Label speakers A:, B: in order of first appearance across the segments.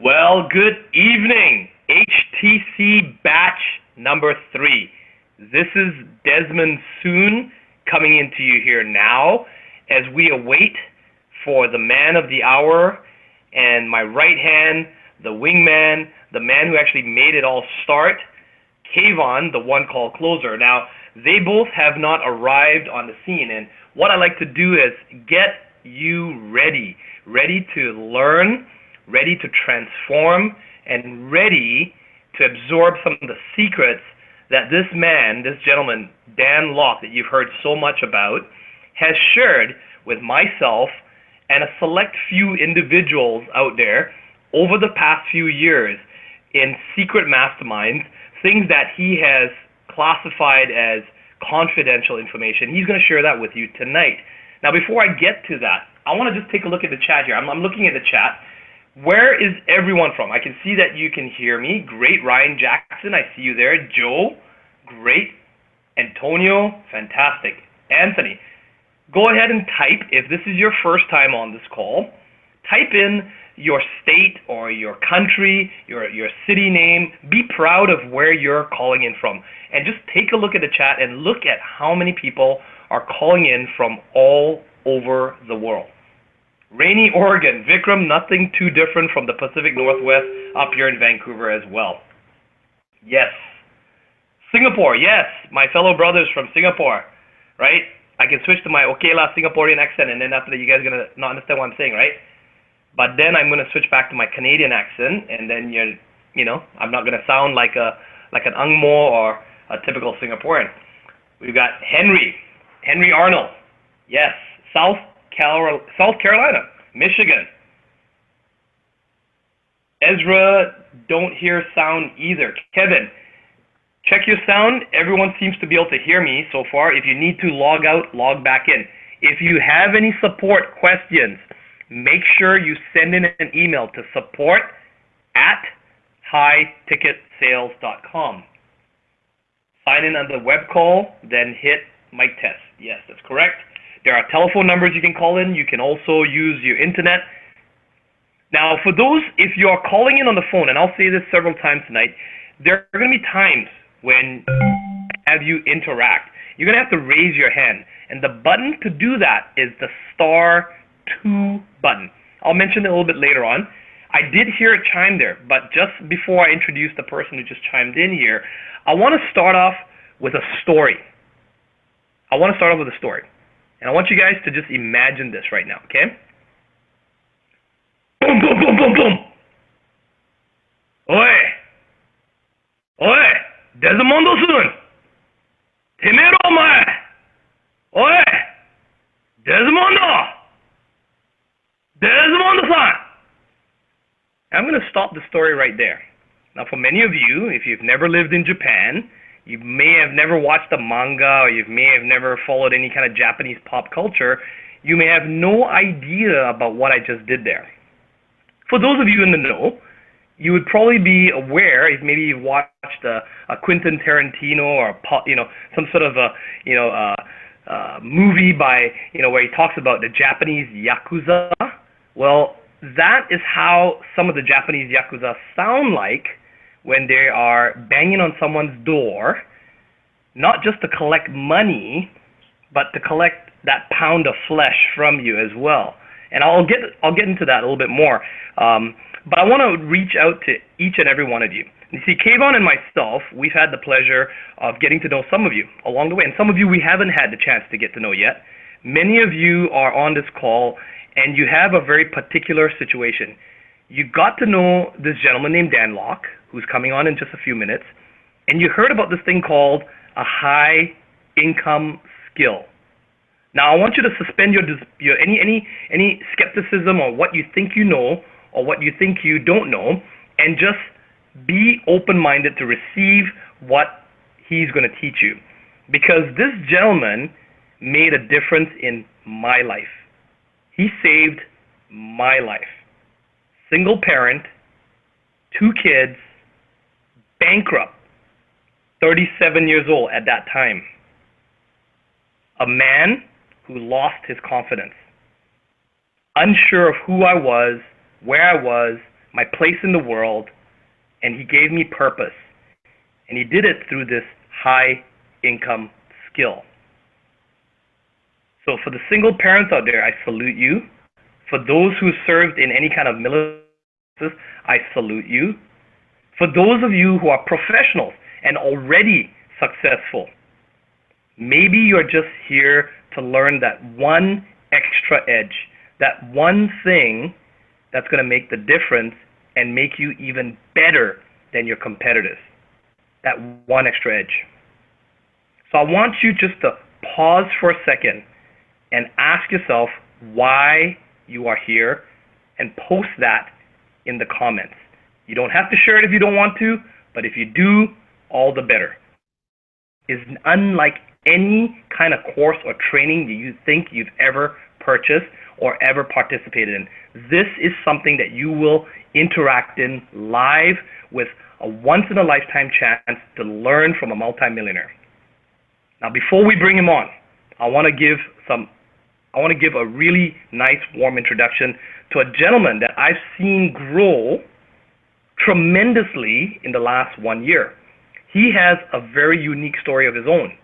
A: Well, good evening, HTC batch number 3. This is Desmond Soon coming into you here now as we await for the man of the hour and my right hand, the wingman, the man who actually made it all start, Kayvon, the one called Closer. Now, they both have not arrived on the scene, and what I like to do is get you ready to learn, ready to transform, and ready to absorb some of the secrets that this man, this gentleman, Dan Lok, that you've heard so much about, has shared with myself and a select few individuals out there over the past few years in secret masterminds, things that he has classified as confidential information. He's going to share that with you tonight. Now, before I get to that, I want to just take a look at the chat here. I'm looking at the chat. Where is everyone from? I can see that you can hear me. Great. Ryan Jackson, I see you there. Joe, great. Antonio, fantastic. Anthony, go ahead and type, if this is your first time on this call, type in your state or your country, your city name. Be proud of where you're calling in from. And just take a look at the chat and look at how many people are calling in from all over the world. Rainy, Oregon. Vikram, nothing too different from the Pacific Northwest up here in Vancouver as well. Yes. Singapore, yes. My fellow brothers from Singapore, right? I can switch to my Okela Singaporean accent, and then after that you guys are going to not understand what I'm saying, right? But then I'm going to switch back to my Canadian accent, and then I'm not going to sound like an Angmo or a typical Singaporean. We've got Henry Arnold, yes. South Carolina, Michigan. Ezra, don't hear sound either. Kevin, check your sound. Everyone seems to be able to hear me so far. If you need to log out, log back in. If you have any support questions, make sure you send in an email to support@highticketsales.com. Sign in on the web call, then hit mic test. Yes, that's correct. There are telephone numbers you can call in. You can also use your internet. Now, for those, if you are calling in on the phone, and I'll say this several times tonight, there are going to be times when have you interact. You're going to have to raise your hand. And the button to do that is the *2 button. I'll mention it a little bit later on. I did hear it chime there, but just before I introduce the person who just chimed in here, I want to start off with a story. And I want you guys to just imagine this right now, okay? Boom, boom, boom, boom, boom. Oi, Desmondo Soon. Timero omae. Oi, Desmondo-san. I'm going to stop the story right there. Now, for many of you, if you've never lived in Japan, you may have never watched a manga, or you may have never followed any kind of Japanese pop culture, you may have no idea about what I just did there. For those of you in the know, you would probably be aware, if maybe you've watched a Quentin Tarantino or some sort of a movie by where he talks about the Japanese Yakuza. Well, that is how some of the Japanese Yakuza sound like when they are banging on someone's door, not just to collect money, but to collect that pound of flesh from you as well. And I'll get into that a little bit more. But I want to reach out to each and every one of you. You see, Kayvon and myself, we've had the pleasure of getting to know some of you along the way, and some of you we haven't had the chance to get to know yet. Many of you are on this call, and you have a very particular situation. You got to know this gentleman named Dan Lok, who's coming on in just a few minutes, and you heard about this thing called a high income skill. Now, I want you to suspend your any skepticism or what you think you know or what you think you don't know, and just be open-minded to receive what he's going to teach you. Because this gentleman made a difference in my life. He saved my life. Single parent, 2 kids, bankrupt, 37 years old at that time. A man who lost his confidence. Unsure of who I was, where I was, my place in the world, and he gave me purpose. And he did it through this high income skill. So for the single parents out there, I salute you. For those who served in any kind of military, I salute you. For those of you who are professionals and already successful, maybe you're just here to learn that one extra edge, that one thing that's going to make the difference and make you even better than your competitors. That one extra edge. So I want you just to pause for a second and ask yourself why you are here and post that in the comments. You don't have to share it if you don't want to, but if you do, all the better. It's unlike any kind of course or training that you think you've ever purchased or ever participated in. This is something that you will interact in live with a once-in-a-lifetime chance to learn from a multimillionaire. Now, before we bring him on, I want to give a really nice, warm introduction to a gentleman that I've seen grow tremendously in the last 1 year. He has a very unique story of his own.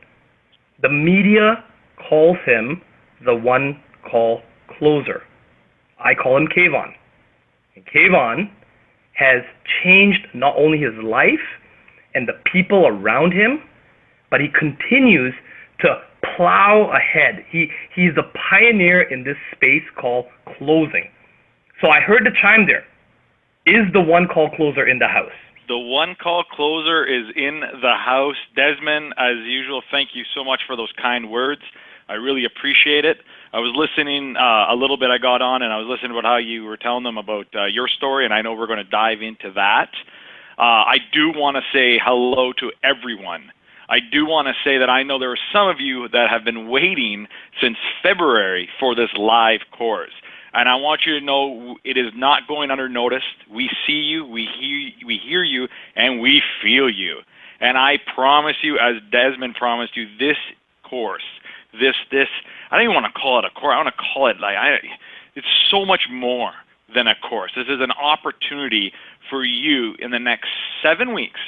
A: The media calls him the one call closer. I call him Kayvon. And Kayvon has changed not only his life and the people around him, but he continues to plow ahead. He's the pioneer in this space called closing. So I heard the chime there. Is the one call closer in the house?
B: The one call closer is in the house. Desmond, as usual, thank you so much for those kind words. I really appreciate it. I was listening a little bit, I got on, and I was listening about how you were telling them about your story, and I know we're going to dive into that. I do want to say hello to everyone. I do want to say that I know there are some of you that have been waiting since February for this live course. And I want you to know it is not going unnoticed. We see you, we hear you, and we feel you. And I promise you, as Desmond promised you, this course, this I don't even want to call it a course. I want to call it it's so much more than a course. This is an opportunity for you in the next 7 weeks.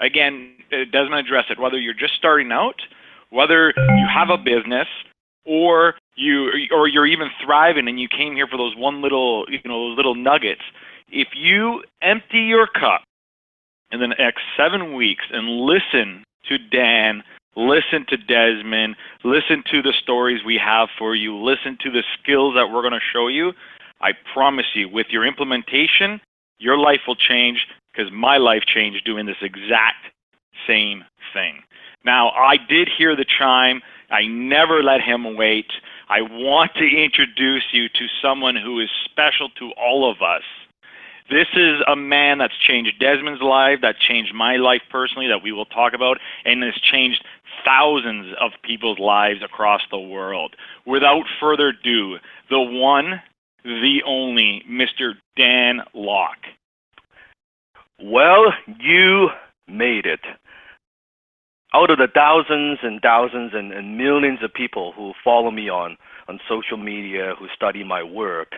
B: Again, Desmond addressed it, whether you're just starting out, whether you have a business, or you're even thriving and you came here for those those little nuggets. If you empty your cup in the next 7 weeks and listen to Dan, listen to Desmond, listen to the stories we have for you, listen to the skills that we're going to show you, I promise you, with your implementation, your life will change, because my life changed doing this exact same thing. Now, I did hear the chime. I never let him wait. I want to introduce you to someone who is special to all of us. This is a man that's changed Desmond's life, that changed my life personally, that we will talk about, and has changed thousands of people's lives across the world. Without further ado, the one, the only, Mr. Dan Lok.
C: Well, you made it. Out of the thousands and thousands and millions of people who follow me on social media, who study my work,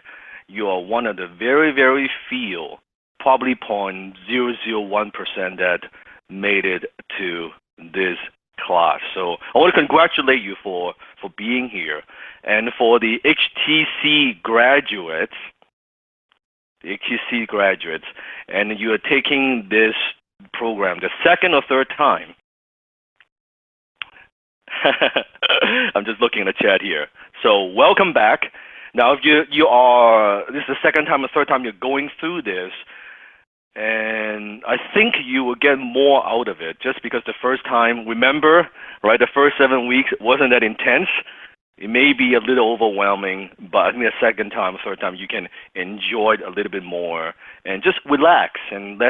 C: you are one of the very, very few, probably 0.001% that made it to this class. So I want to congratulate you for being here. And for the HTC graduates, and you are taking this program the second or third time. I'm just looking at the chat here. So welcome back. Now, if you are, this is the second time or third time you're going through this, and I think you will get more out of it just because the first time, remember, right, the first 7 weeks wasn't that intense. It may be a little overwhelming, but I think the second time, third time, you can enjoy it a little bit more and just relax and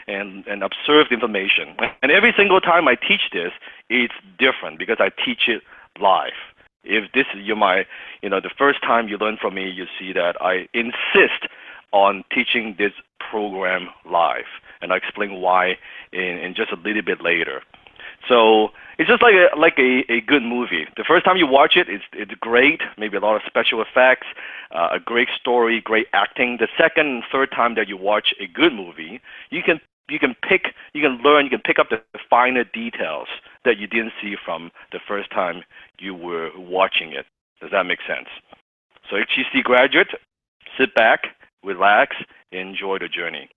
C: and observe the information. And every single time I teach this, it's different because I teach it live. If this is the first time you learn from me, you see that I insist on teaching this program live, and I'll explain why in just a little bit later. So it's just like a good movie. The first time you watch it, it's great. Maybe a lot of special effects, a great story, great acting. The second and third time that you watch a good movie, you can learn, you can pick up the finer details that you didn't see from the first time you were watching it. Does that make sense? So HTC graduate, sit back, relax, enjoy the journey.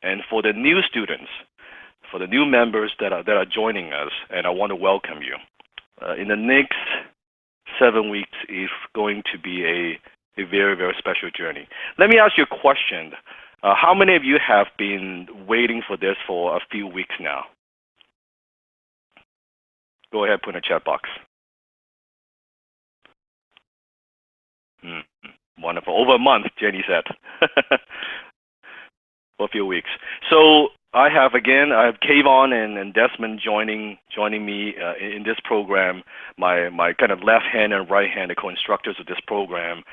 C: And for the new students, for the new members that are joining us, and I want to welcome you. In the next 7 weeks is going to be a very, very special journey. Let me ask you a question. How many of you have been waiting for this for a few weeks now? Go ahead, put in the chat box. Wonderful. Over a month, Jenny said. For a few weeks. So I have Kayvon and Desmond joining me in this program. My kind of left hand and right hand, the co-instructors of this program.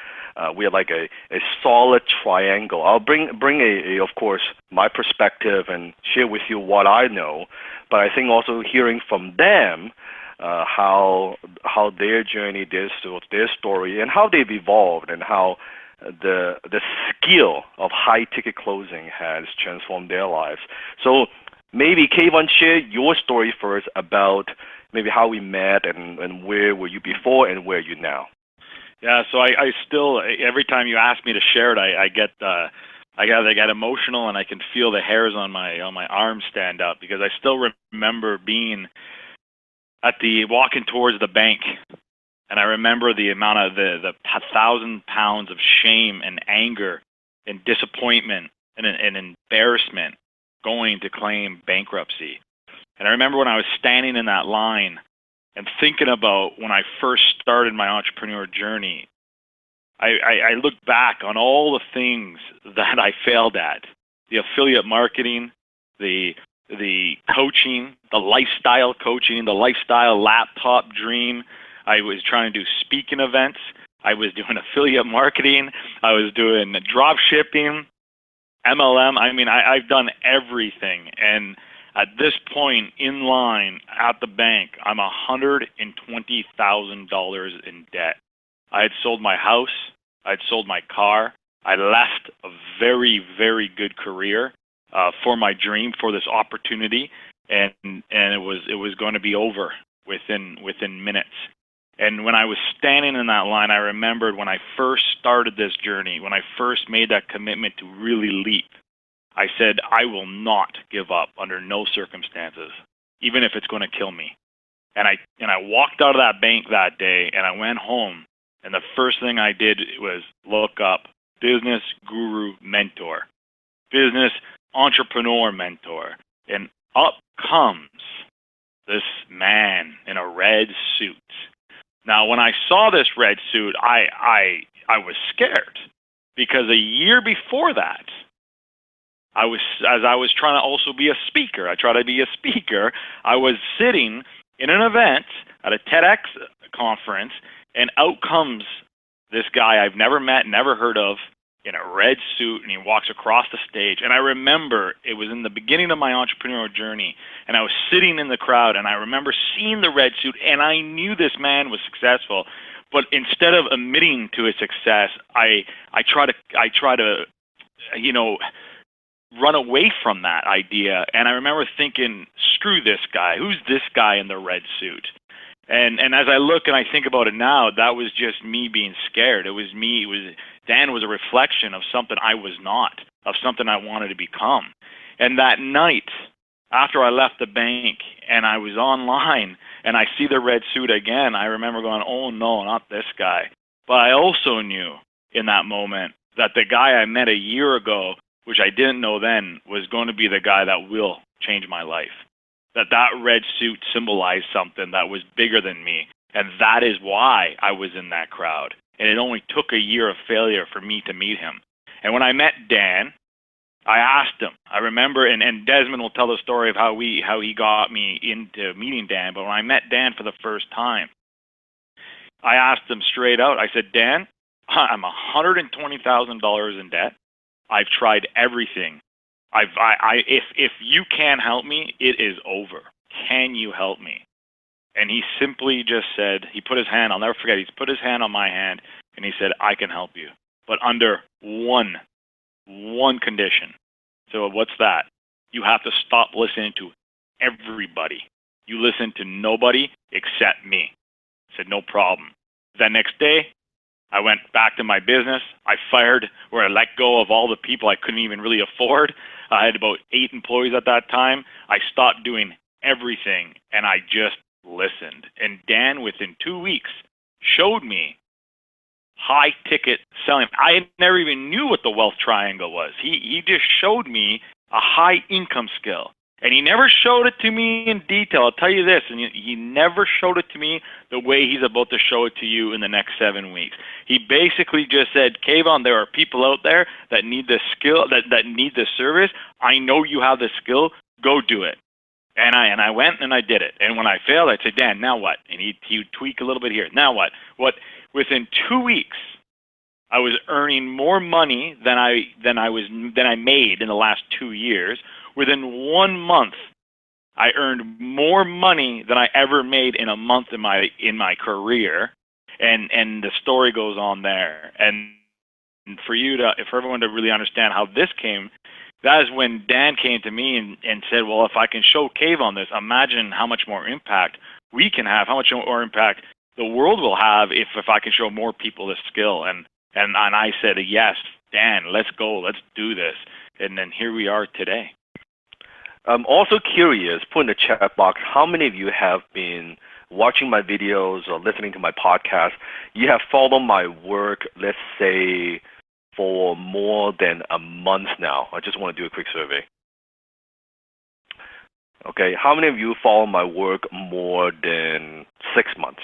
C: We are like a solid triangle. I'll bring of course my perspective and share with you what I know, but I think also hearing from them how their journey, their story, and how they've evolved, and how the skill of high ticket closing has transformed their lives. So maybe Kayvon, share your story first about maybe how we met and where were you before and where are you now.
B: Yeah, so I still, every time you ask me to share it, I get emotional, and I can feel the hairs on my arms stand up, because I still remember being walking towards the bank, and I remember the amount of the 1,000 pounds of shame and anger and disappointment and embarrassment going to claim bankruptcy. And I remember when I was standing in that line and thinking about when I first started my entrepreneur journey, I look back on all the things that I failed at: the affiliate marketing, the coaching, the lifestyle coaching, the lifestyle laptop dream. I was trying to do speaking events. I was doing affiliate marketing. I was doing drop shipping, MLM. I mean, I've done everything. And at this point in line at the bank, I'm $120,000 in debt. I had sold my house. I'd sold my car. I left a very, very good career for my dream, for this opportunity, and it was going to be over within minutes. And when I was standing in that line, I remembered when I first started this journey, when I first made that commitment to really leap, I said, I will not give up under no circumstances, even if it's going to kill me. And I walked out of that bank that day, and I went home, and the first thing I did was look up Business Guru Mentor, Business Entrepreneur Mentor, and up comes this man in a red suit. Now, when I saw this red suit, I was scared, because a year before that, I was trying to also be a speaker. I try to be a speaker. I was sitting in an event at a TEDx conference, and out comes this guy I've never met, never heard of, in a red suit, and he walks across the stage. And I remember it was in the beginning of my entrepreneurial journey, and I was sitting in the crowd, and I remember seeing the red suit, and I knew this man was successful. But instead of admitting to his success, I try to run away from that idea. And I remember thinking, screw this guy. Who's this guy in the red suit? And as I look and I think about it now, that was just me being scared. It was me. Dan was a reflection of something I was not, of something I wanted to become. And that night, after I left the bank and I was online and I see the red suit again, I remember going, oh no, not this guy. But I also knew in that moment that the guy I met a year ago, which I didn't know then, was going to be the guy that will change my life. That red suit symbolized something that was bigger than me, and that is why I was in that crowd. And it only took a year of failure for me to meet him. And when I met Dan, I asked him. I remember, and Desmond will tell the story of how he got me into meeting Dan. But when I met Dan for the first time, I asked him straight out. I said, Dan, I'm $120,000 in debt. I've tried everything. If you can't help me, it is over. can you help me? And he simply just said, he put his hand, I'll never forget, he's put his hand on my hand, and he said, I can help you, but under one condition. So what's that? You have to stop listening to everybody. You listen to nobody except me. I said, no problem. That next day, I went back to my business. I fired or I let go of all the people I couldn't even really afford. I had about 8 employees at that time. I stopped doing everything, and I just listened. And Dan, within 2 weeks, showed me high ticket selling. I never even knew what the wealth triangle was. He just showed me a high income skill. And he never showed it to me in detail. I'll tell you this, and he never showed it to me the way he's about to show it to you in the next 7 weeks. He basically just said, Kayvon, there are people out there that need this skill, that need this service. I know you have this skill. Go do it. And I went and I did it. And when I failed, I'd say, Dan, now what? And he'd tweak a little bit here. Now what? Within 2 weeks, I was earning more money than I made in the last 2 years. Within 1 month, I earned more money than I ever made in a month in my career, and the story goes on there. And for everyone to really understand how this came, that is when Dan came to me and said, well, if I can show Kayvon this, imagine how much more impact we can have, how much more impact the world will have if I can show more people this skill. And I said, yes, Dan, let's go, let's do this. And then here we are today.
C: I'm also curious, put in the chat box, how many of you have been watching my videos or listening to my podcast? You have followed my work, let's say, for more than a month now. I just want to do a quick survey. Okay, how many of you follow my work more than 6 months?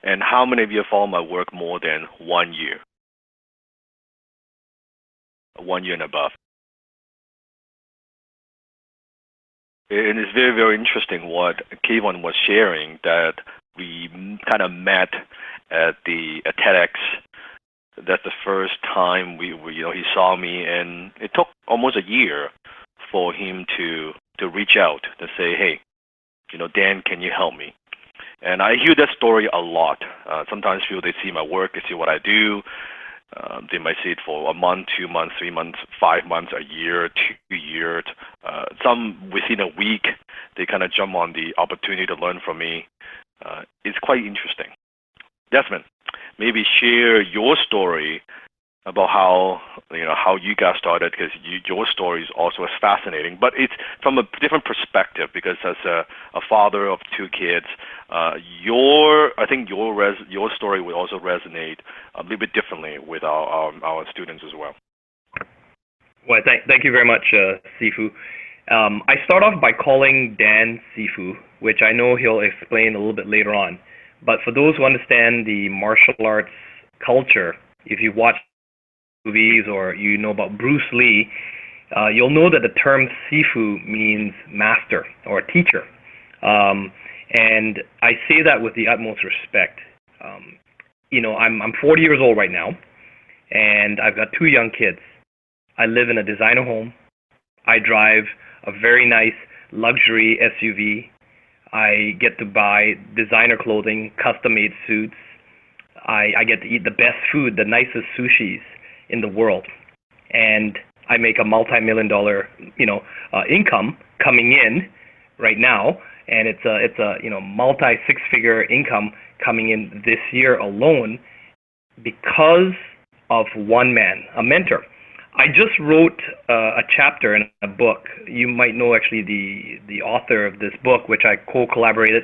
C: And how many of you follow my work more than 1 year? 1 year and above. And it's very, very interesting what Kayvon was sharing, that we kind of met at TEDx. That's the first time he saw me, and it took almost a year for him to reach out to say, hey, Dan, can you help me? And I hear that story a lot. Sometimes people, they see my work, they see what I do. They might see it for a month, 2 months, 3 months, 5 months, a year, 2 years. Some within a week, they kind of jump on the opportunity to learn from me. It's quite interesting. Desmond, maybe share your story about how you got started, because your story is also fascinating, but it's from a different perspective, because as a father of 2 kids, I think your story would also resonate a little bit differently with our students as well.
A: Well, thank you very much, Sifu. I start off by calling Dan Sifu, which I know he'll explain a little bit later on. But for those who understand the martial arts culture, if you watch movies or you know about Bruce Lee, you'll know that the term Sifu means master or teacher. And I say that with the utmost respect. I'm 40 years old right now, and I've got 2 young kids. I live in a designer home. I drive a very nice luxury SUV. I get to buy designer clothing, custom-made suits. I get to eat the best food, the nicest sushis in the world, and I make a multi-million-dollar, income coming in right now, and it's a multi-6-figure income coming in this year alone because of one man, a mentor. I just wrote a chapter in a book. You might know actually the author of this book, which I co-collaborated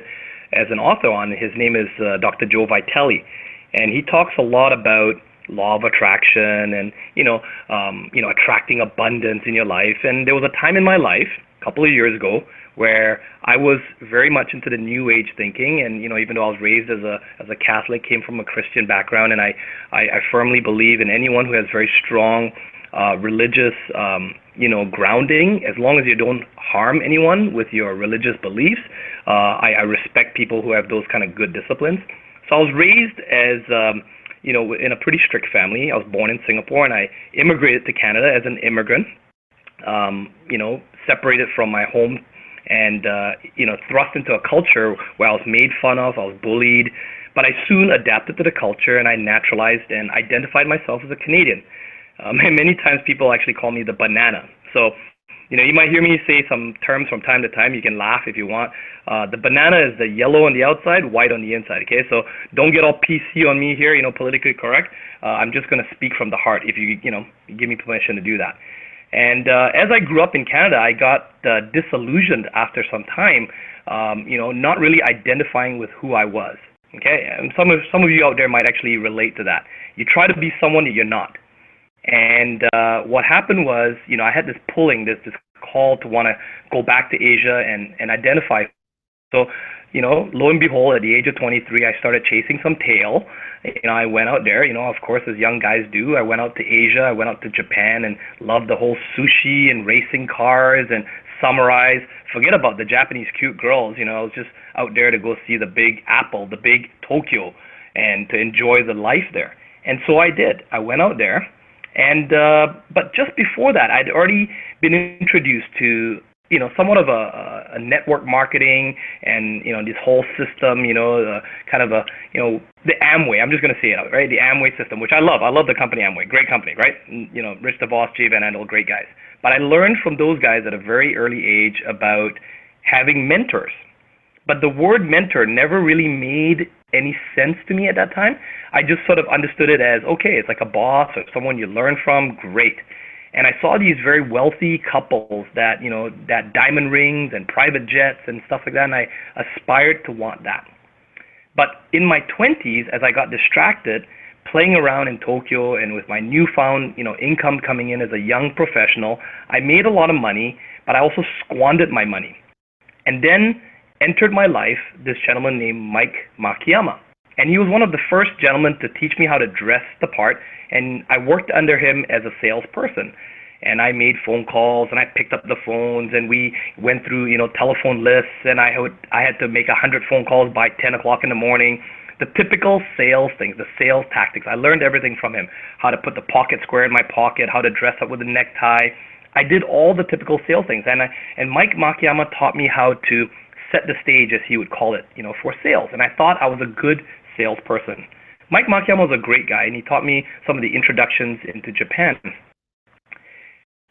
A: as an author on. His name is Dr. Joe Vitale, and he talks a lot about law of attraction and attracting abundance in your life. And there was a time in my life a couple of years ago where I was very much into the New Age thinking, and even though I was raised as a Catholic, came from a Christian background, and I firmly believe in anyone who has very strong religious grounding, as long as you don't harm anyone with your religious beliefs. I respect people who have those kind of good disciplines. So I was raised as in a pretty strict family. I was born in Singapore, and I immigrated to Canada as an immigrant. separated from my home and, thrust into a culture where I was made fun of, I was bullied, but I soon adapted to the culture and I naturalized and identified myself as a Canadian. And many times people actually call me the banana. So, you might hear me say some terms from time to time. You can laugh if you want. The banana is the yellow on the outside, white on the inside. Okay, so don't get all PC on me here. Politically correct. I'm just going to speak from the heart. If you give me permission to do that. And as I grew up in Canada, I got disillusioned after some time. Not really identifying with who I was. Okay, and some of you out there might actually relate to that. You try to be someone that you're not. And what happened was, I had this pulling, this call to want to go back to Asia and identify. So, lo and behold, at the age of 23, I started chasing some tail. I went out there, of course, as young guys do. I went out to Asia, I went out to Japan and loved the whole sushi and racing cars and samurais. Forget about the Japanese cute girls, I was just out there to go see the big Apple, the big Tokyo, and to enjoy the life there. And so I did. I went out there. And but just before that, I'd already been introduced to somewhat of a network marketing and this whole system, kind of the Amway. I'm just going to say it out, right? The Amway system, which I love. I love the company Amway, great company, right? Rich DeVos, Jay Van Andel, great guys. But I learned from those guys at a very early age about having mentors. But the word mentor never really made any sense to me at that time. I just sort of understood it as, okay, it's like a boss or someone you learn from, great. And I saw these very wealthy couples that, that diamond rings and private jets and stuff like that, and I aspired to want that. But in my 20s, as I got distracted, playing around in Tokyo and with my newfound, income coming in as a young professional, I made a lot of money, but I also squandered my money. And then entered my life this gentleman named Mike Makiyama. And he was one of the first gentlemen to teach me how to dress the part, and I worked under him as a salesperson. And I made phone calls, and I picked up the phones, and we went through, telephone lists, and I had to make 100 phone calls by 10 o'clock in the morning. The typical sales things, the sales tactics. I learned everything from him, how to put the pocket square in my pocket, how to dress up with a necktie. I did all the typical sales things, and Mike Makiyama taught me how to set the stage, as he would call it, for sales. And I thought I was a good salesperson. Mike Makiyama was a great guy, and he taught me some of the introductions into Japan.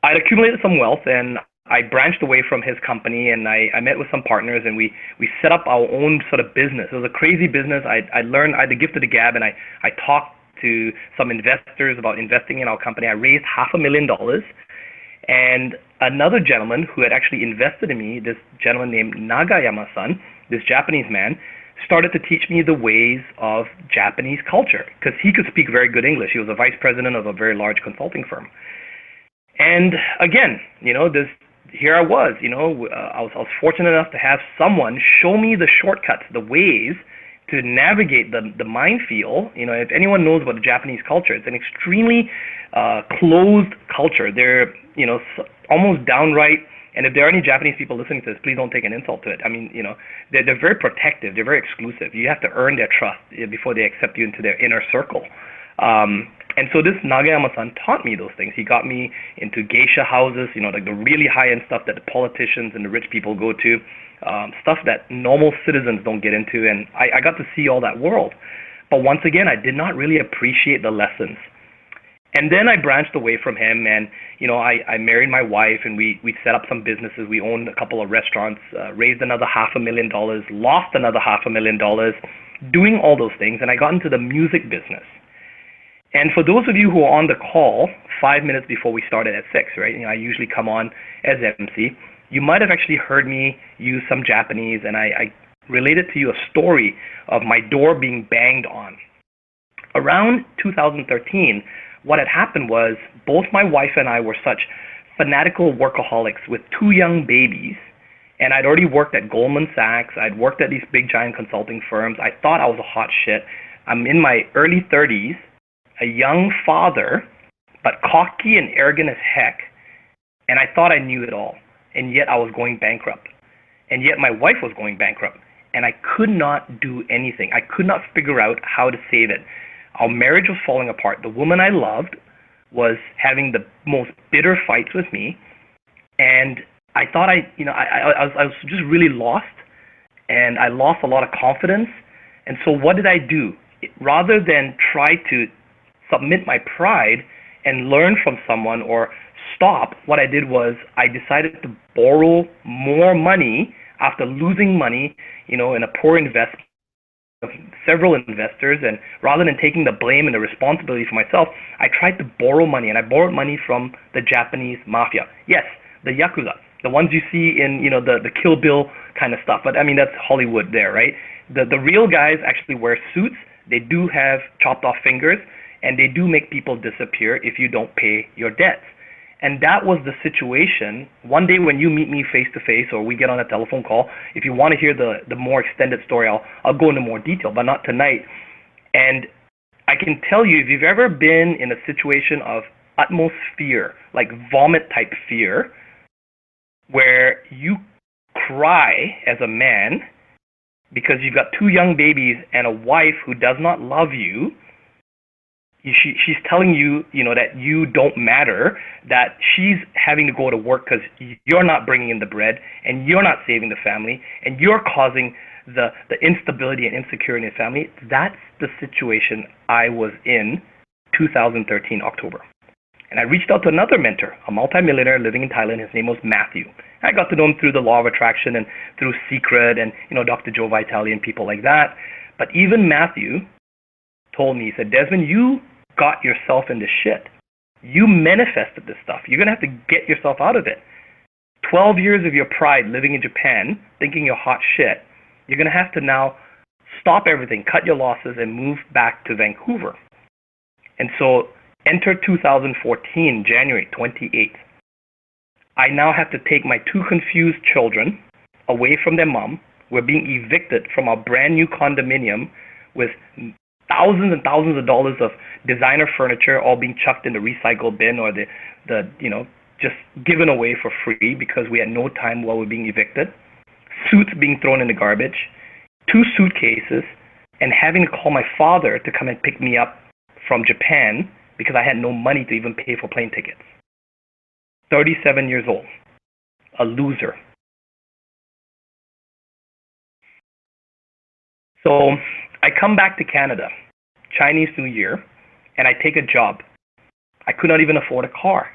A: I'd accumulated some wealth, and I branched away from his company, and I met with some partners, and we set up our own sort of business. It was a crazy business. I learned, I had the gift of the gab, and I talked to some investors about investing in our company. I raised $500,000. And another gentleman who had actually invested in me, this gentleman named Nagayama-san, this Japanese man, started to teach me the ways of Japanese culture because he could speak very good English. He was a vice president of a very large consulting firm. And again, here I was, I was fortunate enough to have someone show me the shortcuts, the ways to navigate the minefield. If anyone knows about the Japanese culture, it's an extremely closed culture. They're, almost downright, and if there are any Japanese people listening to this, please don't take an insult to it. I mean, they're very protective. They're very exclusive. You have to earn their trust before they accept you into their inner circle. And so this Nagayama-san taught me those things. He got me into geisha houses, like the really high-end stuff that the politicians and the rich people go to, stuff that normal citizens don't get into. And I got to see all that world. But once again, I did not really appreciate the lessons. And then I branched away from him, and I married my wife, and we set up some businesses. We owned a couple of restaurants, raised another $500,000, lost another $500,000, doing all those things, and I got into the music business. And for those of you who are on the call 5 minutes before we started at 6, right? I usually come on as MC. You might have actually heard me use some Japanese, and I related to you a story of my door being banged on. Around 2013, what had happened was both my wife and I were such fanatical workaholics with 2 young babies, and I'd already worked at Goldman Sachs. I'd worked at these big giant consulting firms. I thought I was a hot shit. I'm in my early 30s, a young father, but cocky and arrogant as heck, and I thought I knew it all, and yet I was going bankrupt, and yet my wife was going bankrupt, and I could not do anything. I could not figure out how to save it. Our marriage was falling apart. The woman I loved was having the most bitter fights with me. And I thought I was just really lost, and I lost a lot of confidence. And so what did I do? Rather than try to submit my pride and learn from someone or stop, what I did was I decided to borrow more money after losing money, in a poor investment of several investors. And rather than taking the blame and the responsibility for myself, I tried to borrow money, and I borrowed money from the Japanese mafia. Yes, the Yakuza, the ones you see in, the Kill Bill kind of stuff. But I mean, that's Hollywood there, right? The real guys actually wear suits. They do have chopped off fingers, and they do make people disappear if you don't pay your debts. And that was the situation. One day when you meet me face to face, or we get on a telephone call, if you want to hear the more extended story, I'll go into more detail, but not tonight. And I can tell you, if you've ever been in a situation of utmost fear, like vomit type fear, where you cry as a man because you've got 2 young babies and a wife who does not love you, she's telling you, that you don't matter, that she's having to go to work because you're not bringing in the bread, and you're not saving the family, and you're causing the instability and insecurity in the family. That's the situation I was in 2013 October. And I reached out to another mentor, a multimillionaire living in Thailand. His name was Matthew. I got to know him through the Law of Attraction and through Secret and, Dr. Joe Vitale and people like that. But even Matthew told me, he said, Desmond, you got yourself into shit. You manifested this stuff. You're going to have to get yourself out of it. 12 years of your pride living in Japan, thinking you're hot shit, you're going to have to now stop everything, cut your losses, and move back to Vancouver. And so enter 2014, January 28th. I now have to take my 2 confused children away from their mom. We're being evicted from our brand new condominium with thousands and thousands of dollars of designer furniture all being chucked in the recycle bin, or the just given away for free because we had no time while we're being evicted. Suits being thrown in the garbage, 2 suitcases, and having to call my father to come and pick me up from Japan because I had no money to even pay for plane tickets. 37 years old, a loser. So I come back to Canada, Chinese New Year, and I take a job. I could not even afford a car.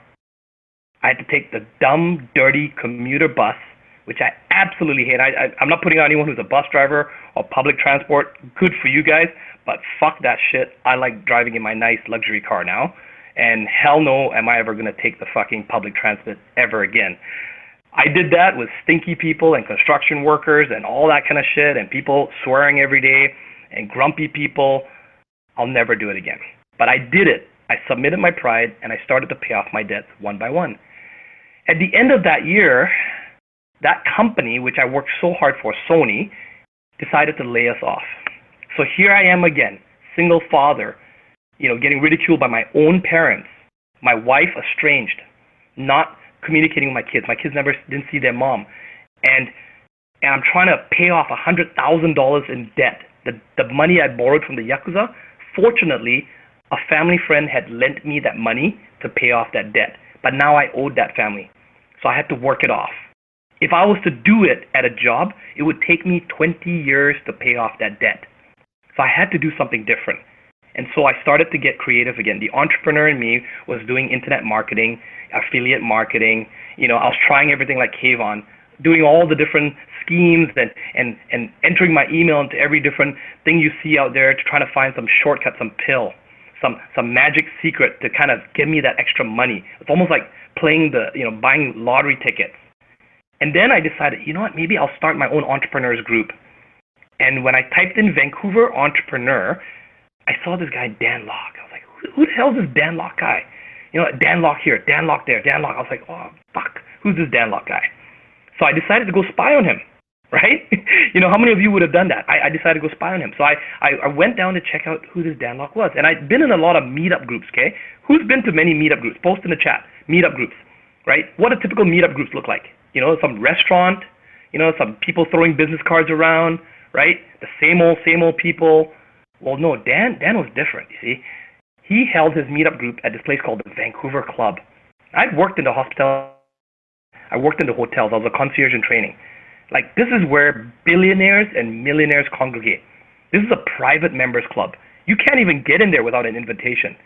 A: I had to take the dumb, dirty commuter bus, which I absolutely hate. I'm not putting on anyone who's a bus driver or public transport. Good for you guys, but fuck that shit. I like driving in my nice luxury car now, and hell no am I ever going to take the fucking public transit ever again. I did that with stinky people and construction workers and all that kind of shit, and people swearing every day and grumpy people. I'll never do it again. But I did it. I submitted my pride, and I started to pay off my debts one by one. At the end of that year, that company, which I worked so hard for, Sony, decided to lay us off. So here I am again, single father, getting ridiculed by my own parents, my wife estranged, not communicating with my kids. My kids didn't see their mom. And I'm trying to pay off $100,000 in debt. The money I borrowed from the Yakuza, fortunately, a family friend had lent me that money to pay off that debt. But now I owed that family. So I had to work it off. If I was to do it at a job, it would take me 20 years to pay off that debt. So I had to do something different. And so I started to get creative again. The entrepreneur in me was doing internet marketing, affiliate marketing. I was trying everything like Kayvon, doing all the different schemes and entering my email into every different thing you see out there to try to find some shortcut, some pill, some magic secret to kind of give me that extra money. It's almost like playing buying lottery tickets. And then I decided, maybe I'll start my own entrepreneurs group. And when I typed in Vancouver entrepreneur, I saw this guy, Dan Lok. I was like, who the hell is this Dan Lok guy? Dan Lok here, Dan Lok there, Dan Lok. I was like, oh, fuck, who's this Dan Lok guy? So I decided to go spy on him, right? How many of you would have done that? I decided to go spy on him. So I went down to check out who this Dan Lok was. And I'd been in a lot of meetup groups, okay? Who's been to many meetup groups? Post in the chat. Meetup groups, right? What do typical meetup groups look like? Some restaurant, some people throwing business cards around, right? The same old people. Well, no, Dan was different, you see. He held his meetup group at this place called the Vancouver Club. I'd worked in the hospitality. I worked in the hotels. I was a concierge in training. Like, this is where billionaires and millionaires congregate. This is a private members club. You can't even get in there without an invitation.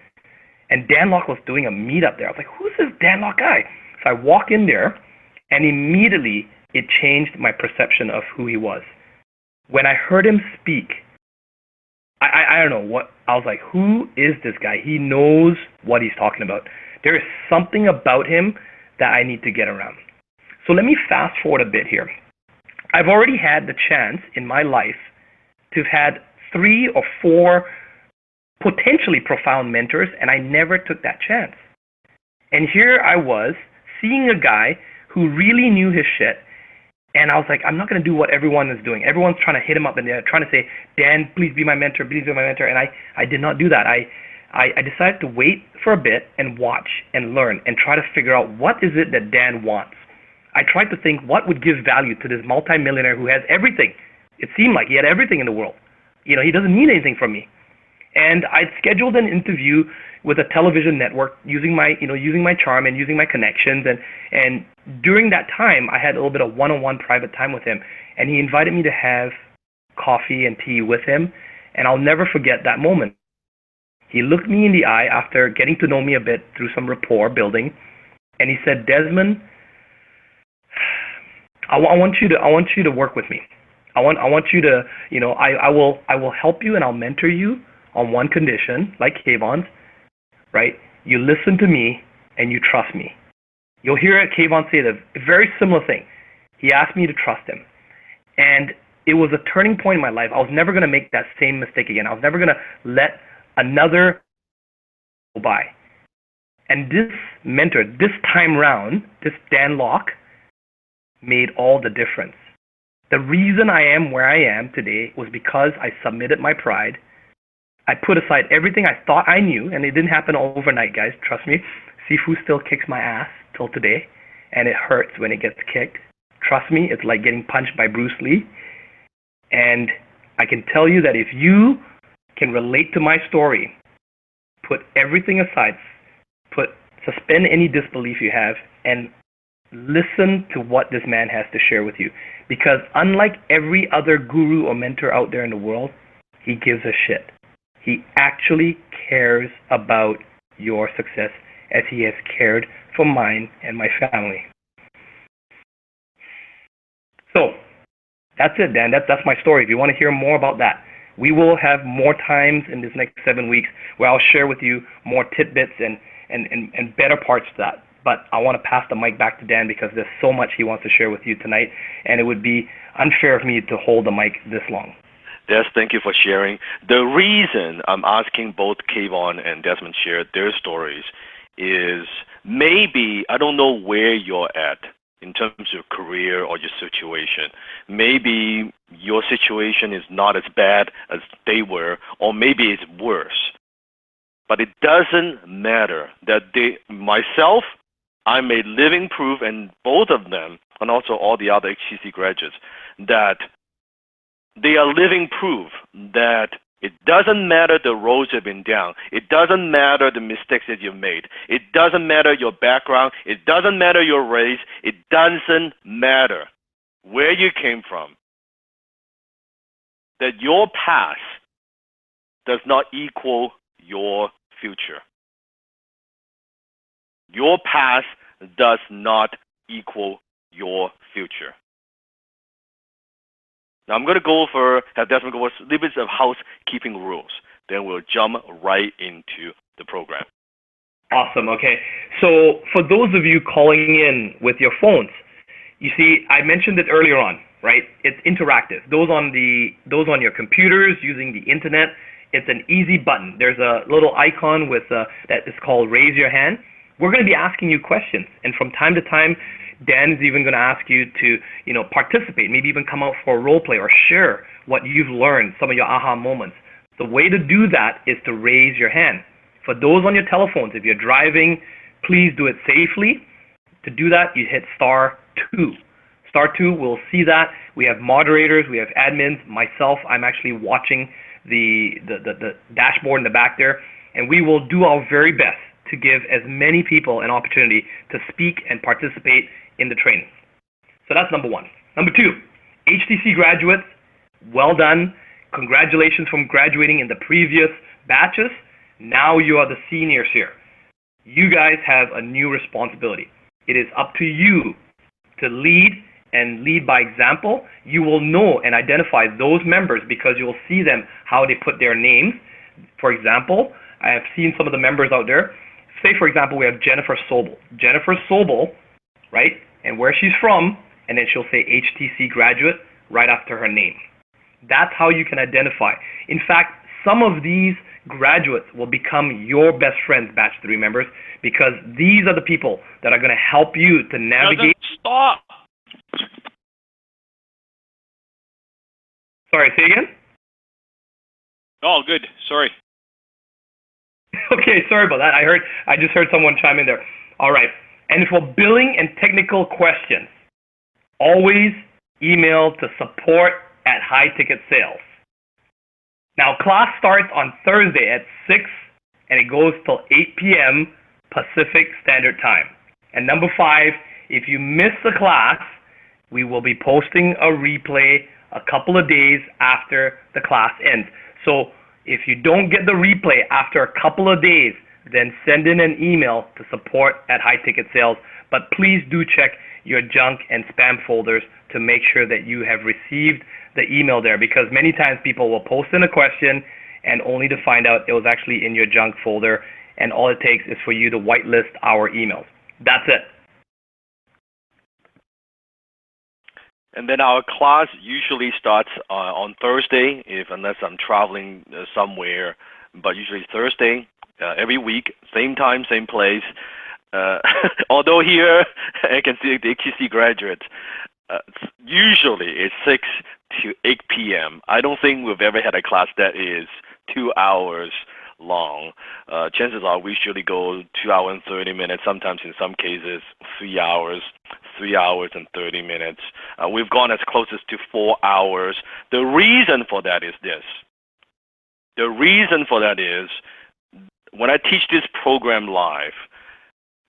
A: And Dan Lok was doing a meetup there. I was like, who's this Dan Lok guy? So I walk in there, and immediately it changed my perception of who he was. When I heard him speak, I don't know what, I was like, who is this guy? He knows what he's talking about. There is something about him that I need to get around. So let me fast forward a bit here. I've already had the chance in my life to have had 3 or 4 potentially profound mentors, and I never took that chance. And here I was, seeing a guy who really knew his shit, and I was like, I'm not going to do what everyone is doing. Everyone's trying to hit him up, and they're trying to say, Dan, please be my mentor, please be my mentor, and I did not do that. I decided to wait for a bit and watch and learn and try to figure out what is it that Dan wants. I tried to think what would give value to this multimillionaire who has everything. It seemed like he had everything in the world. You know, he doesn't need anything from me. And I scheduled an interview with a television network using my charm and using my connections. And during that time, I had a little bit of one-on-one private time with him. And he invited me to have coffee and tea with him. And I'll never forget that moment. He looked me in the eye after getting to know me a bit through some rapport building. And he said, Desmond, I want you to work with me. I want you to, I will help you and I'll mentor you on one condition, like Kayvon's, right? You listen to me and you trust me. You'll hear Kayvon say the very similar thing. He asked me to trust him. And it was a turning point in my life. I was never going to make that same mistake again. I was never going to let another go by. And this mentor, this time round, this Dan Lok, made all the difference. The reason I am where I am today was because I submitted my pride. I put aside everything I thought I knew, and it didn't happen overnight, guys. Trust me. Sifu still kicks my ass till today, and it hurts when it gets kicked. Trust me, it's like getting punched by Bruce Lee. And I can tell you that if you can relate to my story, put everything aside, suspend any disbelief you have, and listen to what this man has to share with you. Because unlike every other guru or mentor out there in the world, he gives a shit. He actually cares about your success as he has cared for mine and my family. So, that's it, Dan. That's my story. If you want to hear more about that, we will have more times in this next 7 weeks where I'll share with you more tidbits and better parts to that. But I want to pass the mic back to Dan because there's so much he wants to share with you tonight, and it would be unfair of me to hold the mic this long.
C: Des, thank you for sharing. The reason I'm asking both Kayvon and Desmond share their stories is maybe, I don't know where you're at in terms of your career or your situation. Maybe your situation is not as bad as they were, or maybe it's worse. But it doesn't matter that myself, I'm a living proof, and both of them, and also all the other HTC graduates, that they are living proof that it doesn't matter the roads you've been down. It doesn't matter the mistakes that you've made. It doesn't matter your background. It doesn't matter your race. It doesn't matter where you came from. That your past does not equal your future. Your past does not equal your future. Now I'm going to have Desmond go over a little bit of housekeeping rules. Then we'll jump right into the program.
A: Awesome. Okay. So for those of you calling in with your phones, you see, I mentioned it earlier on, right? It's interactive. Those on your computers using the internet, it's an easy button. There's a little icon with that is called Raise Your Hand. We're going to be asking you questions, and from time to time, Dan is even going to ask you to, participate, maybe even come out for a role play or share what you've learned, some of your aha moments. The way to do that is to raise your hand. For those on your telephones, if you're driving, please do it safely. To do that, you hit *2. *2, we'll see that. We have moderators, we have admins. Myself, I'm actually watching the dashboard in the back there, and we will do our very best to give as many people an opportunity to speak and participate in the training. So that's number one. Number two, HTC graduates, well done. Congratulations from graduating in the previous batches. Now you are the seniors here. You guys have a new responsibility. It is up to you to lead and lead by example. You will know and identify those members because you will see them, how they put their names. For example, I have seen some of the members out there. Say, for example, we have Jennifer Sobel. Jennifer Sobel, right? And where she's from, and then she'll say HTC graduate right after her name. That's how you can identify. In fact, some of these graduates will become your best friends, Batch 3 members, because these are the people that are going to help you to navigate.
B: Stop.
A: Sorry, say again?
B: Oh, good. Sorry.
A: Okay, sorry about that. I just heard someone chime in there. All right. And for billing and technical questions, always email to support@high-ticket-sales. Now, class starts on Thursday at 6, and it goes till 8 p.m. Pacific Standard Time. And number 5, if you miss the class, we will be posting a replay a couple of days after the class ends. So if you don't get the replay after a couple of days, then send in an email to support@high-ticket-sales. But please do check your junk and spam folders to make sure that you have received the email there, because many times people will post in a question and only to find out it was actually in your junk folder, and all it takes is for you to whitelist our emails. That's it.
C: And then our class usually starts on Thursday, unless I'm traveling somewhere, but usually Thursday every week, same time, same place. Although here I can see the HTC graduates, usually it's 6 to 8 p.m. I don't think we've ever had a class that is 2 hours long. Chances are we usually go 2 hours and 30 minutes, sometimes in some cases 3 hours, 3 hours and 30 minutes. We've gone as close as to 4 hours. The reason for that is this. The reason for that is when I teach this program live,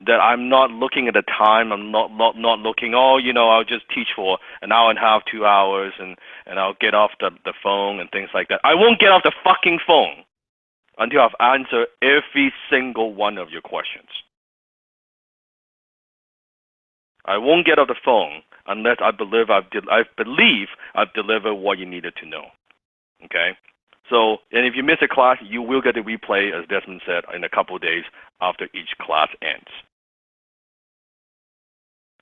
C: that I'm not looking at the time. I'm not looking, I'll just teach for an hour and a half, 2 hours, and I'll get off the phone and things like that. I won't get off the fucking phone until I've answered every single one of your questions. I won't get off the phone unless I believe I've delivered what you needed to know. Okay? So, and if you miss a class, you will get a replay, as Desmond said, in a couple of days after each class ends.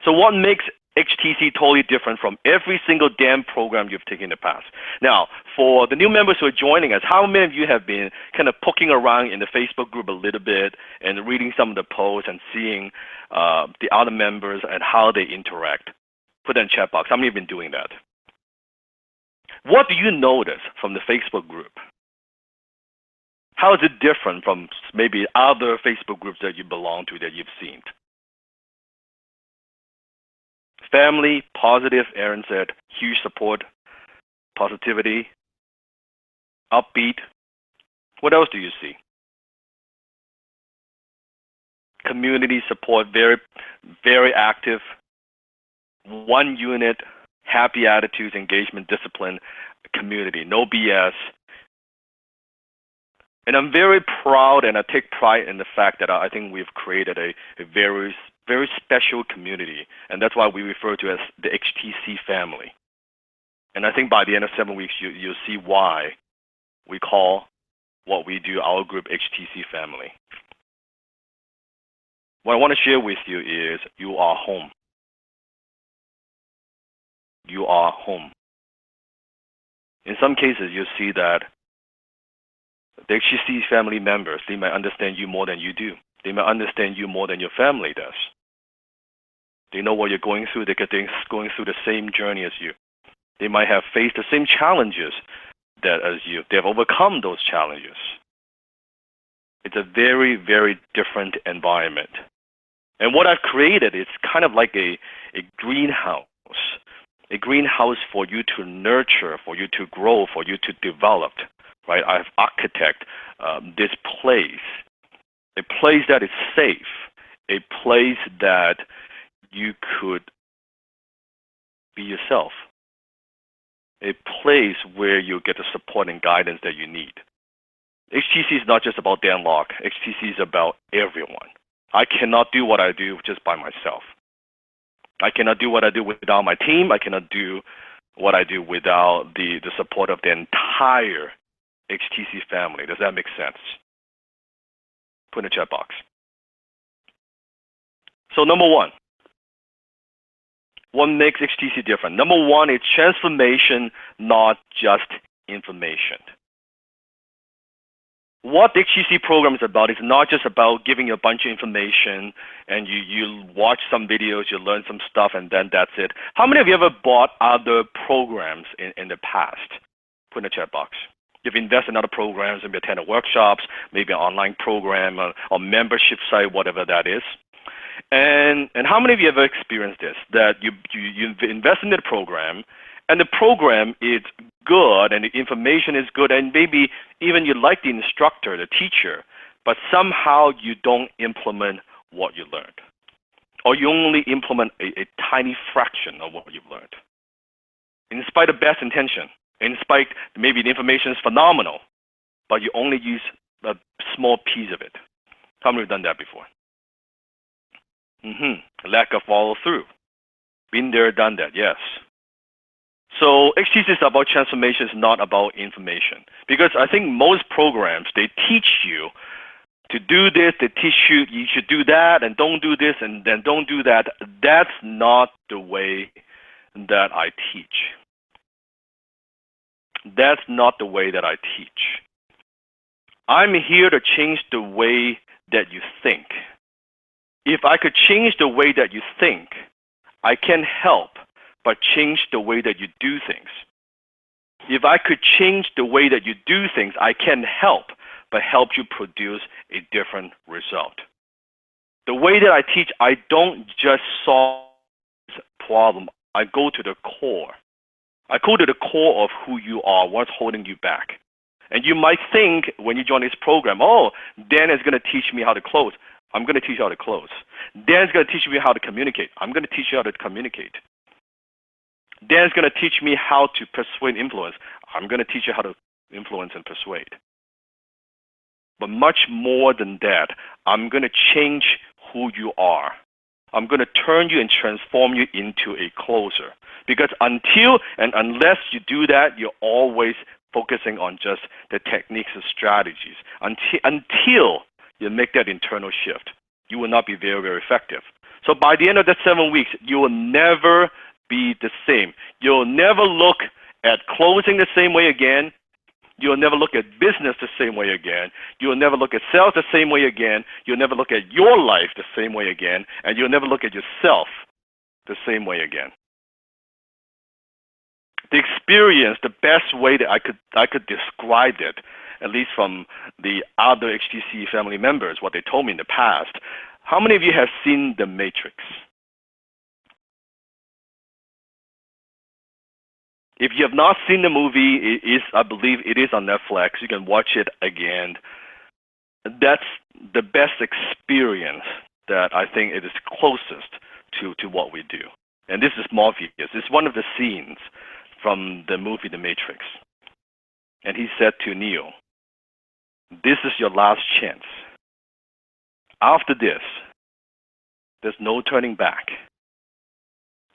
C: So what makes HTC totally different from every single damn program you've taken in the past? Now, for the new members who are joining us, how many of you have been kind of poking around in the Facebook group a little bit and reading some of the posts and seeing the other members and how they interact? Put that in chat box. How many have been doing that? What do you notice from the Facebook group? How is it different from maybe other Facebook groups that you belong to that you've seen? Family, positive, Aaron said, huge support, positivity, upbeat. What else do you see? Community support, very, very active. One unit, happy attitudes, engagement, discipline, community, no BS. And I'm very proud and I take pride in the fact that I think we've created a very, very special community. And that's why we refer to as the HTC family. And I think by the end of 7 weeks, you'll see why we call what we do our group HTC family. What I want to share with you is you are home. You are home. In some cases, you'll see that the HTC family members, they might understand you more than you do. They might understand you more than your family does. They know what you're going through. They're going through the same journey as you. They might have faced the same challenges as you. They have overcome those challenges. It's a very, very different environment. And what I've created is kind of like a greenhouse for you to nurture, for you to grow, for you to develop. Right? I've architected this place, a place that is safe, a place that you could be yourself. A place where you get the support and guidance that you need. HTC is not just about Dan Lok. HTC is about everyone. I cannot do what I do just by myself. I cannot do what I do without my team. I cannot do what I do without the support of the entire HTC family. Does that make sense? Put in the chat box. So number one, what makes HTC different? Number one is transformation, not just information. What the HTC program is about is not just about giving you a bunch of information and you watch some videos, you learn some stuff, and then that's it. How many of you ever bought other programs in the past? Put in the chat box. You've invested in other programs, maybe attended workshops, maybe an online program or membership site, whatever that is. And how many of you ever experienced this, that you invest in the program, and the program is good, and the information is good, and maybe even you like the instructor, the teacher, but somehow you don't implement what you learned, or you only implement a tiny fraction of what you've learned. In spite of best intention, in spite maybe the information is phenomenal, but you only use a small piece of it. How many have done that before? Lack of follow through. Been there, done that, yes. So HTC is about transformation, it's not about information. Because I think most programs, they teach you to do this, they teach you you should do that, and don't do this, and then don't do that. That's not the way that I teach. That's not the way that I teach. I'm here to change the way that you think. If I could change the way that you think, I can help but change the way that you do things. If I could change the way that you do things, I can help but help you produce a different result. The way that I teach, I don't just solve this problem. I go to the core. I go to the core of who you are, what's holding you back. And you might think when you join this program, oh, Dan is going to teach me how to close. I'm going to teach you how to close. Dan's going to teach me how to communicate. I'm going to teach you how to communicate. Dan's going to teach me how to persuade influence. I'm going to teach you how to influence and persuade. But much more than that, I'm going to change who you are. I'm going to turn you and transform you into a closer. Because until and unless you do that, you're always focusing on just the techniques and strategies. Until you make that internal shift, you will not be very, very effective. So by the end of that 7 weeks, you will never be the same. You'll never look at closing the same way again. You'll never look at business the same way again. You'll never look at sales the same way again. You'll never look at your life the same way again. And you'll never look at yourself the same way again. The experience, the best way that I could describe it, at least from the other HTC family members, what they told me in the past. How many of you have seen The Matrix? If you have not seen the movie, I believe it is on Netflix. You can watch it again. That's the best experience that I think it is closest to what we do. And this is Morpheus. It's one of the scenes from the movie The Matrix. And he said to Neo, this is your last chance. After this, there's no turning back.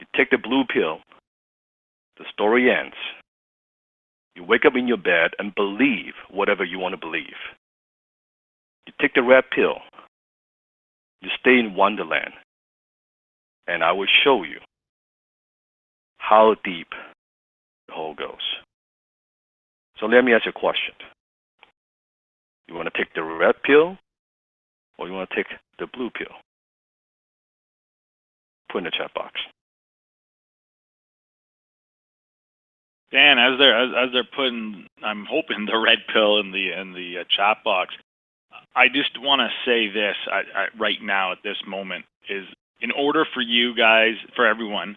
C: You take the blue pill, the story ends. You wake up in your bed and believe whatever you want to believe. You take the red pill, you stay in Wonderland, and I will show you how deep the hole goes. So let me ask you a question. You want to take the red pill, or you want to take the blue pill? Put in the chat box.
B: Dan, as they're putting, I'm hoping the red pill in the chat box. I just want to say this right now at this moment is, in order for you guys, for everyone,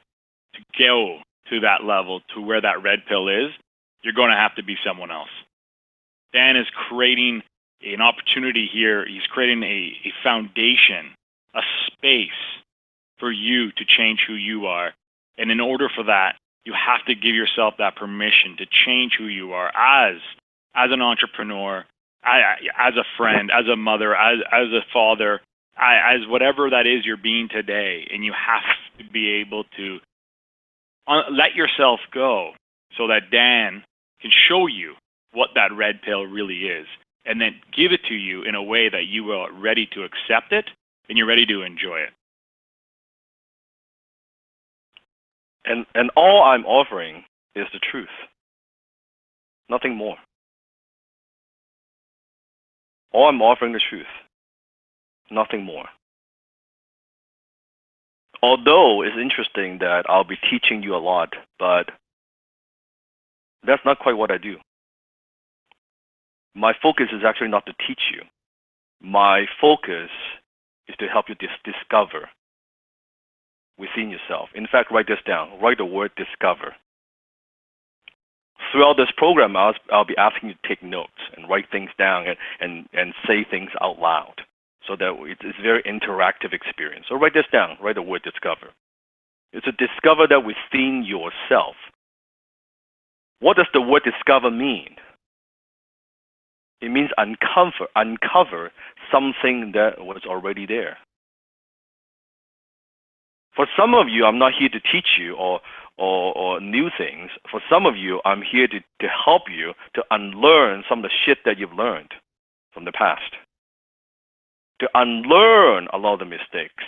B: to go to that level, to where that red pill is, you're going to have to be someone else. Dan is creating an opportunity here. He's creating a foundation, a space for you to change who you are And in order for that, you have to give yourself that permission to change who you are as an entrepreneur, as a friend, as a mother, as a father, as whatever that is you're being today. And you have to be able to let yourself go so that Dan can show you what that red pill really is, and then give it to you in a way that you are ready to accept it and you're ready to enjoy it.
C: And all I'm offering is the truth. Nothing more. All I'm offering the truth. Nothing more. Although it's interesting that I'll be teaching you a lot, but that's not quite what I do. My focus is actually not to teach you. My focus is to help you discover within yourself. In fact, write this down. Write the word discover. Throughout this program, I'll be asking you to take notes and write things down and say things out loud so that it's a very interactive experience. So write this down. Write the word discover. It's to discover that within yourself. What does the word discover mean? It means uncover something that was already there. For some of you, I'm not here to teach you or new things. For some of you, I'm here to help you to unlearn some of the shit that you've learned from the past. To unlearn a lot of the mistakes.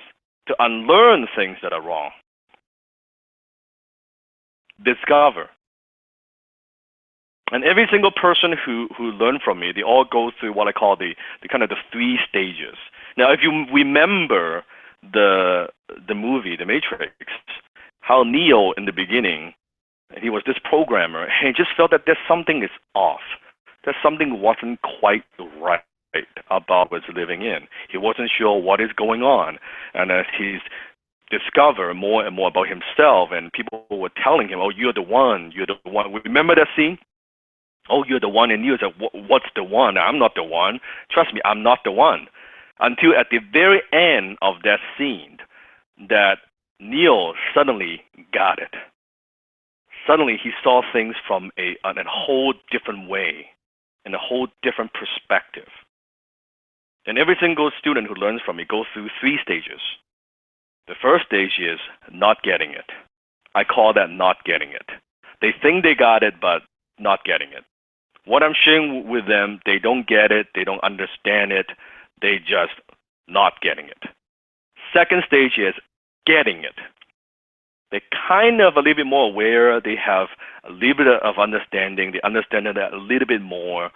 C: To unlearn things that are wrong. Discover. And every single person who learned from me, they all go through what I call the kind of the 3 stages. Now, if you remember the movie, The Matrix, how Neo in the beginning, he was this programmer, and he just felt that there's something is off. That something wasn't quite right about what's living in. He wasn't sure what is going on. And as he's discovered more and more about himself, and people were telling him, oh, you're the one. Remember that scene? Oh, you're the one, and Neo said, what's the one? I'm not the one. Trust me, I'm not the one. Until at the very end of that scene, that Neo suddenly got it. Suddenly he saw things from a whole different way, in a whole different perspective. And every single student who learns from me goes through 3 stages. The first stage is not getting it. I call that not getting it. They think they got it, but not getting it. What I'm sharing with them, they don't get it, they don't understand it, they just not getting it. Second stage is getting it. They're kind of a little bit more aware, they have a little bit of understanding, they understand that a little bit more,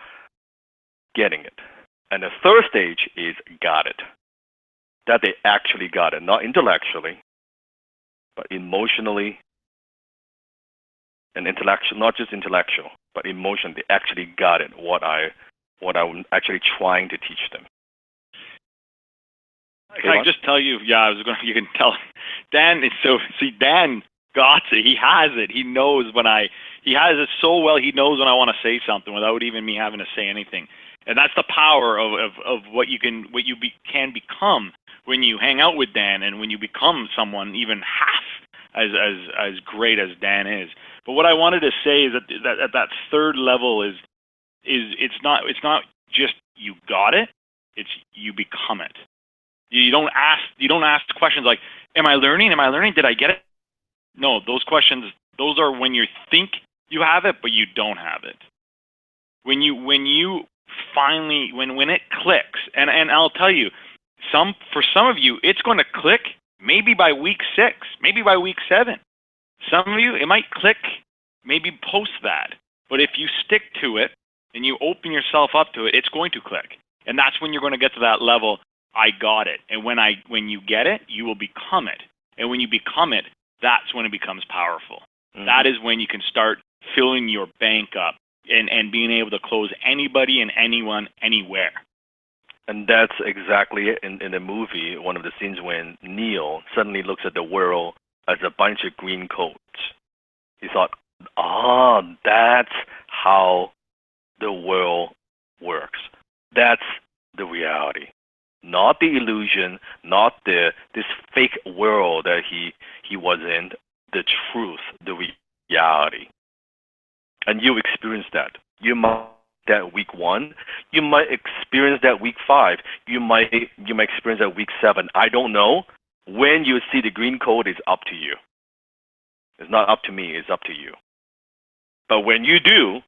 C: getting it. And the third stage is got it. That they actually got it, not intellectually, but emotionally and intellectual, not just intellectual, but emotionally. They actually got it, what I'm actually trying to teach them.
B: Can I just tell you? Yeah, you can tell. Dan is Dan got it. He has it. He knows he has it so well. He knows when I want to say something without even me having to say anything. And that's the power of what you can become when you hang out with Dan, and when you become someone even half as great as Dan is. But what I wanted to say is that third level is it's not just you got it, it's you become it. You don't ask questions like, am I learning? Did I get it? No, those questions, those are when you think you have it, but you don't have it. When you finally, when it clicks, and I'll tell you, for some of you, it's going to click maybe by week 6, maybe by week 7. Some of you, it might click maybe post that. But if you stick to it and you open yourself up to it, it's going to click. And that's when you're going to get to that level, I got it. And when you get it, you will become it. And when you become it, that's when it becomes powerful. Mm-hmm. That is when you can start filling your bank up and being able to close anybody and anyone anywhere.
C: And that's exactly it in the movie, one of the scenes when Neo suddenly looks at the world as a bunch of green coats. He thought, that's how the world works. That's the reality. Not the illusion, not this fake world that he was in. The 1. You might experience that week 5. You might experience that week 7. I don't know. When you see the green code, it's up to you. It's not up to me. It's up to you. But when you do,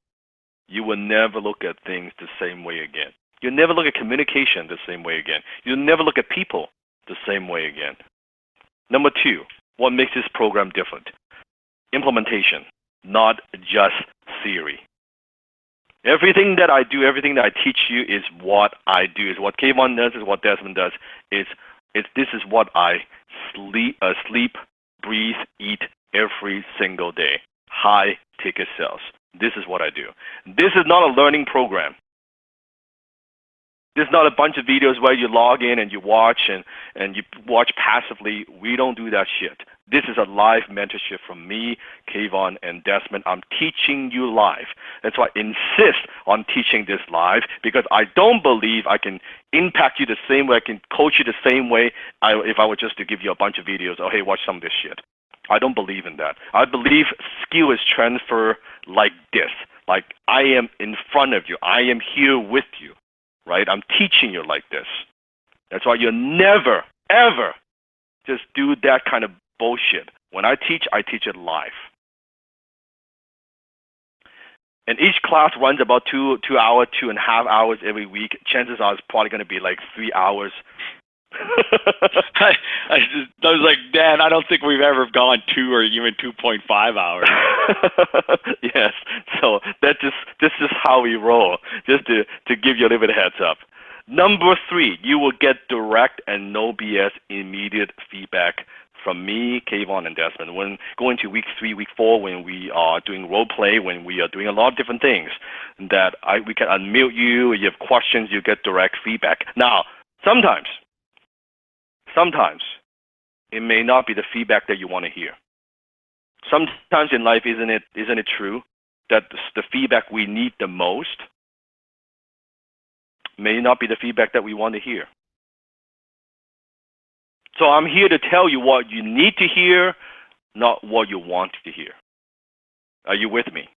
C: you will never look at things the same way again. You'll never look at communication the same way again. You'll never look at people the same way again. Number 2, what makes this program different? Implementation, not just theory. Everything that I do, everything that I teach you is what I do. Is what Kayvon does, is what Desmond does. This is what I sleep, breathe, eat every single day. High ticket sales. This is what I do. This is not a learning program. This is not a bunch of videos where you log in and you watch and you watch passively. We don't do that shit. This is a live mentorship from me, Kayvon, and Desmond. I'm teaching you live. That's why I insist on teaching this live, because I don't believe I can impact you the same way, I can coach you the same way if I were just to give you a bunch of videos. Oh, hey, watch some of this shit. I don't believe in that. I believe skill is transfer like this. Like I am in front of you. I am here with you. Right? I'm teaching you like this. That's why you never, ever just do that kind of bullshit. When I teach it live. And each class runs about 2 hours, 2.5 hours every week. Chances are it's probably going to be like 3 hours.
B: I was like, Dan, I don't think we've ever gone 2 or even 2.5 hours.
C: Yes. So this is how we roll. Just to give you a little bit of heads up. Number 3, you will get direct and no BS immediate feedback from me, Kayvon, and Desmond. When going to week 3, week 4, when we are doing role play, when we are doing a lot of different things, that we can unmute you. You have questions, you get direct feedback. Now, sometimes it may not be the feedback that you want to hear. Sometimes in life, isn't it true that the feedback we need the most may not be the feedback that we want to hear? So I'm here to tell you what you need to hear, not what you want to hear. Are you with me?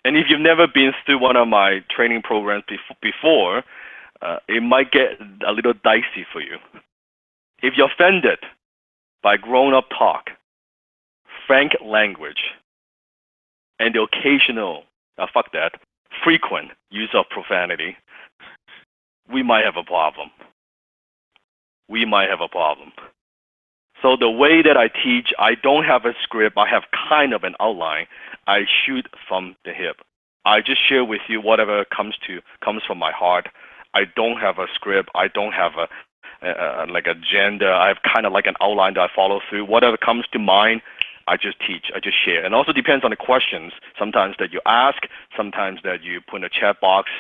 C: And if you've never been through one of my training programs before, it might get a little dicey for you. If you're offended by grown-up talk, frank language, and the occasional, frequent use of profanity, we might have a problem. So the way that I teach, I don't have a script. I have kind of an outline. I shoot from the hip. I just share with you whatever comes from my heart. I don't have a script. I don't have like agenda. I have kind of like an outline that I follow through. Whatever comes to mind, I just teach. I just share. And also depends on the questions. Sometimes that you ask. Sometimes that you put in a chat box.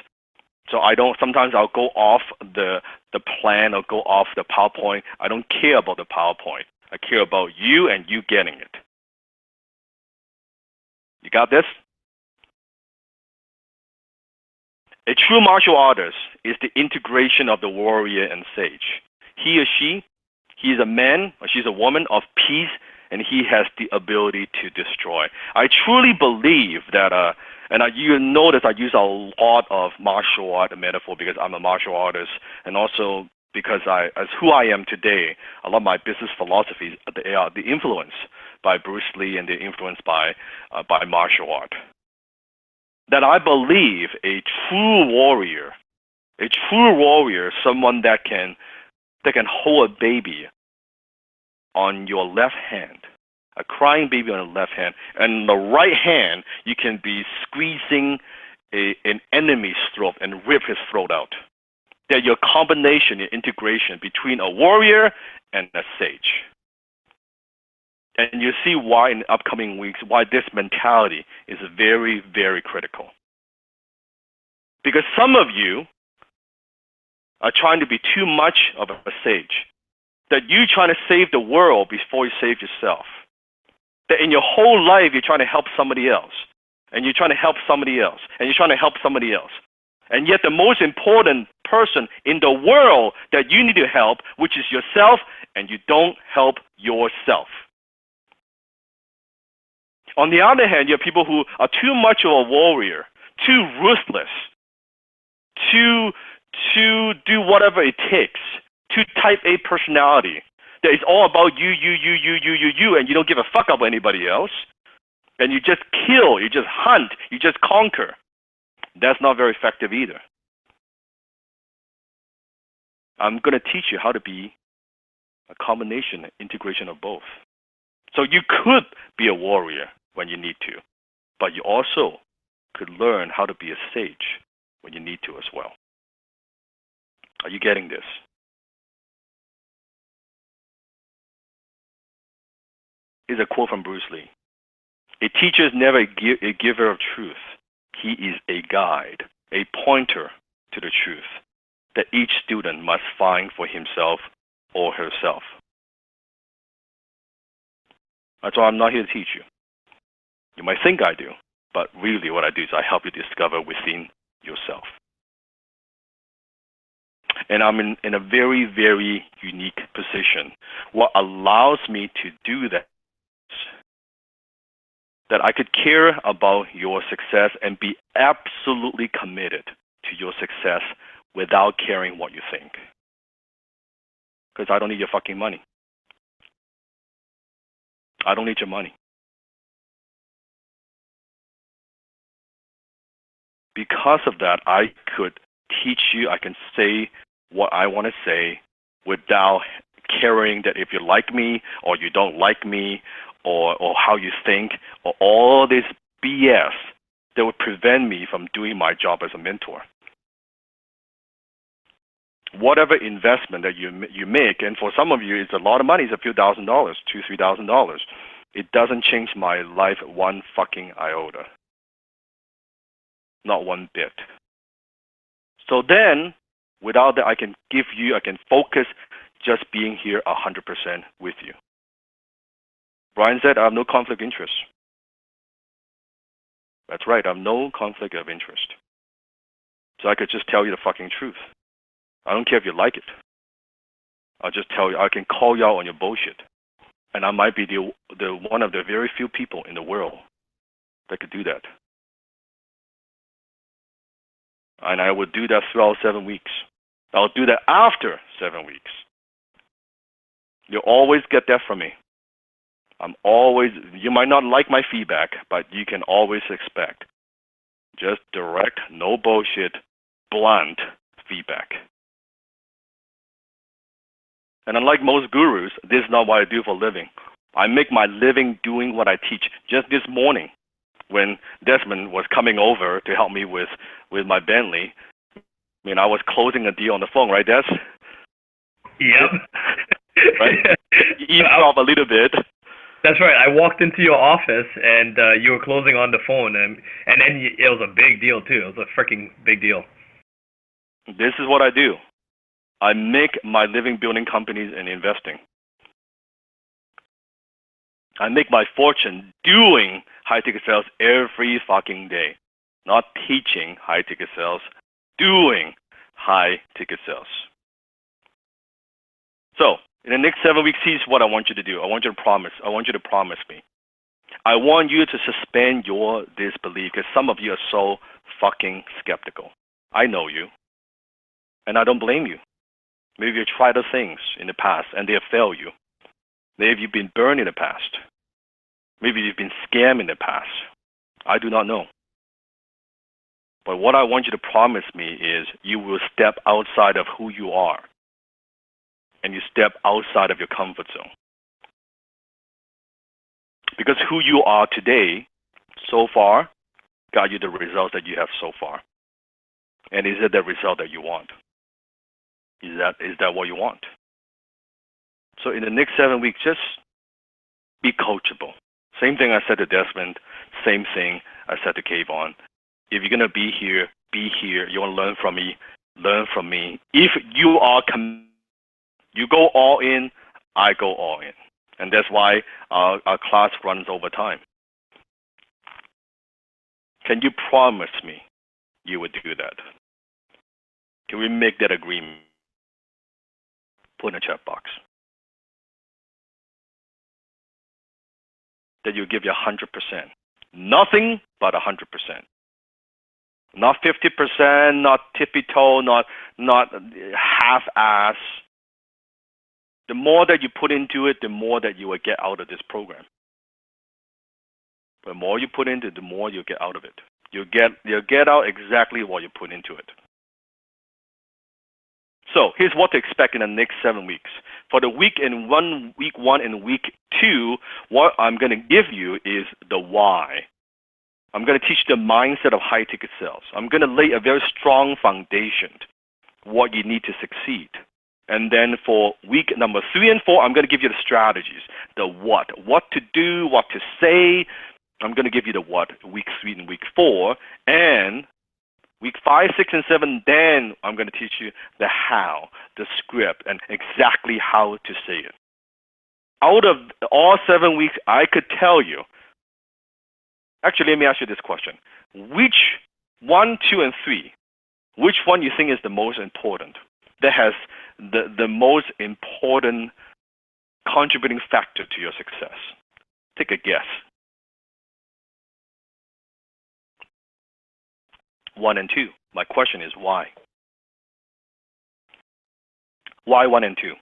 C: So sometimes I'll go off the plan or go off the PowerPoint. I don't care about the PowerPoint. I care about you and you getting it. You got this? A true martial artist is the integration of the warrior and sage. He or she, he is a man or she's a woman of peace, and he has the ability to destroy. I truly believe that, you notice I use a lot of martial art metaphor because I'm a martial artist, and also because as who I am today, a lot of my business philosophies, they are the influence by Bruce Lee and they're influenced by martial art. That I believe a true warrior, someone that can hold a baby on your left hand, a crying baby on the left hand, and the right hand you can be squeezing an enemy's throat and rip his throat out. That your combination, your integration between a warrior and a sage. And you see why in the upcoming weeks, why this mentality is very, very critical. Because some of you are trying to be too much of a sage. That you're trying to save the world before you save yourself. That in your whole life, you're trying to help somebody else. And you're trying to help somebody else. And you're trying to help somebody else. And yet the most important person in the world that you need to help, which is yourself, and you don't help yourself. On the other hand, you have people who are too much of a warrior, too ruthless, to do whatever it takes, too type A personality. That it's all about you, and you don't give a fuck about anybody else. And you just kill, you just hunt, you just conquer. That's not very effective either. I'm going to teach you how to be a combination, integration of both. So you could be a warrior when you need to, but you also could learn how to be a sage when you need to as well. Are you getting this? Here's a quote from Bruce Lee. A teacher is never a giver of truth. He is a guide, a pointer to the truth that each student must find for himself or herself. That's why I'm not here to teach you. You might think I do, but really what I do is I help you discover within yourself. And I'm in a very, very unique position. What allows me to do that I could care about your success and be absolutely committed to your success without caring what you think. Because I don't need your fucking money. I don't need your money. Because of that, I could teach you, I can say what I want to say without caring that if you like me or you don't like me or how you think or all this BS that would prevent me from doing my job as a mentor. Whatever investment that you make, and for some of you it's a lot of money, it's a few $1,000s, $2,000, $3,000. It doesn't change my life one fucking iota. Not one bit. So then, without that, I can focus just being here 100% with you. Brian said, I have no conflict of interest. That's right, I have no conflict of interest. So I could just tell you the fucking truth. I don't care if you like it. I'll just tell you, I can call you out on your bullshit. And I might be the one of the very few people in the world that could do that. And I would do that throughout 7 weeks. I'll do that after 7 weeks. You'll always get that from me. You might not like my feedback, but you can always expect just direct, no bullshit, blunt feedback. And unlike most gurus, this is not what I do for a living. I make my living doing what I teach. Just this morning, when Desmond was coming over to help me with my Bentley, I was closing a deal on the phone, right, Des?
A: Yep.
C: Right? You eavesdrop a little bit.
A: That's right. I walked into your office and you were closing on the phone, and then it was a big deal too. It was a freaking big deal.
C: This is what I do. I make my living building companies and investing. I make my fortune doing high-ticket sales every fucking day. Not teaching high-ticket sales, doing high-ticket sales. So, in the next 7 weeks, here's what I want you to do. I want you to promise me. I want you to suspend your disbelief because some of you are so fucking skeptical. I know you, and I don't blame you. Maybe you tried other things in the past and they have failed you. Maybe you've been burned in the past. Maybe you've been scammed in the past. I do not know. But what I want you to promise me is you will step outside of who you are and you step outside of your comfort zone. Because who you are today, so far, got you the results that you have so far. And is it the result that you want? Is that what you want? So in the next 7 weeks, just be coachable. Same thing I said to Desmond. Same thing I said to Kayvon. If you're going to be here, be here. You want to learn from me, learn from me. If you are you go all in, I go all in. And that's why our class runs over time. Can you promise me you would do that? Can we make that agreement? Put in a chat box. that you give you 100%. Nothing but 100%. Not 50%, not tippy-toe, not half-ass. The more that you put into it, the more that you will get out of this program. The more you put into it, the more you get out of it. You'll get out exactly what you put into it. So here's what to expect in the next 7 weeks. For the week 1 and week 2, what I'm going to give you is the why. I'm going to teach the mindset of high-ticket sales. I'm going to lay a very strong foundation, what you need to succeed. And then for week number 3 and 4, I'm going to give you the strategies, the what to do, what to say. I'm going to give you the what, week 3 and week 4. And week 5, 6, and 7, then I'm going to teach you the how, the script, and exactly how to say it. Out of all 7 weeks, I could tell you. Actually, let me ask you this question. Which 1, 2, and 3, which one you think is the most important? That has the most important contributing factor to your success? Take a guess. 1 and 2. My question is why? Why 1 and 2?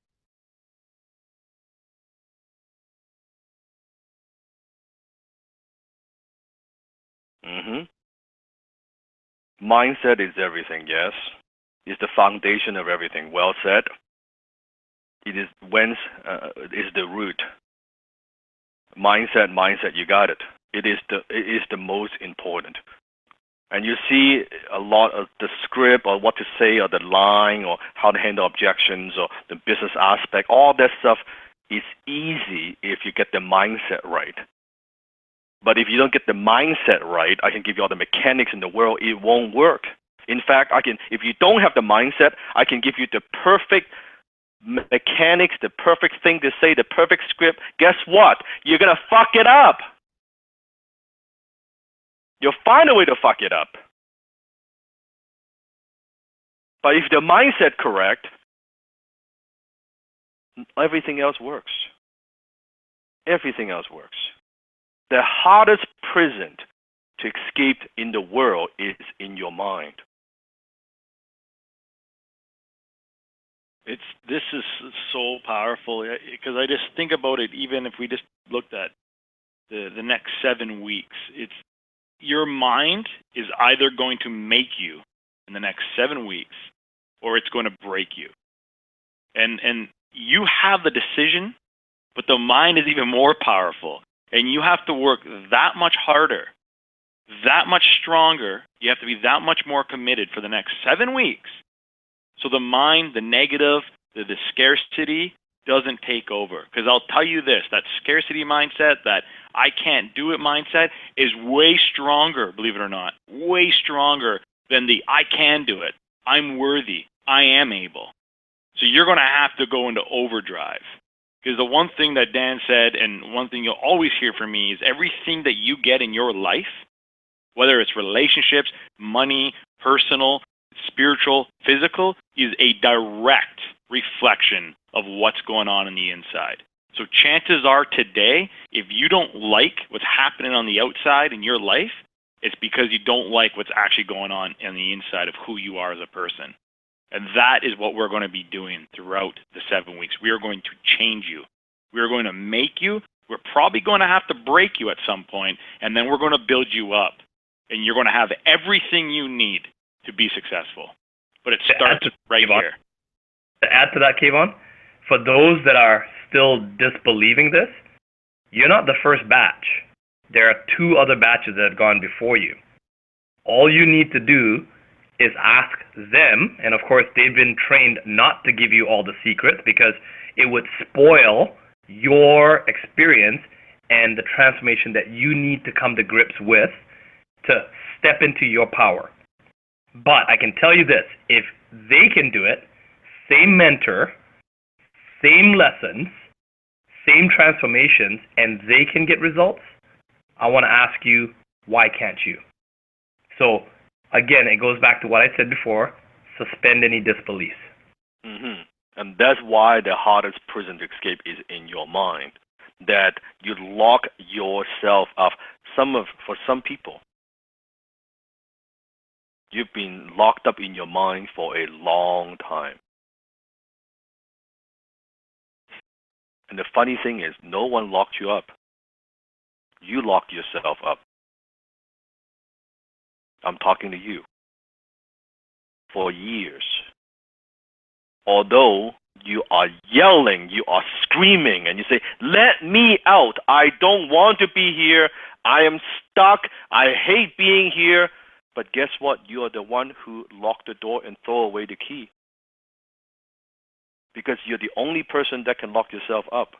C: Mindset is everything, yes. It's the foundation of everything. Well said. It is is the root. Mindset, you got it. It is the most important. And you see a lot of the script or what to say or the line or how to handle objections or the business aspect, all that stuff is easy if you get the mindset right. But if you don't get the mindset right, I can give you all the mechanics in the world, it won't work. In fact, if you don't have the mindset, I can give you the perfect mechanics, the perfect thing to say, the perfect script. Guess what? You're going to fuck it up. You'll find a way to fuck it up. But if the mindset correct, everything else works. Everything else works. The hardest prison to escape in the world is in your mind.
B: This is so powerful because I just think about it. Even if we just looked at the next 7 weeks, your mind is either going to make you in the next 7 weeks, or it's going to break you. And you have the decision, but the mind is even more powerful. And you have to work that much harder, that much stronger. You have to be that much more committed for the next 7 weeks. So the mind, the negative, the scarcity doesn't take over. Because I'll tell you this, that scarcity mindset, that I can't do it mindset is way stronger, believe it or not, way stronger than the I can do it. I'm worthy. I am able. So you're going to have to go into overdrive. Because the one thing that Dan said, and one thing you'll always hear from me, is everything that you get in your life, whether it's relationships, money, personal, spiritual, physical, is a direct reflection of what's going on the inside. So chances are today, if you don't like what's happening on the outside in your life, it's because you don't like what's actually going on the inside of who you are as a person. And that is what we're going to be doing throughout the 7 weeks. We are going to change you. We are going to make you. We're probably going to have to break you at some point, and then we're going to build you up. And you're going to have everything you need to be successful. But it starts right here.
A: To add to that, Kayvon, for those that are still disbelieving this, you're not the first batch. There are 2 other batches that have gone before you. All you need to do is ask them, and of course they've been trained not to give you all the secrets because it would spoil your experience and the transformation that you need to come to grips with to step into your power. But I can tell you this, if they can do it, same mentor, same lessons, same transformations, and they can get results, I want to ask you, why can't you? So again, it goes back to what I said before, suspend any disbelief.
C: And that's why the hardest prison to escape is in your mind. that you lock yourself up. For some people, you've been locked up in your mind for a long time. And the funny thing is, no one locked you up. You locked yourself up. I'm talking to you. For years. Although you are yelling, you are screaming, and you say, let me out. I don't want to be here. I am stuck. I hate being here. But guess what? You are the one who locked the door and throw away the key. Because you're the only person that can lock yourself up.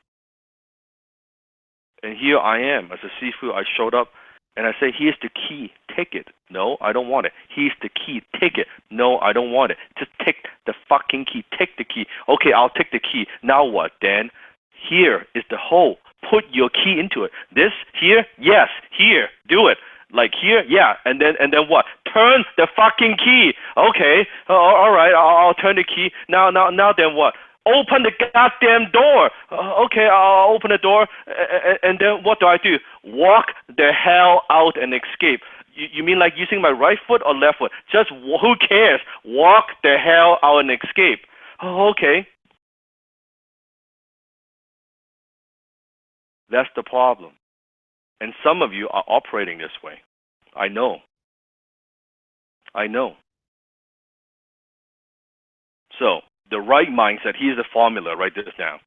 C: And here I am, as a Sifu, I showed up, and I say, here's the key, take it. No, I don't want it. Here's the key, take it. No, I don't want it. Just take the fucking key, take the key. Okay, I'll take the key. Now what, Dan? Here is the hole. Put your key into it. This, here, yes, here, do it. Like here, yeah, and then what? Turn the fucking key. Okay, all right, I'll turn the key. Now then what? Open the goddamn door. Okay, I'll open the door, and then what do I do? Walk the hell out and escape. You mean like using my right foot or left foot? Just who cares? Walk the hell out and escape. Oh, okay. That's the problem. And some of you are operating this way. I know. So, the right mindset, here's the formula, write this down.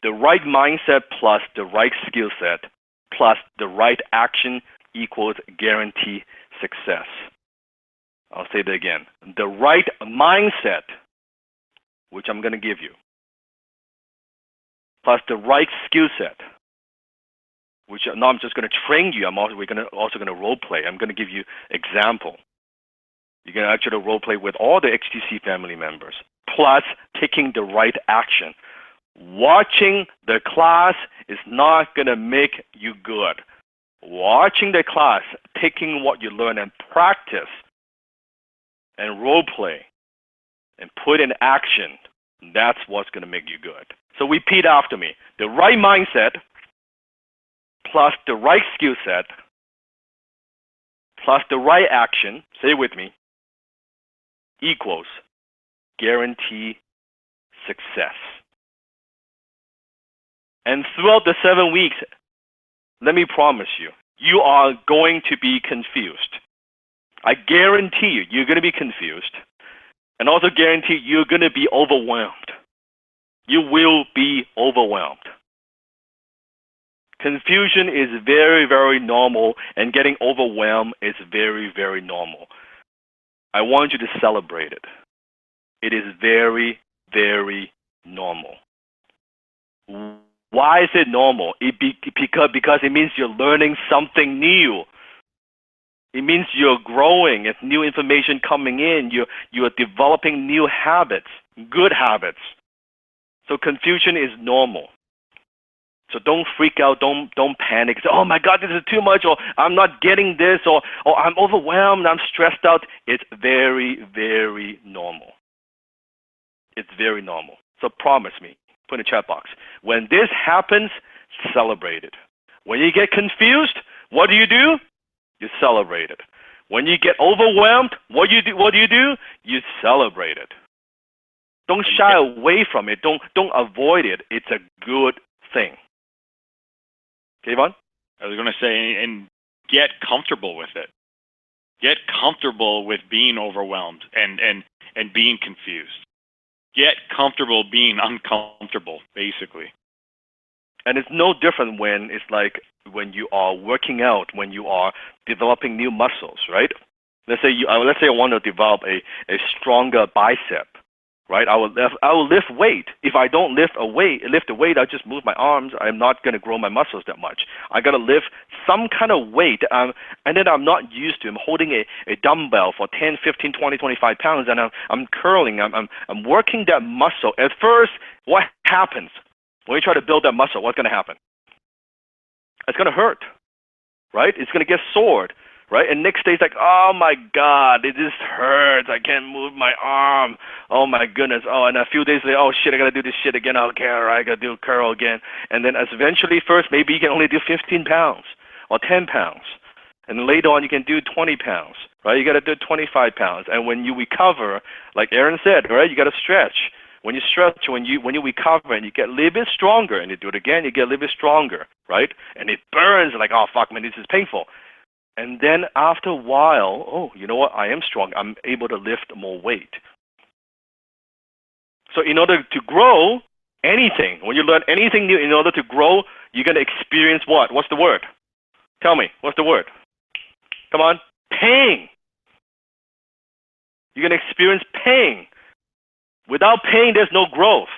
C: The right mindset plus the right skill set plus the right action equals guarantee success. I'll say that again. The right mindset, which I'm going to give you, plus the right skill set, which now I'm just going to train you. We're also going to role play. I'm going to give you example. You're going to actually role play with all the HTC family members, plus taking the right action. Watching the class is not going to make you good. Watching the class, taking what you learn and practice and role play and put in action, that's what's going to make you good. So repeat after me. The right mindset plus the right skill set plus the right action, say it with me, equals guarantee success. And throughout the 7 weeks, let me promise you, you are going to be confused. I guarantee you, you're going to be confused. And also guarantee you're going to be overwhelmed. You will be overwhelmed. Confusion is very, very normal, and getting overwhelmed is very, very normal. I want you to celebrate it. It is very, very normal. Why is it normal? Because it means you're learning something new. It means you're growing. It's new information coming in. You're developing new habits, good habits. So confusion is normal. So don't freak out. Don't panic. Say, oh my God, this is too much, or I'm not getting this, or I'm overwhelmed. I'm stressed out. It's very, very normal. It's very normal. So promise me. Put in the chat box. When this happens, celebrate it. When you get confused, what do? You celebrate it. When you get overwhelmed, what do you do? You celebrate it. Don't shy away from it. Don't avoid it. It's a good thing. Okay, Yvonne?
B: I was going to say, and get comfortable with it. Get comfortable with being overwhelmed and being confused. Get comfortable being uncomfortable, basically.
C: And it's no different when you are working out, when you are developing new muscles, right? Let's say I want to develop a stronger bicep, right? I will lift weight. If I don't lift the weight, I just move my arms. I'm not going to grow my muscles that much. I got to lift some kind of weight, and then I'm not used to. I'm holding a dumbbell for 10, 15, 20, 25 pounds, and I'm curling. I'm working that muscle. At first, what happens when you try to build that muscle? What's going to happen? It's going to hurt, right? It's going to get sore, right? And next day it's like, oh my God, it just hurts. I can't move my arm. Oh my goodness. Oh, and a few days later, oh shit, I gotta do this shit again. Okay, all right, I gotta do a curl again. And then as eventually first, maybe you can only do 15 pounds or 10 pounds. And then later on, you can do 20 pounds, right? You gotta do 25 pounds. And when you recover, like Aaron said, right, you gotta stretch. When you stretch, when you recover and you get a little bit stronger, and you do it again, you get a little bit stronger, right? And it burns like, oh fuck, man, this is painful. And then after a while, oh, you know what? I am strong. I'm able to lift more weight. So in order to grow anything, when you learn anything new, in order to grow, you're gonna experience what? What's the word? Tell me, what's the word? Come on, pain. You're gonna experience pain. Without pain, there's no growth.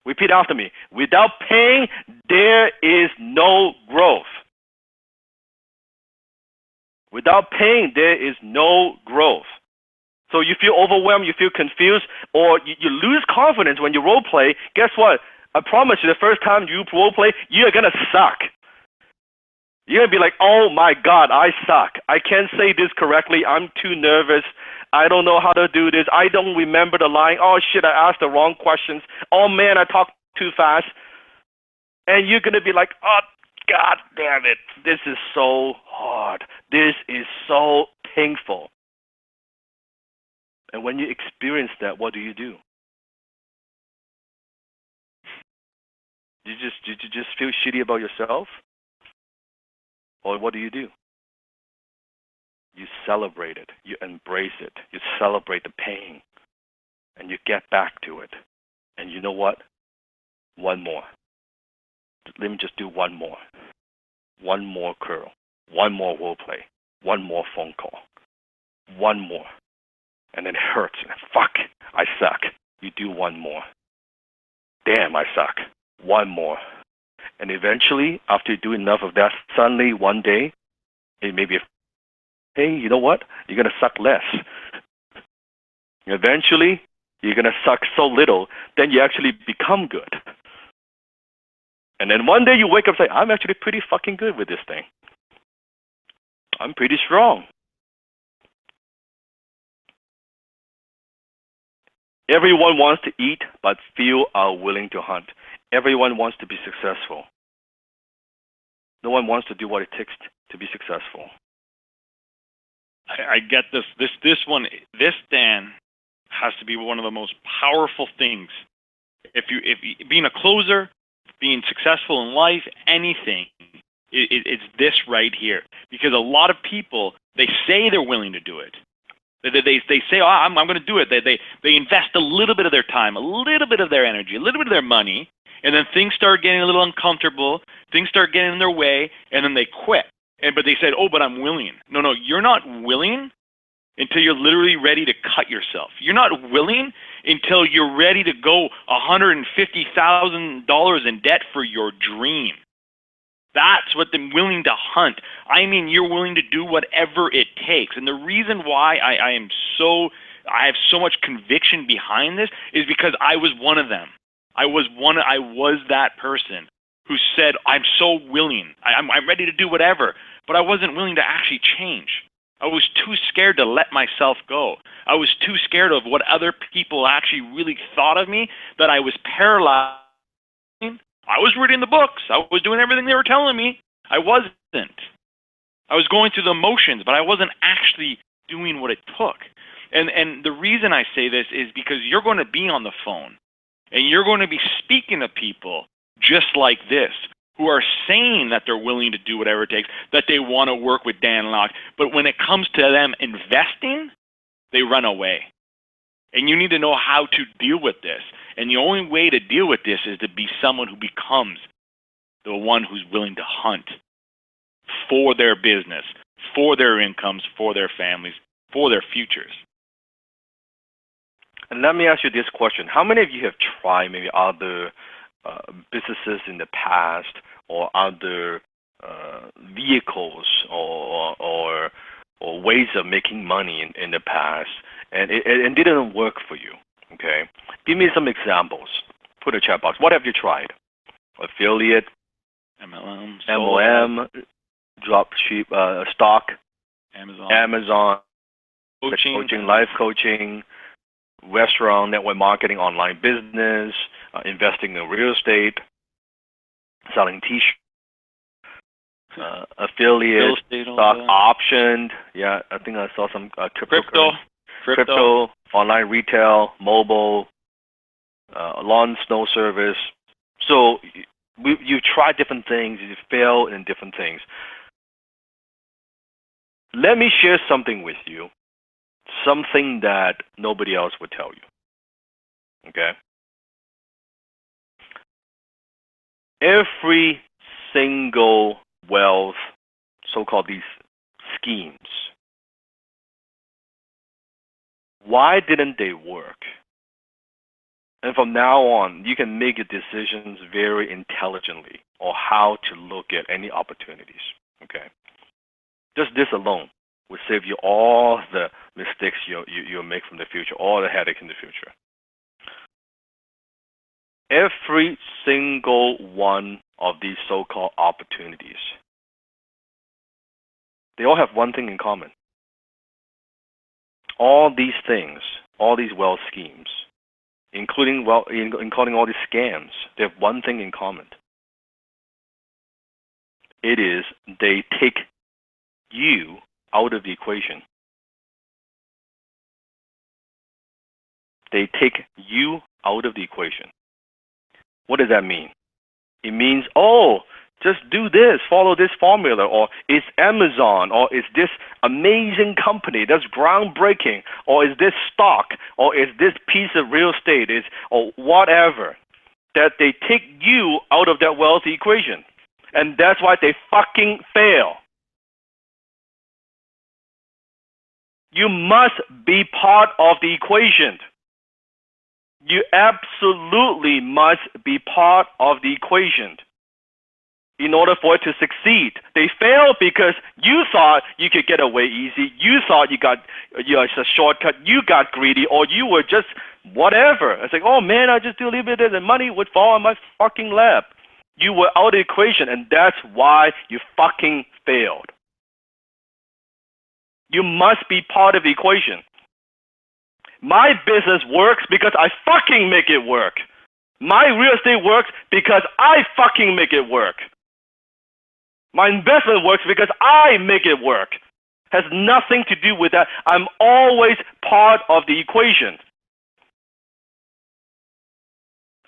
C: Repeat after me. Without pain, there is no growth. Without pain, there is no growth. So you feel overwhelmed, you feel confused, or you lose confidence when you role play. Guess what? I promise you, the first time you role play, you're gonna suck. You're gonna be like, oh my God, I suck. I can't say this correctly. I'm too nervous. I don't know how to do this. I don't remember the line. Oh shit, I asked the wrong questions. Oh man, I talked too fast. And you're going to be like, oh God damn it. This is so hard. This is so painful. And when you experience that, what do? You just feel shitty about yourself? Or what do? You celebrate it. You embrace it. You celebrate the pain. And you get back to it. And you know what? One more. Let me just do one more. One more curl. One more role play. One more phone call. One more. And then it hurts. Fuck, I suck. You do one more. Damn, I suck. One more. And eventually, after you do enough of that, suddenly one day, it may be hey, you know what? You're going to suck less. Eventually, you're going to suck so little, then you actually become good. And then one day you wake up and say, I'm actually pretty fucking good with this thing. I'm pretty strong. Everyone wants to eat, but few are willing to hunt. Everyone wants to be successful. No one wants to do what it takes to be successful.
B: I get this. This Dan has to be one of the most powerful things. If being a closer, being successful in life, anything, it's this right here. Because a lot of people, they say they're willing to do it. They say, oh, I'm going to do it. They invest a little bit of their time, a little bit of their energy, a little bit of their money, and then things start getting a little uncomfortable. Things start getting in their way, and then they quit. But they said, oh, but I'm willing. No, you're not willing until you're literally ready to cut yourself. You're not willing until you're ready to go $150,000 in debt for your dream. That's what the willing to hunt. I mean, you're willing to do whatever it takes. And the reason why I have so much conviction behind this is because I was one of them. I was that person who said, I'm so willing. I'm ready to do whatever. But I wasn't willing to actually change. I was too scared to let myself go. I was too scared of what other people actually really thought of me that I was paralyzed. I was reading the books. I was doing everything they were telling me. I wasn't. I was going through the motions, but I wasn't actually doing what it took. And the reason I say this is because you're going to be on the phone, and you're going to be speaking to people just like this, who are saying that they're willing to do whatever it takes, that they want to work with Dan Lok. But when it comes to them investing, they run away. And you need to know how to deal with this. And the only way to deal with this is to be someone who becomes the one who's willing to hunt for their business, for their incomes, for their families, for their futures.
C: And let me ask you this question. How many of you have tried maybe other businesses in the past or other vehicles or ways of making money in the past, and it didn't work for you? Okay, give me some examples. Put a chat box. What have you tried? Affiliate,
B: MLM,
C: drop ship, stock,
B: Amazon,
C: coaching, life coaching, restaurant, network marketing, online business, investing in real estate, selling t-shirts, affiliate, stock option. Yeah, I think I saw some crypto, online retail, mobile, lawn snow service. So you try different things, you fail in different things. Let me share something with you, something that nobody else would tell you. Okay? Every single wealth, so-called these schemes, why didn't they work? And from now on, you can make your decisions very intelligently on how to look at any opportunities. Okay? Just this alone will save you all the mistakes you'll make from the future, all the headaches in the future. Every single one of these so-called opportunities, they all have one thing in common. All these things, all these wealth schemes, including all these scams, they have one thing in common. It is they take you out of the equation. They take you out of the equation. What does that mean? It means, just do this, follow this formula, or it's Amazon, or it's this amazing company that's groundbreaking, or it's this stock, or it's this piece of real estate, or whatever, that they take you out of that wealthy equation. And that's why they fucking fail. You must be part of the equation. You absolutely must be part of the equation in order for it to succeed. They fail because you thought you could get away easy. You thought it's a shortcut. You got greedy, or you were just whatever. It's like, oh man, I just do a little bit of the money would fall on my fucking lap. You were out of the equation, and that's why you fucking failed. You must be part of the equation. My business works because I fucking make it work. My real estate works because I fucking make it work. My investment works because I make it work. Has nothing to do with that. I'm always part of the equation.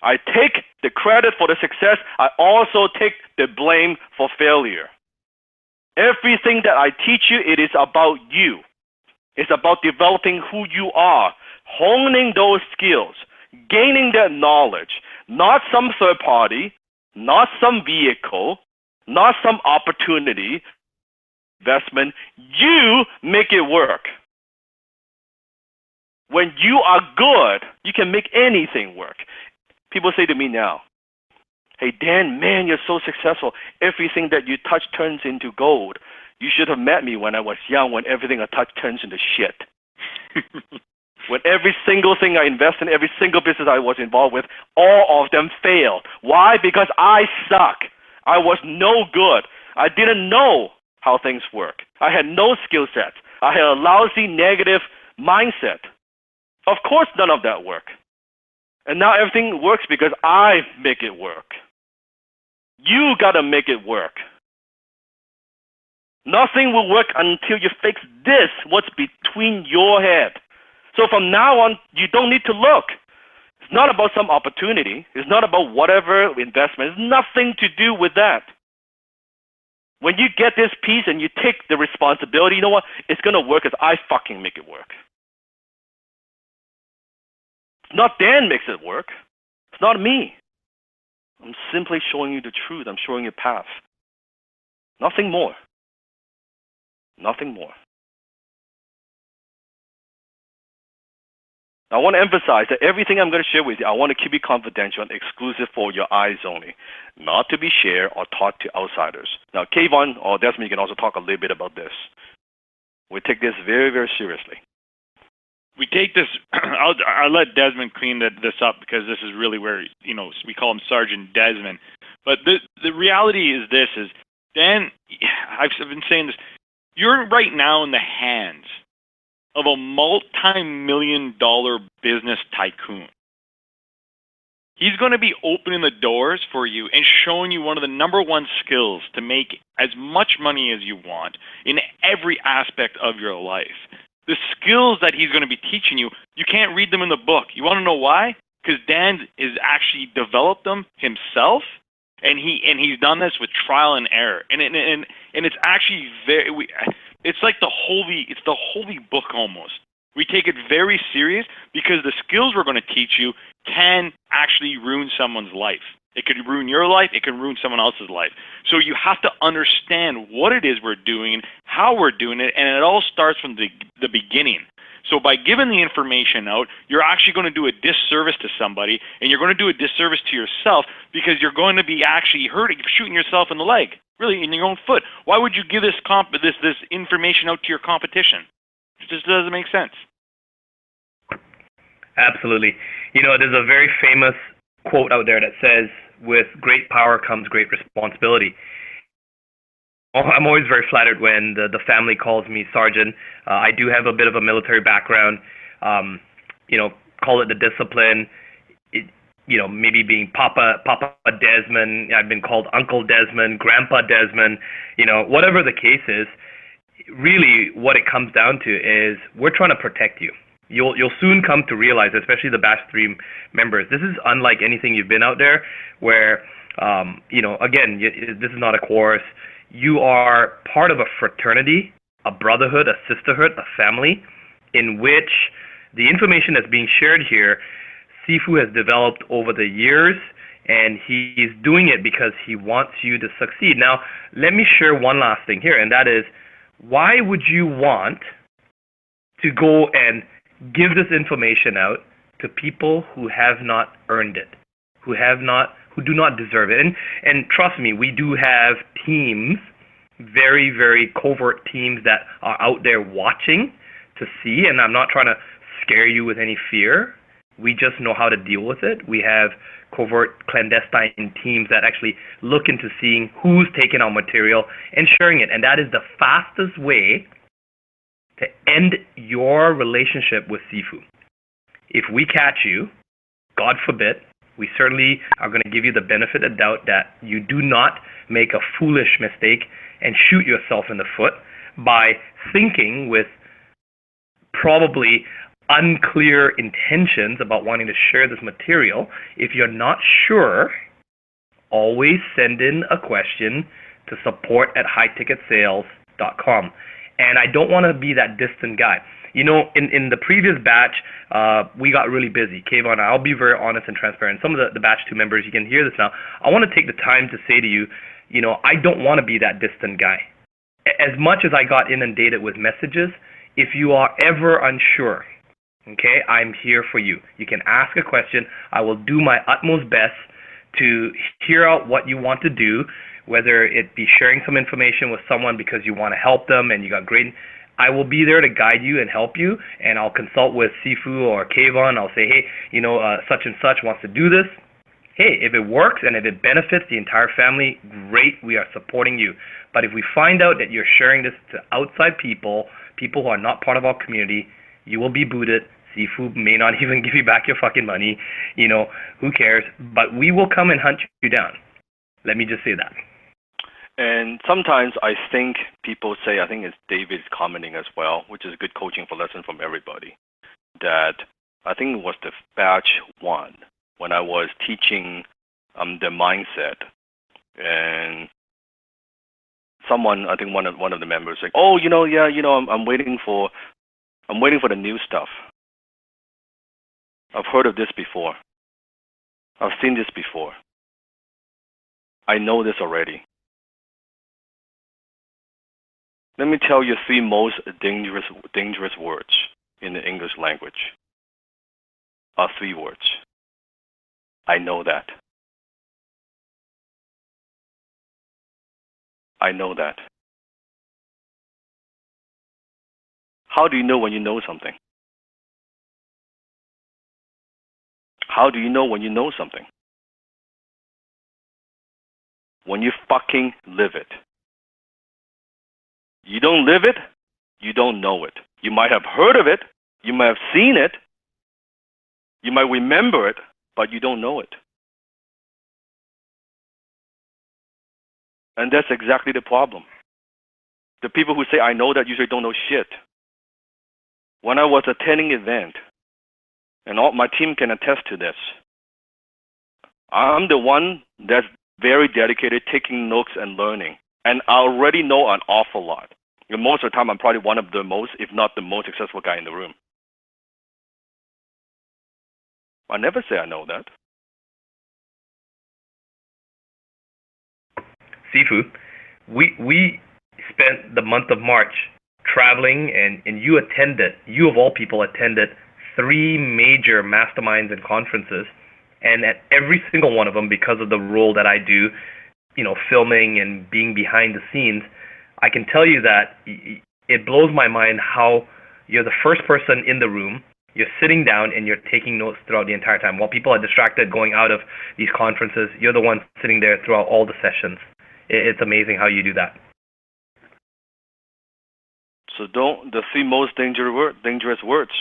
C: I take the credit for the success. I also take the blame for failure. Everything that I teach you, it is about you. It's about developing who you are, honing those skills, gaining that knowledge, not some third party, not some vehicle, not some opportunity, investment. You make it work. When you are good, you can make anything work. People say to me now, hey Dan, man, you're so successful. Everything that you touch turns into gold. You should have met me when I was young, when everything I touch turns into shit. When every single thing I invest in, every single business I was involved with, all of them failed. Why? Because I suck. I was no good. I didn't know how things work. I had no skill sets. I had a lousy, negative mindset. Of course, none of that worked. And now everything works because I make it work. You got to make it work. Nothing will work until you fix this, what's between your head. So from now on, you don't need to look. It's not about some opportunity. It's not about whatever investment. It's nothing to do with that. When you get this piece and you take the responsibility, you know what? It's going to work as I fucking make it work. It's not Dan makes it work. It's not me. I'm simply showing you the truth. I'm showing you a path. Nothing more. Nothing more. I want to emphasize that everything I'm going to share with you, I want to keep it confidential and exclusive for your eyes only, not to be shared or taught to outsiders. Now, Kayvon or Desmond, you can also talk a little bit about this. We take this very, very seriously.
B: We take this. I'll let Desmond clean this up because this is really where we call him Sergeant Desmond. But the reality is this: is Dan. I've been saying this. You're right now in the hands of a multi-million-dollar business tycoon. He's going to be opening the doors for you and showing you one of the number one skills to make as much money as you want in every aspect of your life. The skills that he's going to be teaching you, you can't read them in the book. You want to know why? Because Dan has actually developed them himself, and he's done this with trial and error. And it's actually it's like the holy book almost. We take it very serious because the skills we're going to teach you can actually ruin someone's life. It could ruin your life. It can ruin someone else's life. So you have to understand what it is we're doing, how we're doing it, and it all starts from the beginning. So by giving the information out, you're actually going to do a disservice to somebody, and you're going to do a disservice to yourself because you're going to be actually shooting yourself in the leg, really, in your own foot. Why would you give this information out to your competition? It just doesn't make sense.
A: Absolutely. There's a very famous quote out there that says, with great power comes great responsibility. I'm always very flattered when the family calls me Sergeant. I do have a bit of a military background. Call it the discipline. Maybe being Papa Desmond. I've been called Uncle Desmond, Grandpa Desmond. Whatever the case is, really what it comes down to is we're trying to protect you. You'll soon come to realize, especially the Batch 3 members, this is unlike anything you've been out there where, again, this is not a course. You are part of a fraternity, a brotherhood, a sisterhood, a family, in which the information that's being shared here, Sifu has developed over the years, and he's doing it because he wants you to succeed. Now, let me share one last thing here, and that is, why would you want to go and give this information out to people who have not earned it, who do not deserve it? And trust me, we do have teams, very, very covert teams that are out there watching to see, and I'm not trying to scare you with any fear. We just know how to deal with it. We have covert clandestine teams that actually look into seeing who's taking our material and sharing it, and that is the fastest way to end your relationship with Sifu. If we catch you, God forbid, we certainly are going to give you the benefit of doubt that you do not make a foolish mistake and shoot yourself in the foot by thinking with probably unclear intentions about wanting to share this material. If you're not sure, always send in a question to support@highticketsales.com. And I don't want to be that distant guy. In the previous batch, we got really busy. Kayvon, I'll be very honest and transparent. Some of the batch 2 members, you can hear this now. I want to take the time to say to you, I don't want to be that distant guy. As much as I got inundated with messages, if you are ever unsure, okay, I'm here for you. You can ask a question. I will do my utmost best to hear out what you want to do, whether it be sharing some information with someone because you want to help them and you got great. I will be there to guide you and help you, and I'll consult with Sifu or Kayvon. I'll say, hey, such and such wants to do this. Hey, if it works and if it benefits the entire family, great, we are supporting you. But if we find out that you're sharing this to outside people who are not part of our community, you will be booted. Sifu may not even give you back your fucking money. Who cares? But we will come and hunt you down. Let me just say that.
C: And sometimes I think people say, I think it's David's commenting as well, which is a good coaching for lesson from everybody, that I think it was the batch 1 when I was teaching the mindset, and someone, I think one of the members like, oh, I'm waiting for the new stuff. I've heard of this before. I've seen this before. I know this already. Let me tell you 3 most dangerous words in the English language. Are 3 words. I know that. I know that. How do you know when you know something? How do you know when you know something? When you fucking live it. You don't live it, you don't know it. You might have heard of it, you might have seen it, you might remember it, but you don't know it. And that's exactly the problem. The people who say, I know that, usually don't know shit. When I was attending an event, and all my team can attest to this, I'm the one that's very dedicated, taking notes and learning. And I already know an awful lot. And most of the time, I'm probably one of the most, if not the most successful guy in the room. I never say I know that.
A: Sifu, we spent the month of March traveling, and you of all people attended 3 major masterminds and conferences, and at every single one of them, because of the role that I do, filming and being behind the scenes, I can tell you that it blows my mind how you're the first person in the room, you're sitting down and you're taking notes throughout the entire time. While people are distracted going out of these conferences, you're the one sitting there throughout all the sessions. It's amazing how you do that.
C: So the 3 most dangerous words.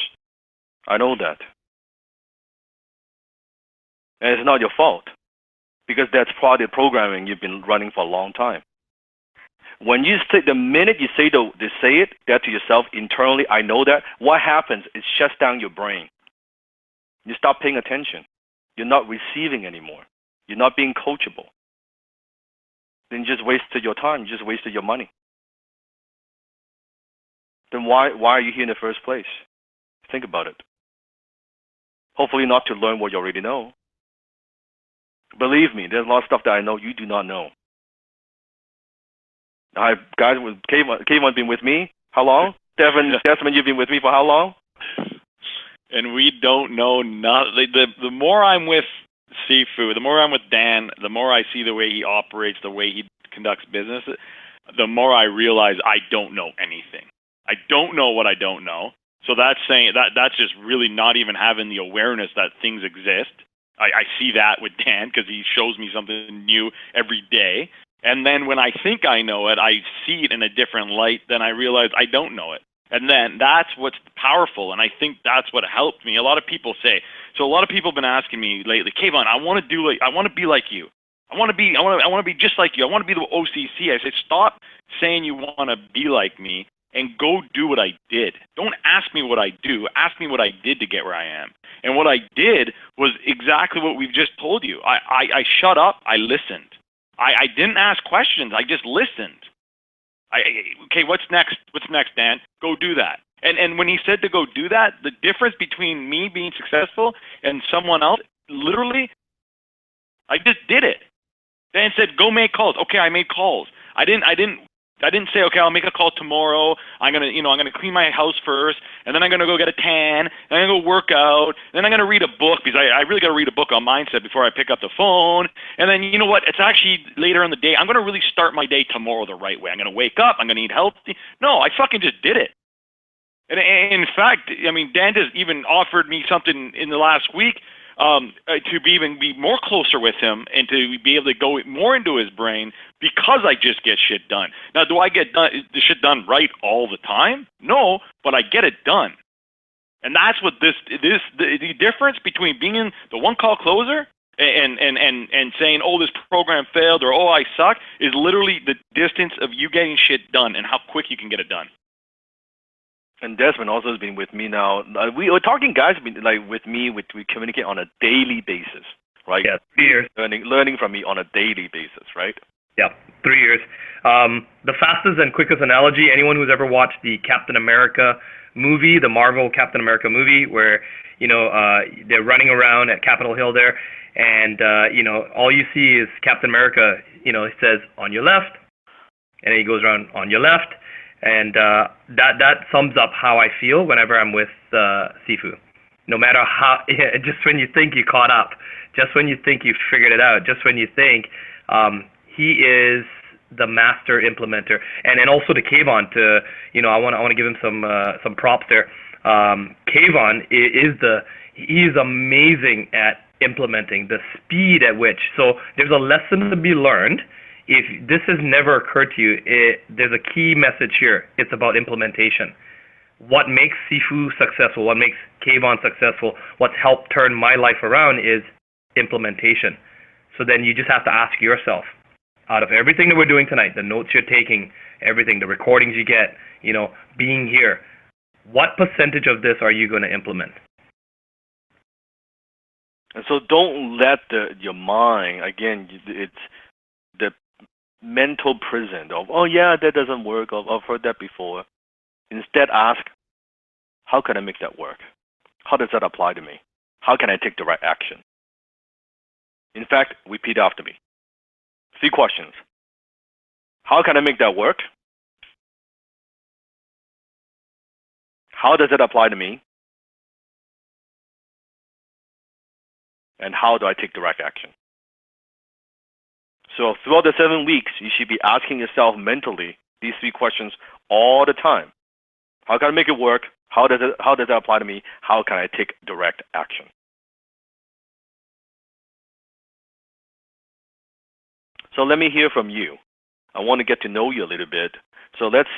C: I know that. And it's not your fault, because that's probably programming you've been running for a long time. When you say, the minute you say that to yourself internally, I know that, what happens? It shuts down your brain. You stop paying attention. You're not receiving anymore. You're not being coachable. Then you just wasted your time. You just wasted your money. Then why are you here in the first place? Think about it. Hopefully not to learn what you already know. Believe me, there's a lot of stuff that I know you do not know. Guys, Kayvon's been with me how long? Desmond, you've been with me for how long?
B: And we don't know nothing. The more I'm with Sifu, the more I'm with Dan, the more I see the way he operates, the way he conducts business, the more I realize I don't know anything. I don't know what I don't know. So that's saying that's just really not even having the awareness that things exist. I see that with Dan because he shows me something new every day. And then when I think I know it, I see it in a different light. Then I realize I don't know it. And then that's what's powerful. And I think that's what helped me. A lot of people say, so a lot of people have been asking me lately, Kayvon, I want to be like you. I want to be just like you. I want to be the OCC. I say, stop saying you want to be like me and go do what I did. Don't ask me what I do. Ask me what I did to get where I am. And what I did was exactly what we've just told you. I shut up. I listened. I didn't ask questions. I just listened. Okay, what's next? What's next, Dan? Go do that. And when he said to go do that, the difference between me being successful and someone else, literally, I just did it. Dan said, go make calls. Okay, I made calls. I didn't say, okay, I'll make a call tomorrow. I'm gonna clean my house first, and then I'm gonna go get a tan, and I'm gonna go work out, then I'm gonna read a book because I really gotta read a book on mindset before I pick up the phone. And then you know what? It's actually later in the day. I'm gonna really start my day tomorrow the right way. I'm gonna wake up. I'm gonna eat healthy. No, I fucking just did it. And in fact, I mean, Dan just even offered me something in the last week to be more closer with him and to be able to go more into his brain because I just get shit done. Now, do I get the shit done right all the time? No, but I get it done. And that's what the difference between being the one call closer and saying, oh, this program failed or, oh, I suck, is literally the distance of you getting shit done and how quick you can get it done.
C: And Desmond also has been with me now. We are talking, guys, with me. We communicate on a daily basis, right?
A: Yeah, 3 years.
C: Learning from me on a daily basis, right?
A: Yeah, 3 years. The fastest and quickest analogy, anyone who's ever watched the Captain America movie, the Marvel Captain America movie, where, they're running around at Capitol Hill there, and, all you see is Captain America, it says, on your left, and then he goes around, on your left, and that sums up how I feel whenever I'm with Sifu. No matter how, just when you think you caught up, just when you think you figured it out, just when you think he is the master implementer, and also to Kayvon, I want to give him some props there. Kayvon he's amazing at implementing, the speed at which. So there's a lesson to be learned if this has never occurred to you, there's a key message here. It's about implementation. What makes Sifu successful, what makes Kayvon successful, what's helped turn my life around is implementation. So then you just have to ask yourself, out of everything that we're doing tonight, the notes you're taking, everything, the recordings you get, being here, what percentage of this are you going to implement?
C: And so don't let your mind, again, it's the mental prison of, oh yeah, that doesn't work, I've heard that before. Instead ask, how can I make that work? How does that apply to me? How can I take the right action? In fact, repeat after me. 3 questions. How can I make that work? How does it apply to me? And how do I take direct action? So throughout the 7 weeks, you should be asking yourself mentally these 3 questions all the time. How can I make it work? How does it apply to me? How can I take direct action? So let me hear from you. I want to get to know you a little bit. So let's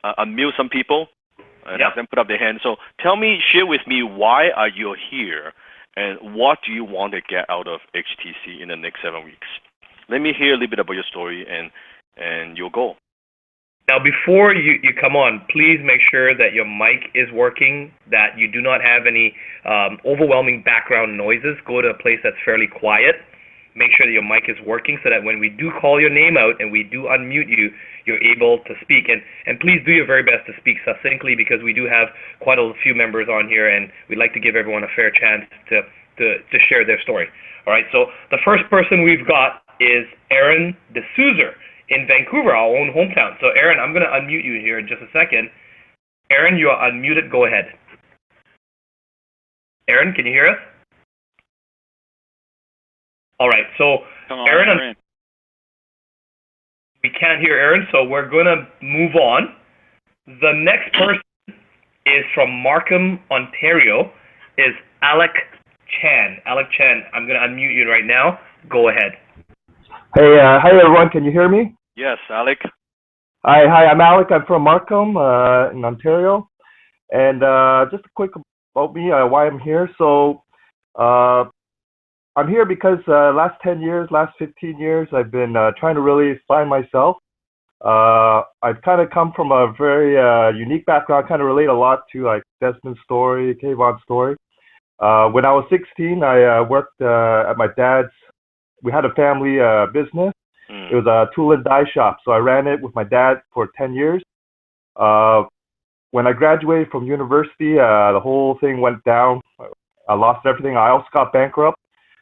C: unmute some people and have them put up their hand. So share with me, why are you here, and what do you want to get out of HTC in the next 7 weeks? Let me hear a little bit about your story and your goal.
A: Now, before you come on, please make sure that your mic is working, that you do not have any overwhelming background noises. Go to a place that's fairly quiet. Make sure that your mic is working so that when we do call your name out and we do unmute you, you're able to speak. And please do your very best to speak succinctly, because we do have quite a few members on here, and we'd like to give everyone a fair chance to share their story. All right, so the first person we've got is Aaron D'Souza in Vancouver, our own hometown. So Aaron, I'm going to unmute you here in just a second. Aaron, you are unmuted. Go ahead. Aaron, can you hear us? All right, so Aaron, we can't hear Aaron, so we're going to move on. The next person is from Markham, Ontario, is Alec Chan. Alec Chan, I'm going to unmute you right now. Go ahead.
D: Hey, hi everyone, can you hear me?
C: Yes, Alec.
D: Hi, I'm Alec. I'm from Markham in Ontario. And just a quick about me, why I'm here. So I'm here because last 10 years, last 15 years, I've been trying to really find myself. I've kind of come from a very unique background, kind of relate a lot to like Desmond's story, Kayvon's story. When I was 16, I worked at my dad's. We had a family business. It was a tool and die shop. So I ran it with my dad for 10 years. When I graduated from university, the whole thing went down. I lost everything. I also got bankrupt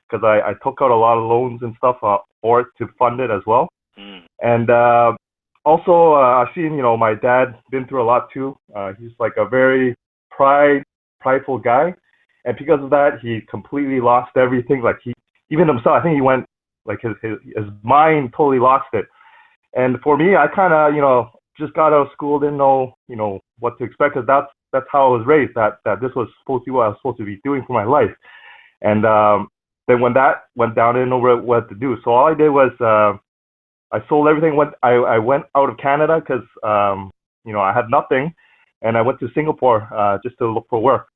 D: because I took out a lot of loans and stuff for it to fund it as well. And also, I've seen, my dad been through a lot too. He's like a very prideful guy. And because of that, he completely lost everything. Like even himself, I think he went, like his mind totally lost it. And for me, I kind of, just got out of school, didn't know, what to expect, because that's how I was raised, that this was supposed to be what I was supposed to be doing for my life. And then when that went down, I didn't know what to do. So all I did was I sold everything. I went out of Canada because, I had nothing, and I went to Singapore just to look for work.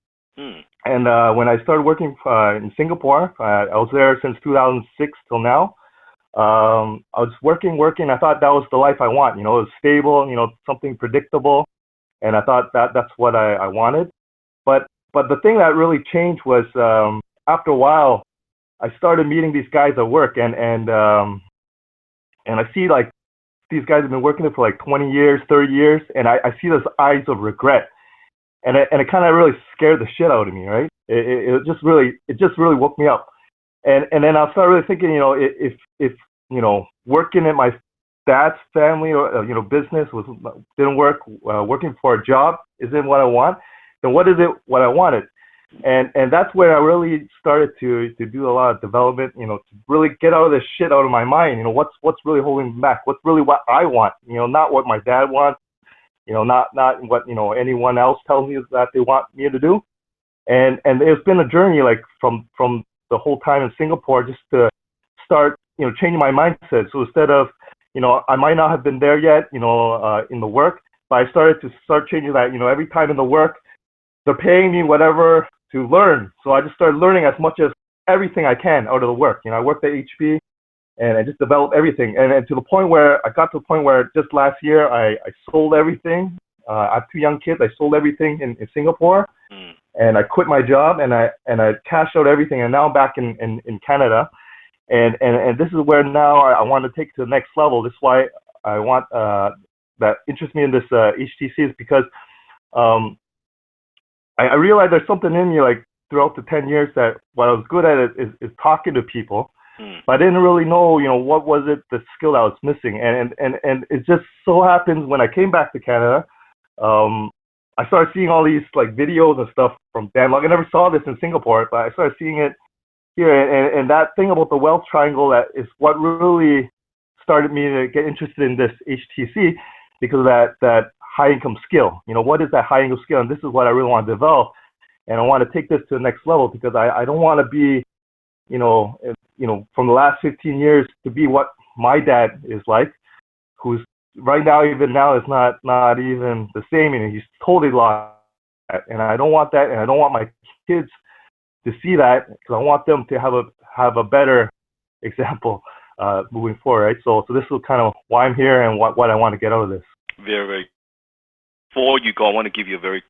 D: And when I started working in Singapore, I was there since 2006 till now. I was working. I thought that was the life I want. It was stable, something predictable. And I thought that's what I wanted. But the thing that really changed was after a while, I started meeting these guys at work, and I see like these guys have been working there for like 20 years, 30 years, and I see those eyes of regret. And it kind of really scared the shit out of me, right? It just really woke me up. And then I started really thinking, if working in my dad's family or business didn't work, working for a job isn't what I want, then what is it what I wanted? And that's where I really started to do a lot of development, to really get out of this shit out of my mind. What's really holding me back? What's really what I want? Not what my dad wants. Not what anyone else tells me that they want me to do. And it's been a journey, like from the whole time in Singapore, just to start changing my mindset. So instead of, I might not have been there yet, in the work, but I started to changing that. Every time in the work, they're paying me whatever to learn. So I just started learning as much as everything I can out of the work. I worked at HP and I just developed everything. And to the point where I got to the point where just last year I sold everything. I have 2 young kids. I sold everything in Singapore, and I quit my job and I cashed out everything. And now I'm back in Canada. And this is where now I want to take to the next level. This is why I want that interests me in this HTC is because I realized there's something in me like throughout the 10 years that what I was good at is talking to people, but I didn't really know, what was it, the skill that I was missing. And it just so happens when I came back to Canada, I started seeing all these like videos and stuff from Dan Lok. I never saw this in Singapore, but I started seeing it here. And that thing about the wealth triangle, that is what really started me to get interested in this HTC, because of that high income skill. What is that high income skill? And this is what I really want to develop. And I want to take this to the next level because I don't want to be, from the last 15 years to be what my dad is like, who's right now, even now, is not even the same. He's totally lost. And I don't want that. And I don't want my kids to see that, because I want them to have a better example moving forward, right? So this is kind of why I'm here and what I want to get out of this.
C: Very, very. Before you go, I want to give you a very,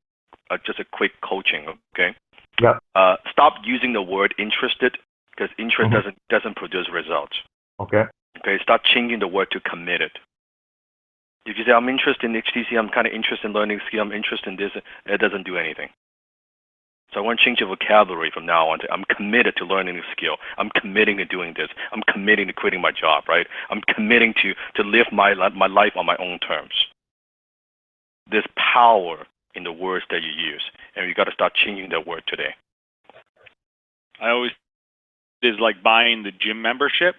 C: just a quick coaching, okay?
D: Yeah.
C: Stop using the word interested, because interest doesn't produce results.
D: Okay.
C: Okay. Start changing the word to committed. If you say I'm interested in HTC, I'm kind of interested in learning skill, I'm interested in this, it doesn't do anything. So I want to change the vocabulary from now on to I'm committed to learning the skill. I'm committing to doing this. I'm committing to quitting my job, right? I'm committing to live my life on my own terms. There's power in the words that you use, and you got to start changing that word today.
B: I always is like buying the gym membership.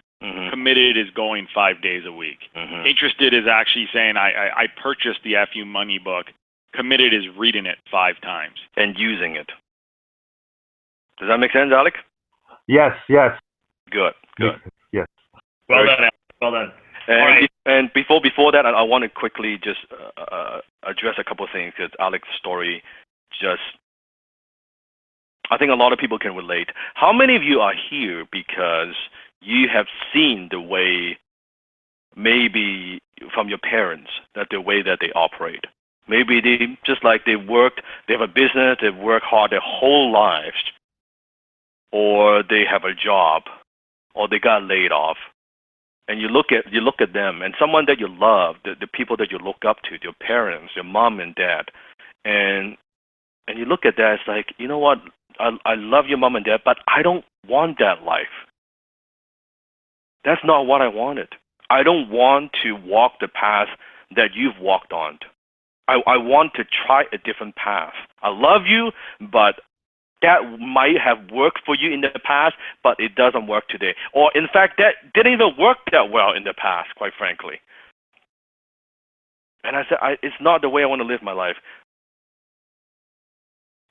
B: Committed is going 5 days a week. Interested is actually saying I purchased the FU Money book. Committed is reading it 5 times
C: and using it. Does that make sense, Alec?
D: Yes.
C: Good.
D: Yes.
A: Well done, Alex. Well done.
C: And,
A: all right.
C: And before that, I want to quickly just address a couple of things, because Alec's story just, I think a lot of people can relate. How many of you are here because you have seen the way, maybe from your parents, that the way that they operate? Maybe they have a business, they've worked hard their whole lives, or they have a job, or they got laid off. And you look at them, and someone that you love, the people that you look up to, your parents, your mom and dad, and you look at that, it's like, you know what, I love your mom and dad, but I don't want that life. That's not what I wanted. I don't want to walk the path that you've walked on. I want to try a different path. I love you, but that might have worked for you in the past, but it doesn't work today. Or in fact, that didn't even work that well in the past, quite frankly. And I said, it's not the way I want to live my life.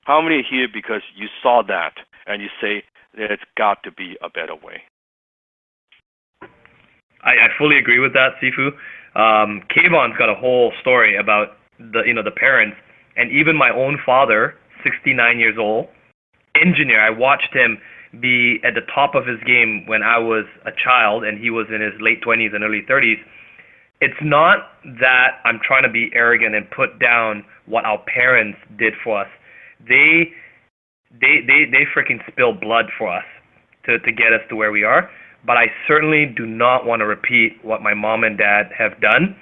C: How many are here because you saw that and you say, there's got to be a better way?
A: I fully agree with that, Sifu. Kayvon's got a whole story about the parents, and even my own father, 69 years old, engineer. I watched him be at the top of his game when I was a child, and he was in his late 20s and early 30s. It's not that I'm trying to be arrogant and put down what our parents did for us. They freaking spilled blood for us to get us to where we are. But I certainly do not want to repeat what my mom and dad have done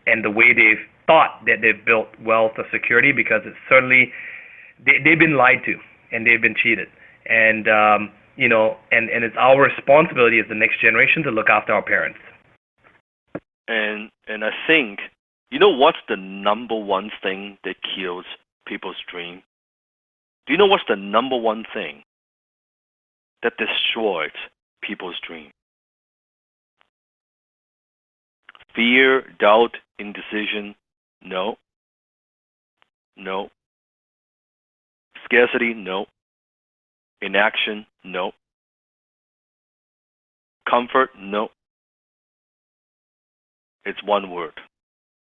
A: and the way they've thought that they've built wealth or security, because it's certainly they've been lied to and they've been cheated. And and it's our responsibility as the next generation to look after our parents.
C: And I think, what's the number one thing that kills people's dream? Do you know what's the number one thing that destroys people's dream? Fear, doubt, indecision? No. Scarcity? No. Inaction? No. Comfort? No. It's one word.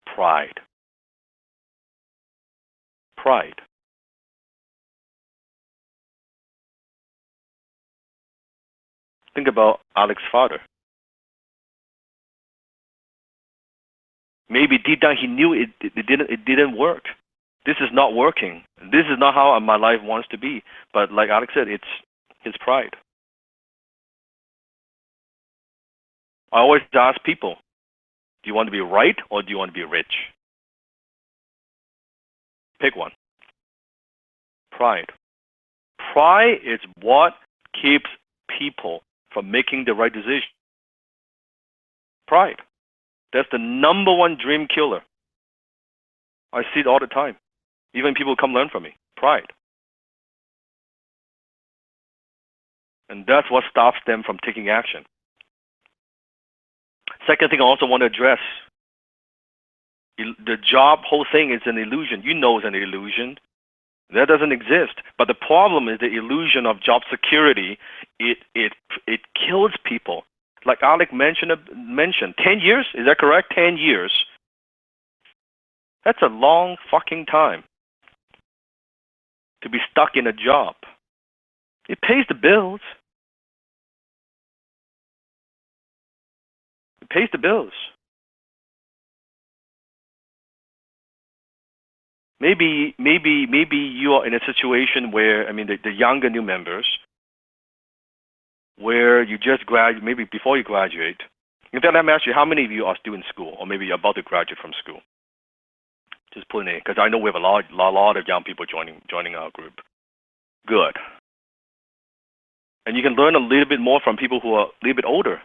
C: Pride. Pride. Think about Alex's father. Maybe deep down he knew it didn't work. This is not working. This is not how my life wants to be. But like Alex said, it's his pride. I always ask people, do you want to be right or do you want to be rich? Pick one. Pride. Pride is what keeps people from making the right decision. Pride. That's the number one dream killer. I see it all the time. Even people come learn from me. Pride. And that's what stops them from taking action. Second thing I also want to address, the job whole thing is an illusion. You know it's an illusion. That doesn't exist. But the problem is the illusion of job security. It kills people. Like Alec mentioned, 10 years? Is that correct? 10 years. That's a long fucking time to be stuck in a job. It pays the bills. It pays the bills. Maybe you are in a situation where, the younger new members, where you just graduate, maybe before you graduate. In fact, let me ask you, how many of you are still in school, or maybe you're about to graduate from school? Just put it in, because I know we have a lot of young people joining our group. Good. And you can learn a little bit more from people who are a little bit older,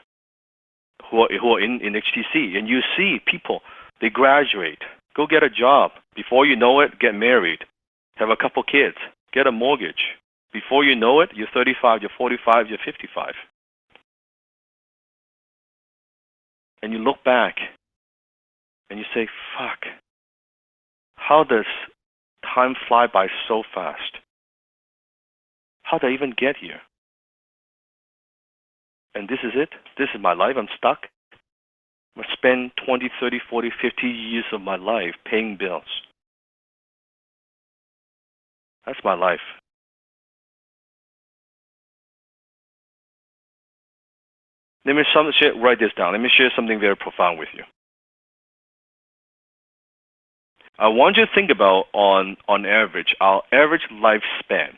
C: who are in HTC, and you see people, they graduate, go get a job. Before you know it, get married, have a couple kids, get a mortgage. Before you know it, you're 35, you're 45, you're 55. And you look back and you say, fuck, how does time fly by so fast? How did I even get here? And this is it. This is my life. I'm stuck. I spend 20, 30, 40, 50 years of my life paying bills. That's my life. Let me write this down. Let me share something very profound with you. I want you to think about, on average, our average lifespan.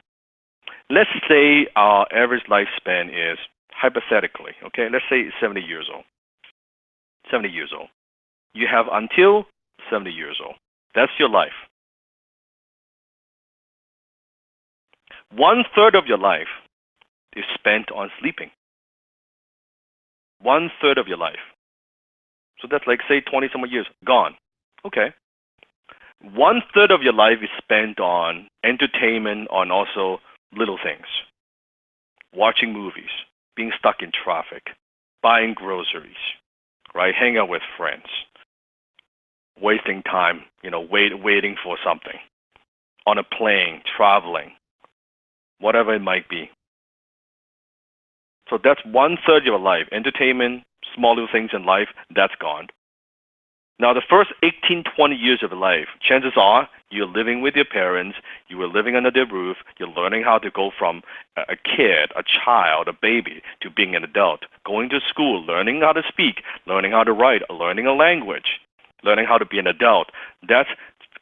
C: Let's say our average lifespan is, hypothetically, okay, let's say 70 years old. 70 years old. You have until 70 years old. That's your life. 1/3 of your life is spent on sleeping. 1/3 of your life. So that's like, say, 20 some years, gone. Okay. 1/3 of your life is spent on entertainment, on also little things. Watching movies, being stuck in traffic, buying groceries, right? Hanging out with friends, wasting time, waiting for something, on a plane, traveling, whatever it might be. So that's 1/3 of your life. Entertainment, small little things in life, that's gone. Now, the first 18, 20 years of your life, chances are you're living with your parents, you were living under their roof, you're learning how to go from a kid, a child, a baby, to being an adult, going to school, learning how to speak, learning how to write, learning a language, learning how to be an adult. That's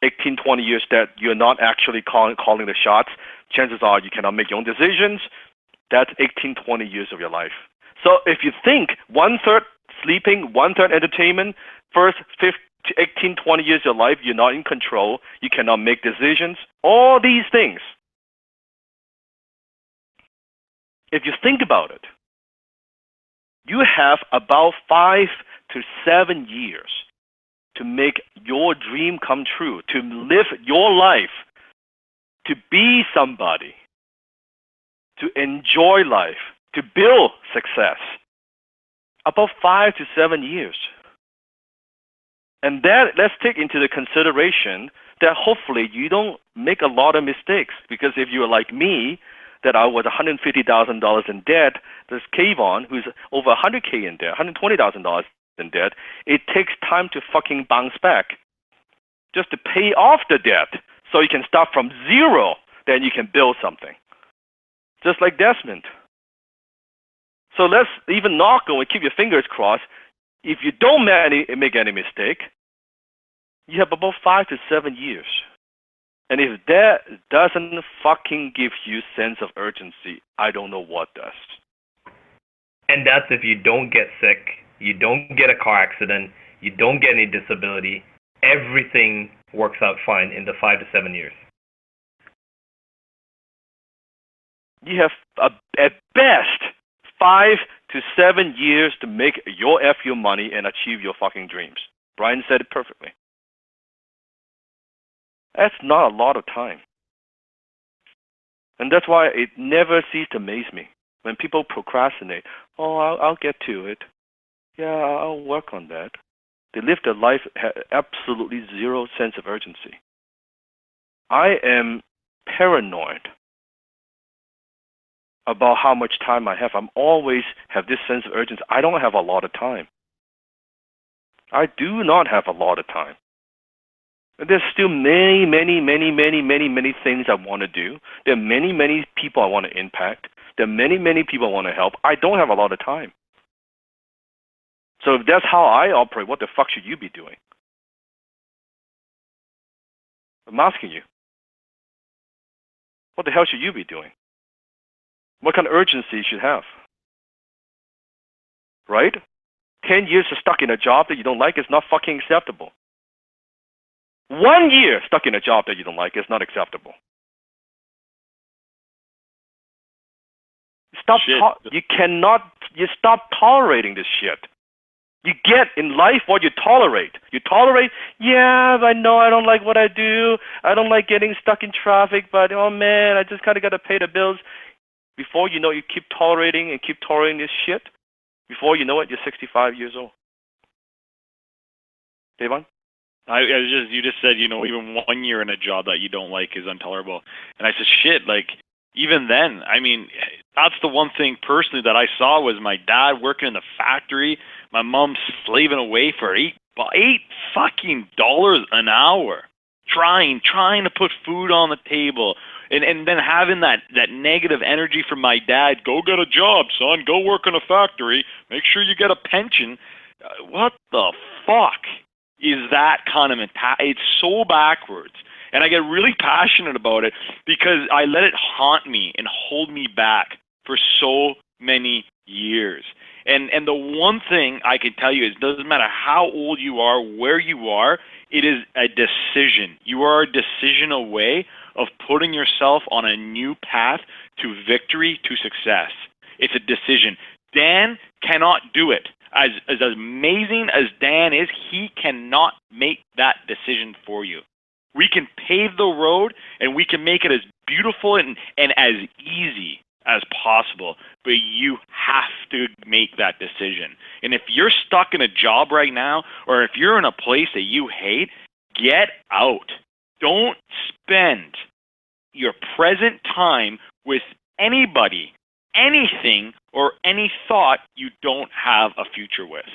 C: 18, 20 years that you're not actually calling the shots. Chances are you cannot make your own decisions. That's 18, 20 years of your life. So if you think 1/3 sleeping, 1/3 entertainment, first 18, 20 years of your life, you're not in control, you cannot make decisions, all these things. If you think about it, you have about 5 to 7 years to make your dream come true, to live your life, to be somebody, to enjoy life, to build success. About 5 to 7 years. And that, let's take into the consideration that hopefully you don't make a lot of mistakes, because if you're like me, that I was $150,000 in debt, there's Kayvon, who's over $100K in debt, $120,000 than debt. It takes time to fucking bounce back. Just to pay off the debt so you can start from zero, then you can build something. Just like Desmond. So let's even knock on and keep your fingers crossed. If you don't make any mistake, you have about 5 to 7 years. And if that doesn't fucking give you sense of urgency, I don't know what does.
A: And that's if you don't get sick, you don't get a car accident, you don't get any disability, everything works out fine in the 5 to 7 years.
C: You have, at best, 5 to 7 years to make your FU money and achieve your fucking dreams. Brian said it perfectly. That's not a lot of time. And that's why it never ceased to amaze me when people procrastinate. Oh, I'll get to it. Yeah, I'll work on that. They live their life absolutely zero sense of urgency. I am paranoid about how much time I have. I'm always have this sense of urgency. I don't have a lot of time. I do not have a lot of time. And there's still many things I want to do. There are many people I want to impact. There are many people I want to help. I don't have a lot of time. So if that's how I operate, what the fuck should you be doing? I'm asking you. What the hell should you be doing? What kind of urgency you should have? Right? 10 years stuck in a job that you don't like is not fucking acceptable. 1 year stuck in a job that you don't like is not acceptable. You stop tolerating this shit. You get in life what you tolerate. You tolerate, yeah, I know I don't like what I do. I don't like getting stuck in traffic, but oh man, I just kind of got to pay the bills. Before you know it, you keep tolerating this shit. Before you know it, you're 65 years old. Devon?
B: You just said, even 1 year in a job that you don't like is intolerable. And I said, shit, like, even then, I mean, that's the one thing personally that I saw was my dad working in the factory, my mom slaving away for eight fucking dollars an hour, trying to put food on the table, and then having that negative energy from my dad, go get a job, son, go work in a factory, make sure you get a pension. What the fuck is that kind of mentality? It's so backwards. And I get really passionate about it because I let it haunt me and hold me back for so many years. And the one thing I can tell you is it doesn't matter how old you are, where you are, it is a decision. You are a decision away of putting yourself on a new path to victory, to success. It's a decision. Dan cannot do it. As amazing as Dan is, he cannot make that decision for you. We can pave the road and we can make it as beautiful and as easy as possible, but you have to make that decision. And if you're stuck in a job right now, or if you're in a place that you hate, get out. Don't spend your present time with anybody, anything, or any thought you don't have a future with.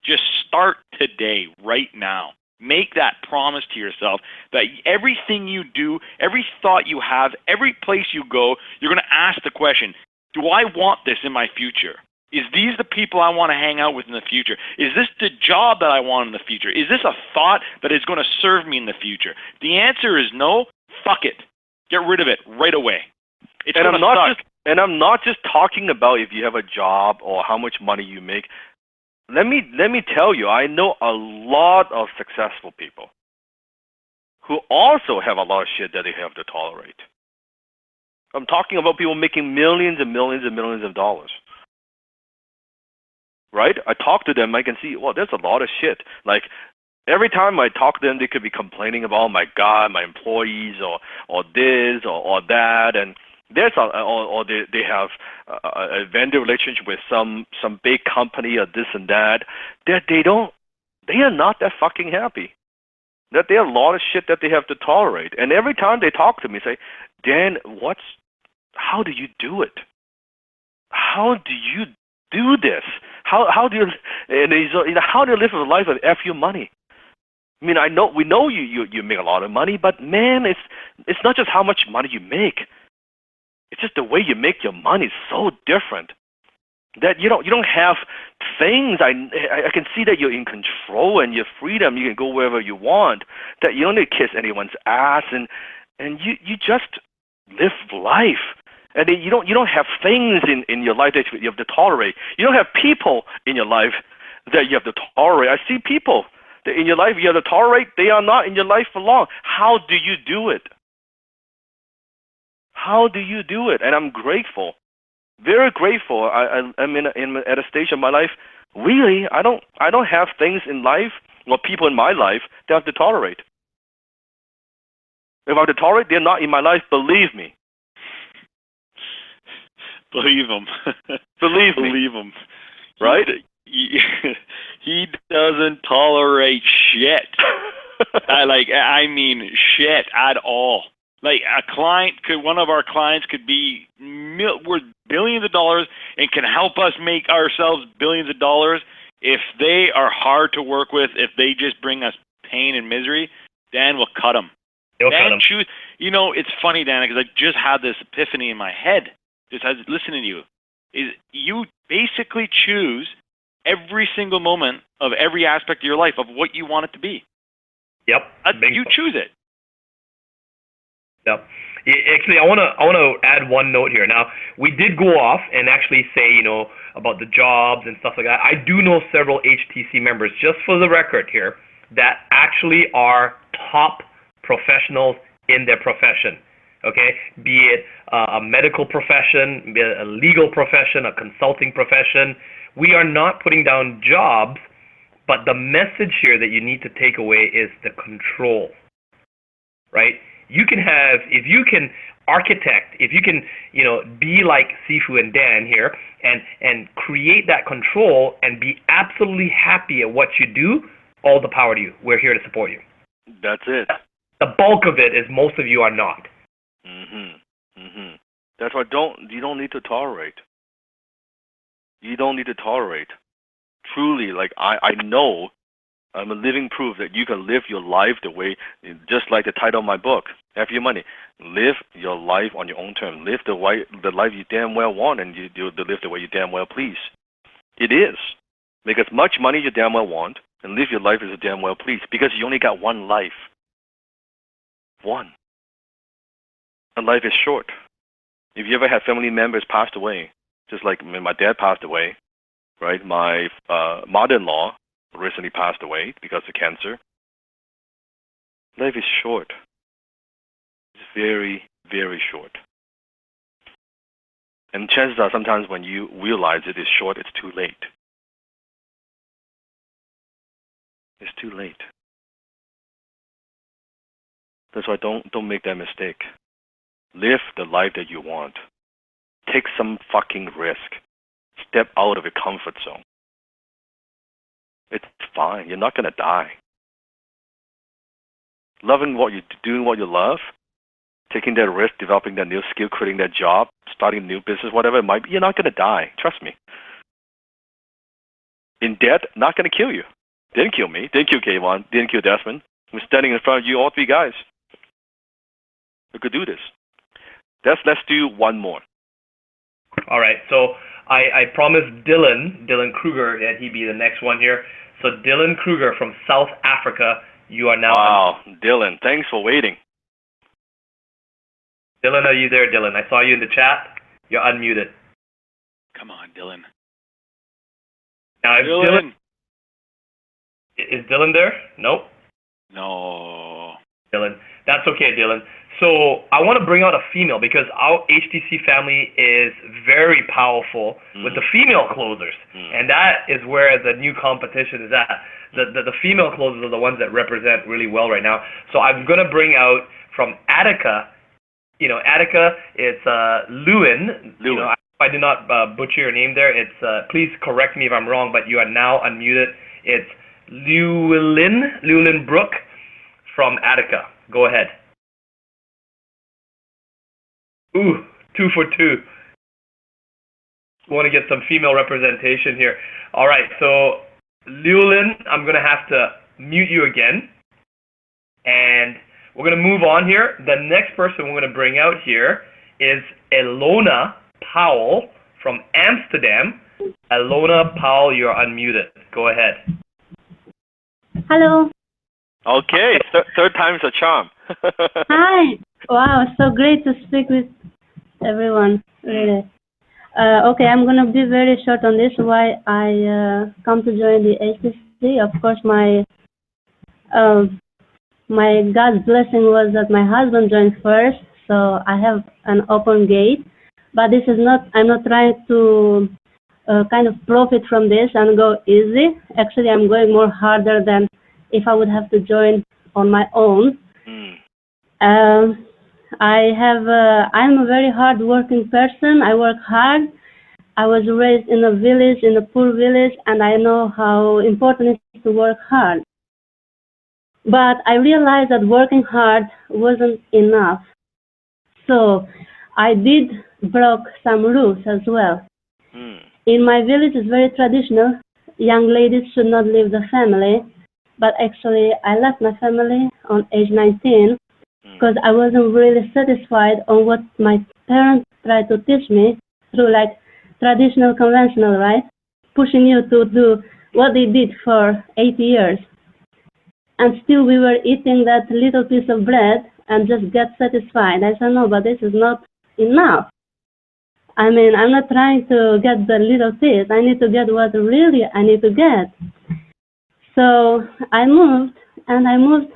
B: Just start today, right now. Make that promise to yourself that everything you do, every thought you have, every place you go, you're going to ask the question, do I want this in my future? Is these the people I want to hang out with in the future? Is this the job that I want in the future? Is this a thought that is going to serve me in the future? If the answer is no, fuck it. Get rid of it right away. It's going to suck.
C: And I'm not just talking about if you have a job or how much money you make. Let me tell you, I know a lot of successful people who also have a lot of shit that they have to tolerate. I'm talking about people making millions and millions and millions of dollars. Right? I talk to them, I can see, well, there's a lot of shit. Like, every time I talk to them, they could be complaining about, oh my God, my employees or this or that, and there's or they have a vendor relationship with some big company or this and that. They are not that fucking happy. That there are a lot of shit that they have to tolerate. And every time they talk to me, say, Dan, how do you do it? How do you do this? how do you, and how do you live a life of F your money? I mean, we know you make a lot of money, but man, it's not just how much money you make. It's just the way you make your money is so different. That you don't have things. I can see that you're in control and your freedom. You can go wherever you want. That you don't need to kiss anyone's ass, and you just live life. And you don't have things in your life that you have to tolerate. You don't have people in your life that you have to tolerate. I see people that in your life you have to tolerate. They are not in your life for long. How do you do it? How do you do it? And I'm grateful, very grateful. I'm at a stage of my life. Really, I don't have things in life or people in my life that I have to tolerate. If I have to tolerate, they're not in my life. Believe me.
B: Believe him.
C: Believe me.
B: Believe him.
C: Right?
B: He doesn't tolerate shit. I mean shit at all. Like one of our clients could be worth billions of dollars and can help us make ourselves billions of dollars. If they are hard to work with, if they just bring us pain and misery, Dan will cut them. Dan choose. You know, it's funny, Dan, because I just had this epiphany in my head. Just as listening to you, is you basically choose every single moment of every aspect of your life of what you want it to be.
A: Yep.
B: You choose it.
A: Yep. Actually, I want to add one note here. Now, we did go off and actually say, about the jobs and stuff like that. I do know several HTC members, just for the record here, that actually are top professionals in their profession. Okay, be it a medical profession, be it a legal profession, a consulting profession. We are not putting down jobs, but the message here that you need to take away is the control, right? If you can architect, if you can, be like Sifu and Dan here and create that control and be absolutely happy at what you do, all the power to you. We're here to support you.
C: That's it.
A: The bulk of it is most of you are not.
C: That's why you don't need to tolerate. You don't need to tolerate. Truly, like I know, I'm a living proof that you can live your life the way, just like the title of my book, F Your Money. Live your life on your own terms. Live the life you damn well want, and you live the way you damn well please. It is. Make as much money you damn well want, and live your life as you damn well please, because you only got one life. One. And life is short. If you ever had family members passed away, just like when my dad passed away, right? My mother-in-law recently passed away because of cancer. Life is short. It's very, very short. And chances are sometimes when you realize it is short, it's too late. It's too late. That's why don't make that mistake. Live the life that you want. Take some fucking risk. Step out of your comfort zone. It's fine. You're not going to die. Doing what you love, taking that risk, developing that new skill, creating that job, starting a new business, whatever it might be, you're not going to die. Trust me. In debt, not going to kill you. Didn't kill me. Didn't kill Kayvon. Didn't kill Desmond. I'm standing in front of you, all three guys. We could do this. Let's do one more.
A: All right. So I promised Dylan Kruger that he'd be the next one here. So Dylan Kruger from South Africa, you are now.
C: Wow, Dylan, thanks for waiting.
A: Dylan, are you there, Dylan? I saw you in the chat. You're unmuted.
B: Come on, Dylan.
A: Now,
B: Dylan.
A: Is Dylan there? Nope.
B: No.
A: Dylan. That's okay, Dylan. So I want to bring out a female because our HTC family is very powerful with the female closers. And that is where the new competition is at. The female closers are the ones that represent really well right now. So I'm going to bring out from Attica, Attica, it's Lewin. If I did not butcher your name there, it's please correct me if I'm wrong, but you are now unmuted. It's Llewellyn Brooke from Attica. Go ahead. Ooh, 2 for 2. want to get some female representation here. All right, so Liulin, I'm going to have to mute you again. And we're going to move on here. The next person we're going to bring out here is Elona Powell from Amsterdam. Elona Powell, you're unmuted. Go ahead.
E: Hello.
C: Okay, third time's a charm.
E: Hi. Wow, so great to speak with everyone, really. Okay, I'm going to be very short on this, why I come to join the HTC. Of course, my God's blessing was that my husband joined first, so I have an open gate. But this is not, I'm not trying to kind of profit from this and go easy. Actually, I'm going more harder than if I would have to join on my own. I'm a very hard-working person. I work hard. I was raised in a village, in a poor village, and I know how important it is to work hard. But I realized that working hard wasn't enough. So I did broke some rules as well. In my village, it's very traditional. Young ladies should not leave the family. But actually, I left my family on age 19 because I wasn't really satisfied on what my parents tried to teach me through like traditional, conventional, right? Pushing you to do what they did for 80 years. And still we were eating that little piece of bread and just get satisfied. I said, no, but this is not enough. I mean, I'm not trying to get the little piece. I need to get what really I need to get. So I moved, and I moved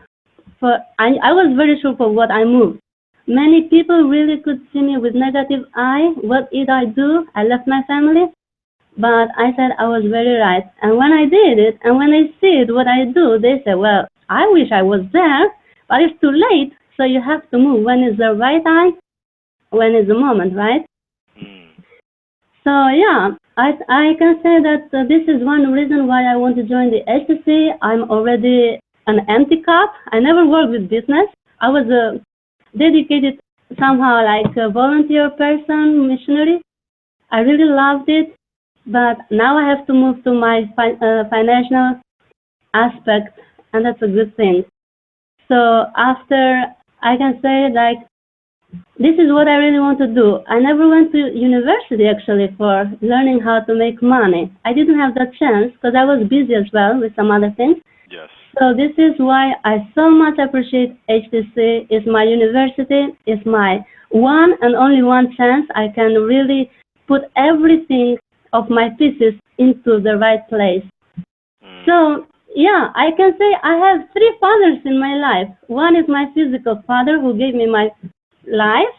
E: I was very sure for what I moved. Many people really could see me with negative eye. What did I do? I left my family. But I said I was very right. And when I did it, and when they see it, what I do, they say, well, I wish I was there, but it's too late, so you have to move. When is the right time? When is the moment, right? So, yeah, I can say that this is one reason why I want to join the HTC. I'm already an empty cup. I never worked with business. I was a dedicated, somehow like a volunteer person, missionary. I really loved it. But now I have to move to my financial aspect, and that's a good thing. So after, I can say, like, this is what I really want to do. I never went to university, actually, for learning how to make money. I didn't have that chance because I was busy as well with some other things.
C: Yes.
E: So this is why I so much appreciate HTC. It's my university. It's my one and only one chance. I can really put everything of my pieces into the right place. So, yeah, I can say I have three fathers in my life. One is my physical father who gave me my life,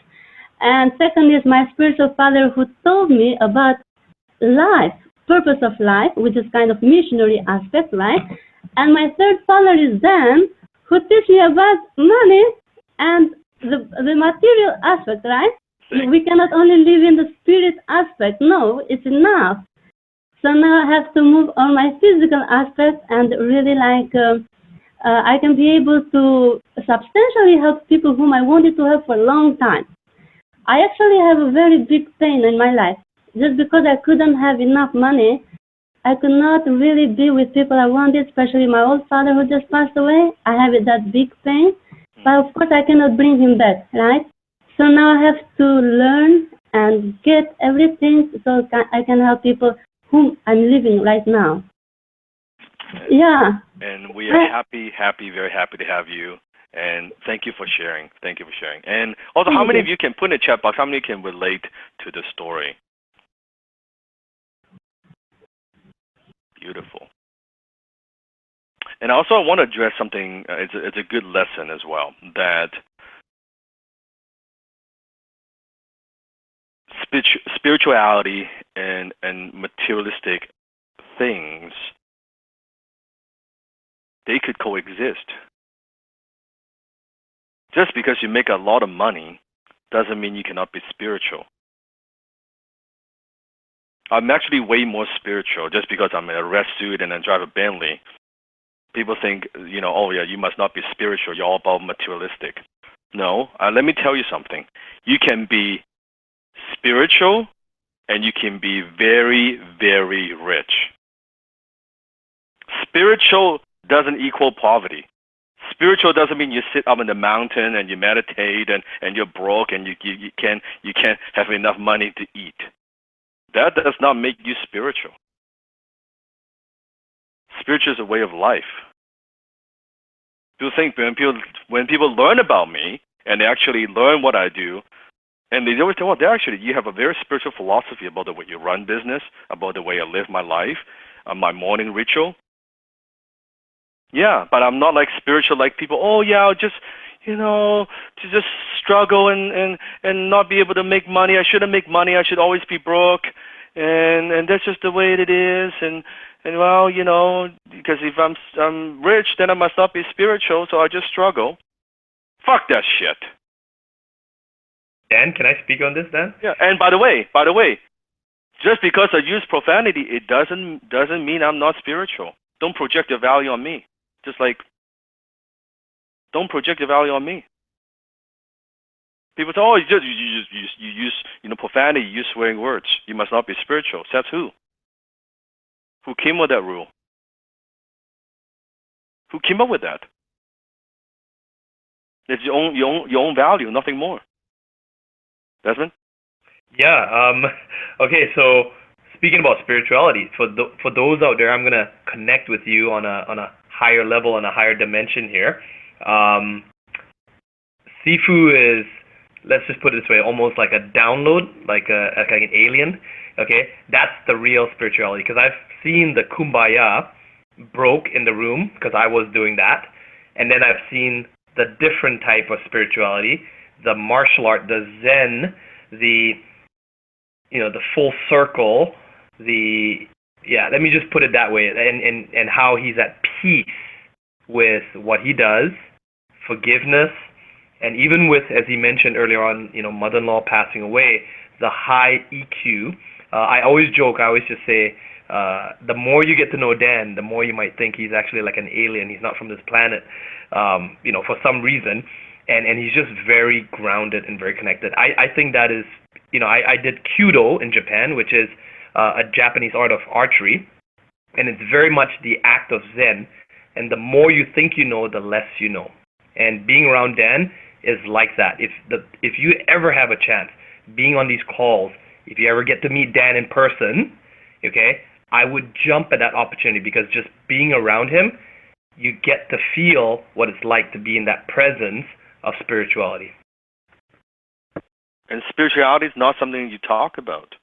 E: and second is my spiritual father who told me about life, purpose of life, which is kind of missionary aspect, right? And my third father is Dan, who teach me about money and the material aspect, right? We cannot only live in the spirit aspect. No, it's enough. So now I have to move on my physical aspect and really like I can be able to substantially help people whom I wanted to help for a long time. I actually have a very big pain in my life. Just because I couldn't have enough money, I could not really be with people I wanted, especially my old father who just passed away. I have that big pain, but of course I cannot bring him back, right? So now I have to learn and get everything so I can help people whom I'm living right now. Yeah.
C: And we are very happy to have you. And thank you for sharing. Thank you for sharing. And also, how many of you can put in the chat box, how many can relate to the story? Beautiful. And also, I want to address something, it's a good lesson as well, that spirituality and materialistic things, they could coexist. Just because you make a lot of money doesn't mean you cannot be spiritual. I'm actually way more spiritual just because I'm in a red suit and I drive a Bentley. People think, oh yeah, you must not be spiritual. You're all about materialistic. No, let me tell you something. You can be spiritual and you can be very, very rich. Spiritual doesn't equal poverty. Spiritual doesn't mean you sit up in the mountain and you meditate and you're broke and you can't have enough money to eat. That does not make you spiritual. Spiritual is a way of life. People think when people learn about me and they actually learn what I do, and they always say, well, you have a very spiritual philosophy about the way you run business, about the way I live my life, my morning ritual. Yeah, but I'm not like spiritual like people. Oh yeah, I'll just to just struggle and not be able to make money. I shouldn't make money. I should always be broke, and that's just the way it is. And well, because if I'm rich, then I must not be spiritual. So I just struggle. Fuck that shit.
A: Dan, can I speak on this, Dan?
C: Yeah. And by the way, just because I use profanity, it doesn't mean I'm not spiritual. Don't project your value on me. Just like, don't project your value on me. People say, oh, you use profanity, you use swearing words. You must not be spiritual. Says who? Who came with that rule? Who came up with that? It's your own value, nothing more. Desmond?
A: Yeah. Okay. So speaking about spirituality, for those out there, I'm gonna connect with you on a higher level and a higher dimension here. Sifu is, let's just put it this way, almost like a download, like an alien. Okay, that's the real spirituality. Because I've seen the kumbaya broke in the room because I was doing that, and then I've seen the different type of spirituality, the martial art, the Zen, the full circle, let me just put it that way, and how he's at peace with what he does, forgiveness, and even with, as he mentioned earlier on, mother-in-law passing away, the high EQ. I always joke, I always just say, the more you get to know Dan, the more you might think he's actually like an alien. He's not from this planet, for some reason, and he's just very grounded and very connected. I think that is, I did Kyudo in Japan, which is a Japanese art of archery, and it's very much the act of Zen, and the more you think you know, the less you know. And being around Dan is like that. If you ever have a chance, being on these calls, if you ever get to meet Dan in person, okay, I would jump at that opportunity, because just being around him, you get to feel what it's like to be in that presence of spirituality.
C: And spirituality is not something you talk about.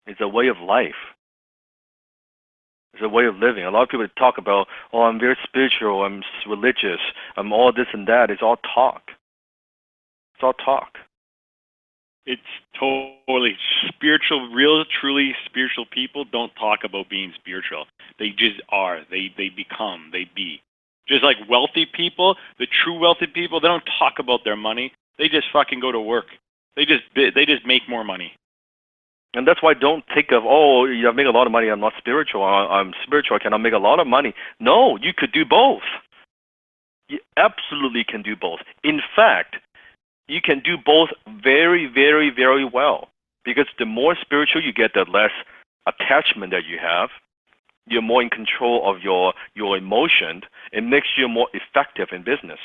C: It's a way of life. It's a way of living. A lot of people talk about, oh, I'm very spiritual, I'm religious, I'm all this and that. It's all talk. It's all talk.
B: It's totally spiritual. Real, truly spiritual people don't talk about being spiritual. They just are. They become. They be. Just like wealthy people, the true wealthy people, they don't talk about their money. They just fucking go to work. They just make more money.
C: And that's why don't think of, oh, I make a lot of money, I'm not spiritual. I'm spiritual, I cannot make a lot of money. No, you could do both. You absolutely can do both. In fact, you can do both very, very, very well. Because the more spiritual you get, the less attachment that you have. You're more in control of your emotion. It makes you more effective in business.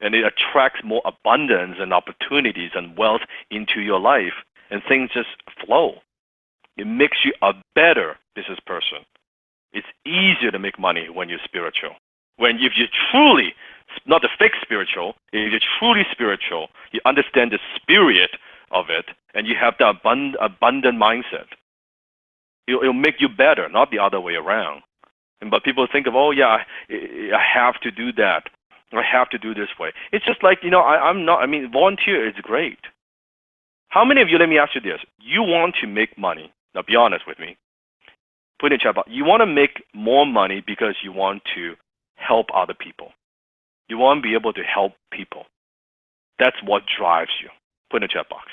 C: And it attracts more abundance and opportunities and wealth into your life. And things just flow. It makes you a better business person. It's easier to make money when you're spiritual. If you're truly, not the fake spiritual, if you're truly spiritual, you understand the spirit of it, and you have the abundant mindset. It'll make you better, not the other way around. But people think of, oh yeah, I have to do that. I have to do this way. It's just like, volunteer is great. How many of you, let me ask you this, you want to make money? Now be honest with me. Put in the chat box. You want to make more money because you want to help other people. You want to be able to help people. That's what drives you. Put in the chat box.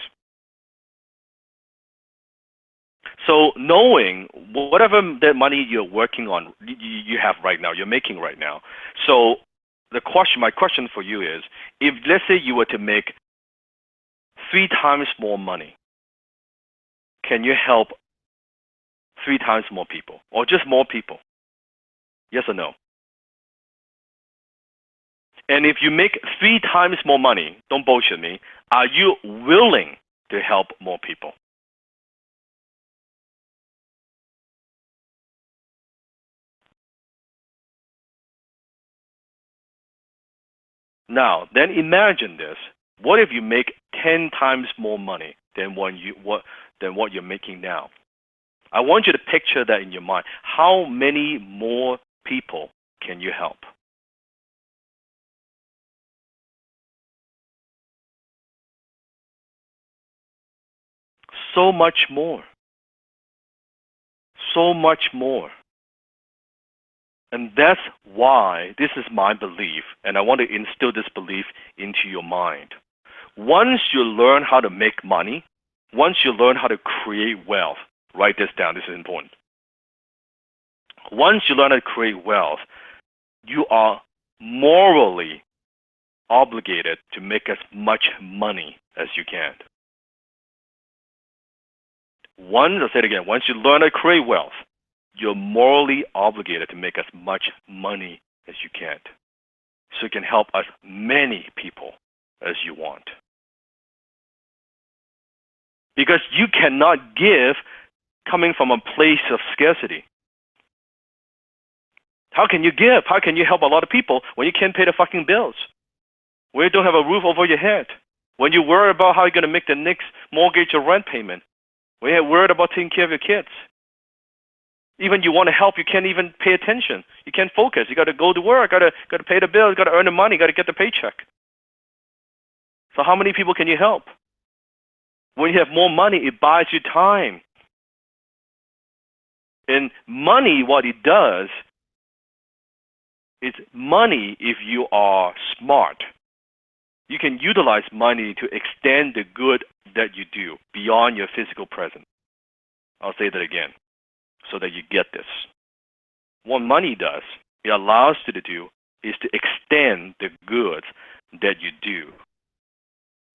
C: So knowing whatever that money you're working on, you have right now, you're making right now. So my question for you is, if let's say you were to make 3 times more money, can you help 3 times more people, or just more people? Yes or no? And if you make 3 times more money, don't bullshit me, are you willing to help more people? Now, then imagine this. What if you make 10 times more money than what you're making now? I want you to picture that in your mind. How many more people can you help? So much more. So much more. And that's why this is my belief, and I want to instill this belief into your mind. Once you learn how to make money, once you learn how to create wealth, write this down, this is important. Once you learn how to create wealth, you are morally obligated to make as much money as you can. I'll say it again, once you learn how to create wealth, you're morally obligated to make as much money as you can, so you can help as many people as you want. Because you cannot give coming from a place of scarcity. How can you give? How can you help a lot of people when you can't pay the fucking bills? When you don't have a roof over your head? When you worry about how you're going to make the next mortgage or rent payment? When you're worried about taking care of your kids? Even you want to help, you can't even pay attention. You can't focus. You got to go to work, got to pay the bills, got to earn the money, got to get the paycheck. So how many people can you help? When you have more money, it buys you time. And money, what it does, it's money if you are smart. You can utilize money to extend the good that you do beyond your physical presence. I'll say that again, so that you get this. What money does, it allows you to do, is to extend the goods that you do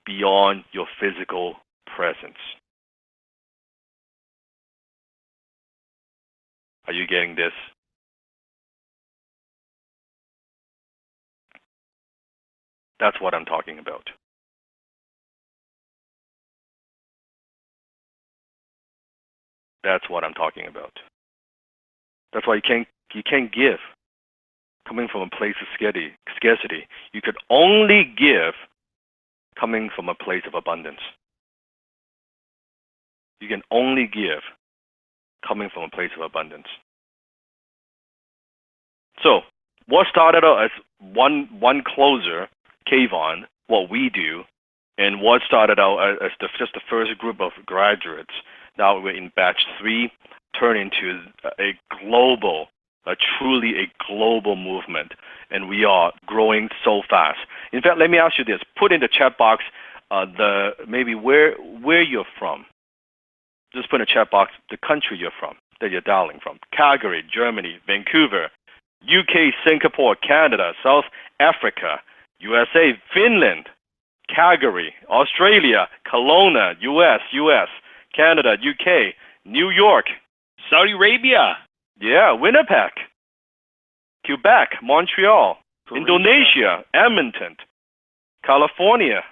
C: beyond your physical presence. Are you getting this? That's what I'm talking about. That's what I'm talking about. That's why you can't give coming from a place of scarcity. You could only give coming from a place of abundance. You can only give coming from a place of abundance. So, what started out as one closer, Kayvon, what we do, and what started out as just the first group of graduates, now we're in batch 3, turned into truly a global movement, and we are growing so fast. In fact, let me ask you this: put in the chat box maybe where you're from. Just put in the chat box the country you're from, that you're dialing from. Calgary, Germany, Vancouver, UK, Singapore, Canada, South Africa, USA, Finland, Calgary, Australia, Kelowna, US, Canada, UK, New York,
B: Saudi Arabia.
C: Yeah, Winnipeg, Quebec, Montreal,
B: Korea.
C: Indonesia, Edmonton, California,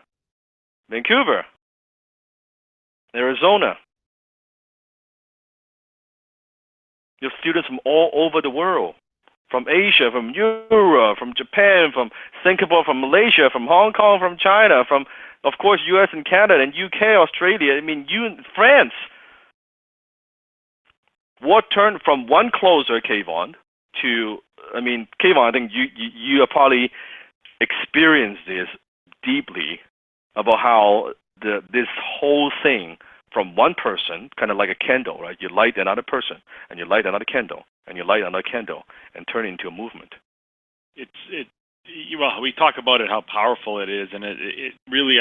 C: Vancouver, Arizona. You have students from all over the world, from Asia, from Europe, from Japan, from Singapore, from Malaysia, from Hong Kong, from China, from, of course, US and Canada, and UK, Australia, France. What turned from one closer, Kayvon, to, Kayvon, I think you have probably experienced this deeply about how this whole thing from one person, kind of like a candle, right? You light another person, and you light another candle, and you light another candle, and turn it into a movement.
B: Well, we talk about it, how powerful it is, and it really,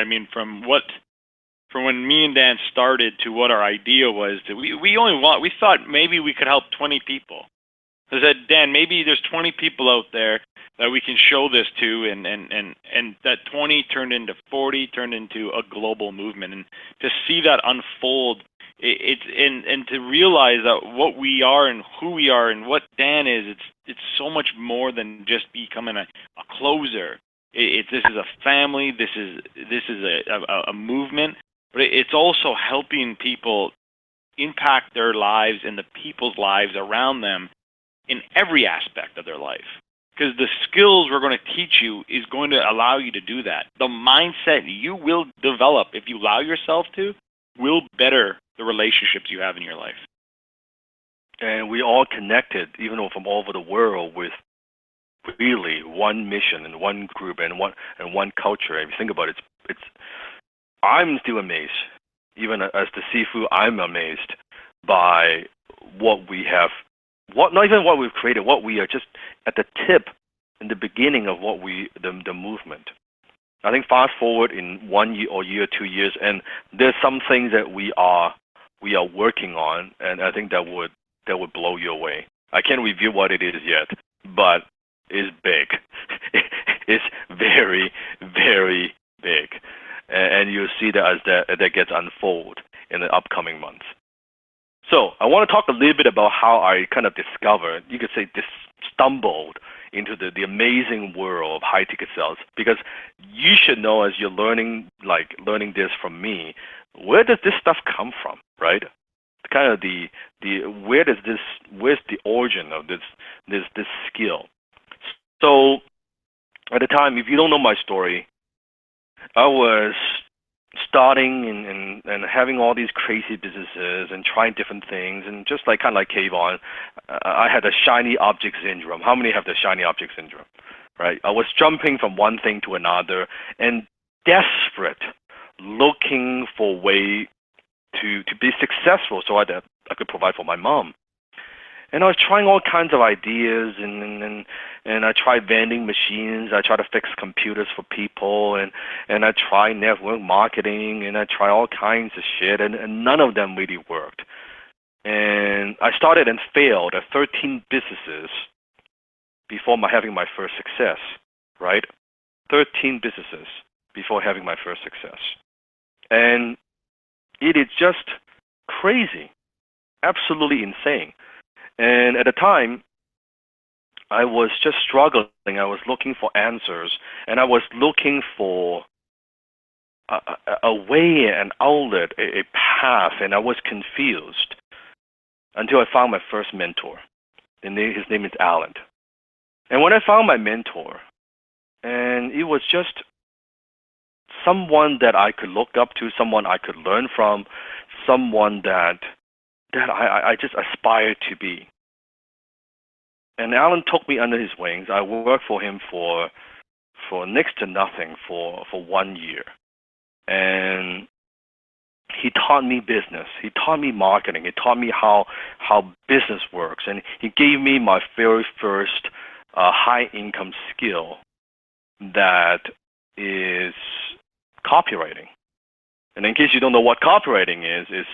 B: from when me and Dan started to what our idea was, that we thought maybe we could help 20 people. I said, Dan, maybe there's 20 people out there that we can show this to, and that 20 turned into 40, turned into a global movement, and to see that unfold And to realize that what we are and who we are and what Dan is, it's so much more than just becoming a closer. This is a family. This is a movement, but it's also helping people impact their lives and the people's lives around them in every aspect of their life. Because the skills we're going to teach you is going to allow you to do that. The mindset you will develop if you allow yourself to will better the relationships you have in your life.
C: And we all connected, even though from all over the world, with really one mission and one group and one culture. If you think about it, it's I'm still amazed. Even as the Sifu, I'm amazed by what we have, not even what we've created, what we are just at the tip in the beginning of what the movement. I think fast forward in 1 year or 2 years, and there's some things that we are working on, and I think that would blow you away. I can't reveal what it is yet, but it's big. It's very, very big. And you'll see that as that gets unfold in the upcoming months. So I want to talk a little bit about how I kind of discovered, you could say, stumbled into the amazing world of high ticket sales, because you should know as you're learning this from me, where does this stuff come from, right? Kind of where's the origin of this skill? So at the time, if you don't know my story, I was starting and having all these crazy businesses and trying different things, and just kind of like Kayvon, I had a shiny object syndrome. How many have the shiny object syndrome, right? I was jumping from one thing to another and desperate, looking for a way to be successful so I could provide for my mom. And I was trying all kinds of ideas, and I tried vending machines. I tried to fix computers for people, and I tried network marketing, and I tried all kinds of shit, and none of them really worked. And I started and failed at 13 businesses before having my first success, right? 13 businesses before having my first success. And it is just crazy, absolutely insane. And at the time, I was just struggling. I was looking for answers, and I was looking for a way, an outlet, a path, and I was confused until I found my first mentor. His name is Alan. And when I found my mentor, and it was just someone that I could look up to, someone I could learn from, someone that I just aspired to be. And Alan took me under his wings. I worked for him for next to nothing for 1 year. And he taught me business. He taught me marketing. He taught me how business works. And he gave me my very first high-income skill, that is copywriting. And in case you don't know what copywriting is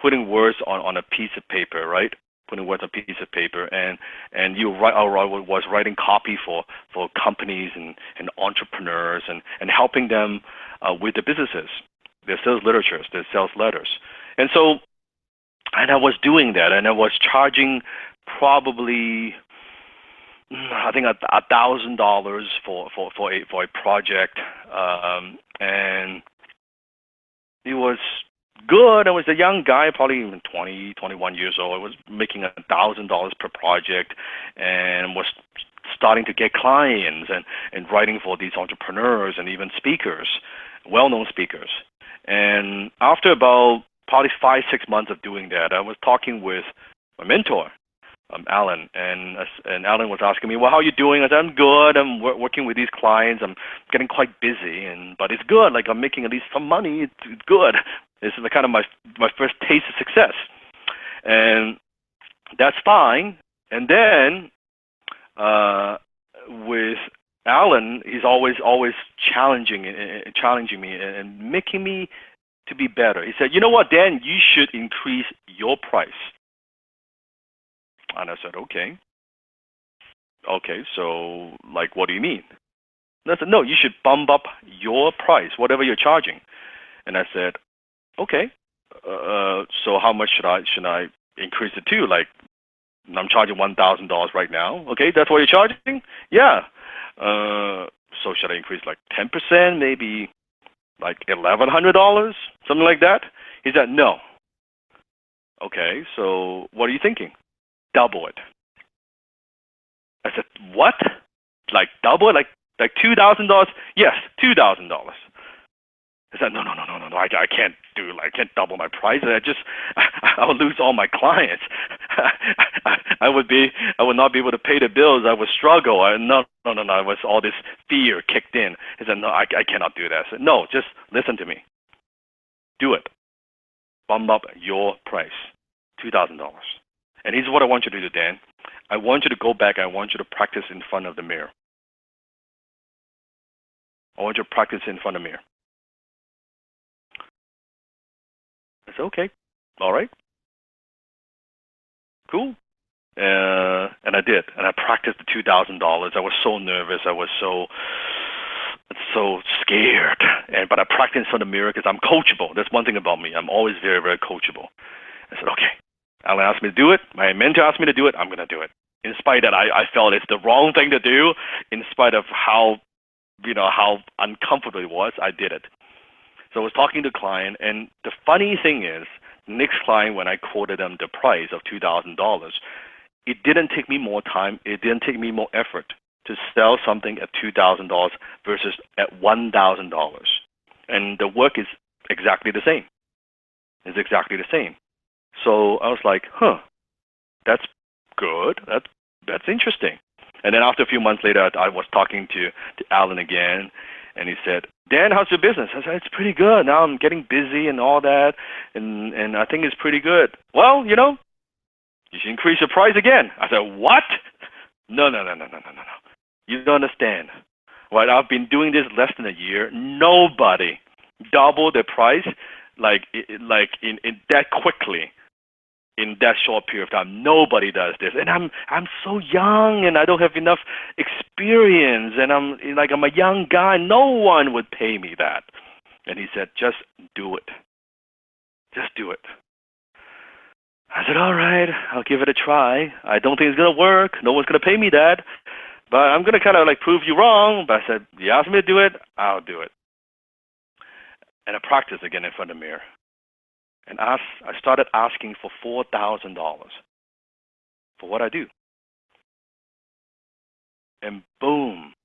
C: putting words on a piece of paper, right? Putting words on a piece of paper, and I was writing copy for companies and entrepreneurs, and helping them with their businesses, their sales literatures, their sales letters. And I was doing that, and I was charging probably, I think, $1,000 for a project, and it was good. I was a young guy, probably even 20, 21 years old. I was making $1,000 per project, and was starting to get clients and writing for these entrepreneurs and even speakers, well-known speakers. And after about probably 5-6 months of doing that, I was talking with my mentor, Alan, and Alan was asking me, well, how are you doing? I said, I'm good. I'm working with these clients. I'm getting quite busy, but it's good. Like, I'm making at least some money. It's good. This is kind of my first taste of success, and that's fine. And then with Alan, he's always challenging me and making me to be better. He said, you know what, Dan, you should increase your price. And I said, okay, so, like, what do you mean? And I said, no, you should bump up your price, whatever you're charging. And I said, okay. So how much should I increase it to? Like, I'm charging $1,000 right now. Okay, that's what you're charging? Yeah. So should I increase like 10%, maybe like $1,100, something like that? He said, no. Okay, so what are you thinking? Double it. I said, what? Like double it? Like $2,000? Yes, $2,000. I said, no. I can't I can't double my price. I would lose all my clients. I would not be able to pay the bills. I would struggle. No. It was all this fear kicked in. He said, no, I cannot do that. I said, no, just listen to me. Do it. Bump up your price, $2,000. And here's what I want you to do, Dan. I want you to go back. I want you to practice in front of the mirror. I want you to practice in front of the mirror. I said, okay, all right, cool. And I did, and I practiced the $2,000. I was so nervous. I was so scared. But I practiced in front of the mirror because I'm coachable. That's one thing about me. I'm always very, very coachable. I said, okay, Alan asked me to do it. My mentor asked me to do it. I'm going to do it. In spite that I felt it's the wrong thing to do, in spite of how uncomfortable it was, I did it. So I was talking to the client, and the funny thing is, next client, when I quoted them the price of $2,000, it didn't take me more time, it didn't take me more effort to sell something at $2,000 versus at $1,000. And the work is exactly the same. It's exactly the same. So I was like, that's good. That's interesting. And then after a few months later, I was talking to Alan again, and he said, Dan, how's your business? I said, it's pretty good. Now I'm getting busy and all that, and I think it's pretty good. Well, you should increase your price again. I said, what? No. You don't understand. Right, I've been doing this less than a year. Nobody doubled the price like in that quickly. In that short period of time, nobody does this, and I'm so young, and I don't have enough experience, and I'm a young guy. No one would pay me that. And he said, just do it. Just do it. I said, all right, I'll give it a try. I don't think it's gonna work. No one's gonna pay me that, but I'm gonna kind of prove you wrong. But I said, you asked me to do it, I'll do it. And I practiced again in front of the mirror. And I started asking for $4,000 for what I do. And boom.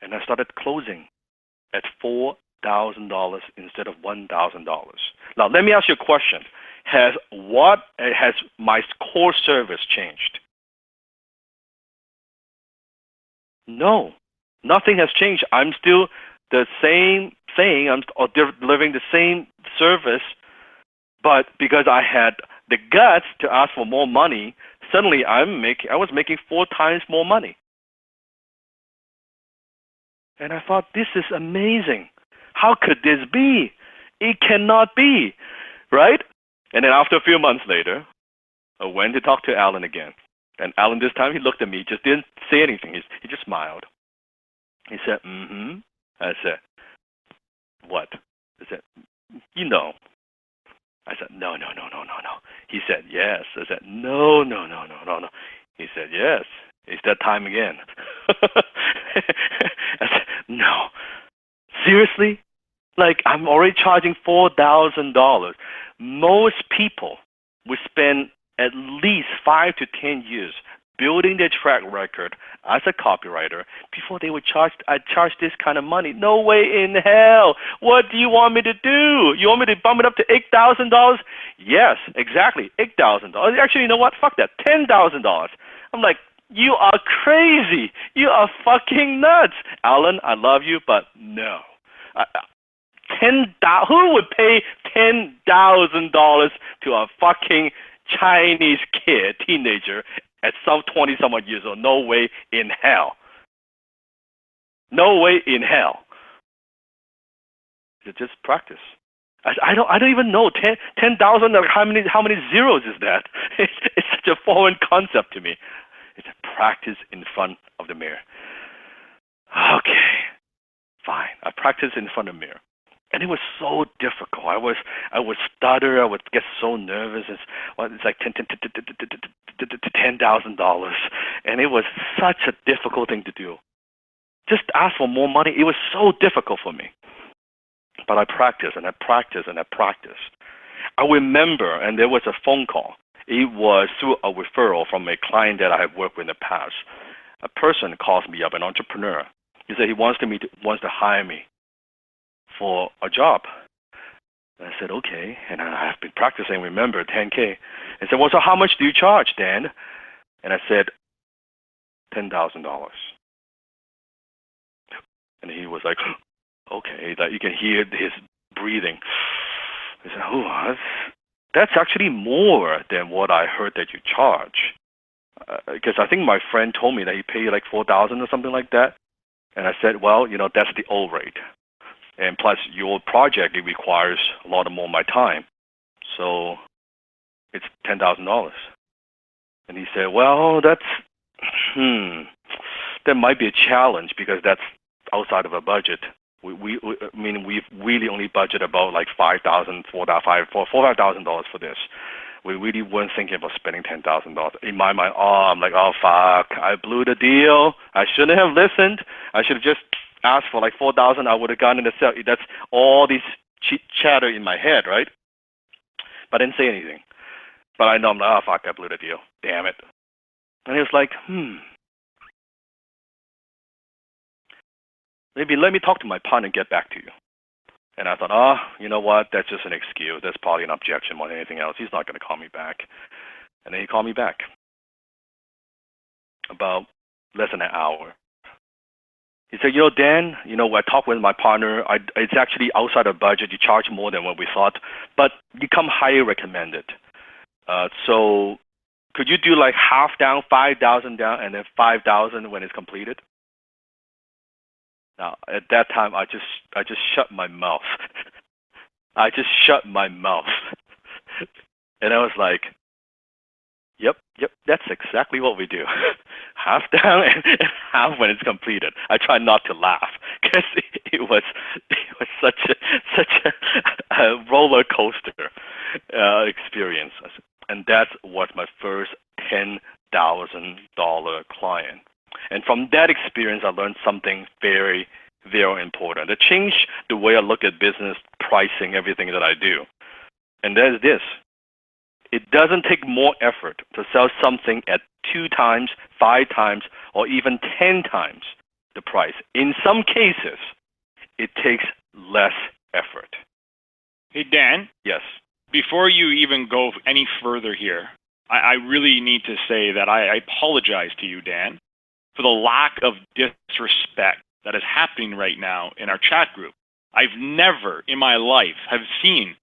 C: And I started closing at $4,000 instead of $1,000. Now, let me ask you a question. Has my core service changed? No. Nothing has changed. I'm still the same thing. I'm delivering the same service. But because I had the guts to ask for more money, suddenly I was making 4 times more money. And I thought, this is amazing. How could this be? It cannot be, right? And then after a few months later, I went to talk to Alan again. And Alan, this time, he looked at me, just didn't say anything. He just smiled. He said, mm-hmm. I said, what? He said, I said, no. He said, yes. I said, no. He said, yes. It's that time again. I said, no. Seriously? I'm already charging $4,000. Most people would spend at least 5 to 10 years building their track record as a copywriter before they would charge this kind of money. No way in hell. What do you want me to do? You want me to bump it up to $8,000? Yes, exactly, $8,000. Actually, you know what? Fuck that, $10,000. I'm like, you are crazy. You are fucking nuts. Alan, I love you, but no. Who would pay $10,000 to a fucking Chinese kid, teenager, at some 20-some-odd years old? No way in hell. No way in hell. Just practice. I don't even know 10,000. How many zeros is that? It's such a foreign concept to me. It's a practice in front of the mirror. Okay, fine. I practice in front of the mirror. And it was so difficult. I would stutter. I would get so nervous. It's like $10,000, and it was such a difficult thing to do. Just ask for more money. It was so difficult for me. But I practiced and I practiced and I practiced. I remember, and there was a phone call. It was through a referral from a client that I have worked with in the past. A person calls me up, an entrepreneur. He said he wants to hire me for a job. And I said, okay. And I have been practicing, remember, 10K. And said, well, so how much do you charge, Dan? And I said, $10,000. And he was like, okay, that you can hear his breathing. I said, oh, that's actually more than what I heard that you charge. Because I think my friend told me that he paid like $4,000 or something like that. And I said, well, that's the old rate. And plus, your project, it requires a lot more of my time. So it's $10,000. And he said, well, that might be a challenge because that's outside of our budget. We've really only budget about like $5,000 for this. We really weren't thinking about spending $10,000. In my mind, I'm like, oh fuck, I blew the deal. I shouldn't have listened. I should have just asked for like $4,000. I would have gotten in the sale. That's all this chatter in my head, right? But I didn't say anything. But I know I'm like, oh fuck, I blew the deal. Damn it. And he was like, maybe let me talk to my partner and get back to you. And I thought, you know what? That's just an excuse. That's probably an objection more than anything else. He's not going to call me back. And then he called me back. About less than an hour. He said, Dan, I talked with my partner. It's actually outside of budget. You charge more than what we thought. But you come highly recommended. So could you do like half down, 5,000 down, and then 5,000 when it's completed? Now, at that time, I just shut my mouth. I just shut my mouth. And I was like, yep, that's exactly what we do. Half down and half when it's completed. I try not to laugh because it was such a roller coaster experience. And that was my first $10,000 client. And from that experience, I learned something very, very important. It changed the way I look at business, pricing, everything that I do. And that is this. It doesn't take more effort to sell something at 2 times, 5 times, or even 10 times the price. In some cases, it takes less effort.
B: Hey, Dan?
C: Yes.
B: Before you even go any further here, I really need to say that I apologize to you, Dan, for the lack of disrespect that is happening right now in our chat group. I've never in my life have seen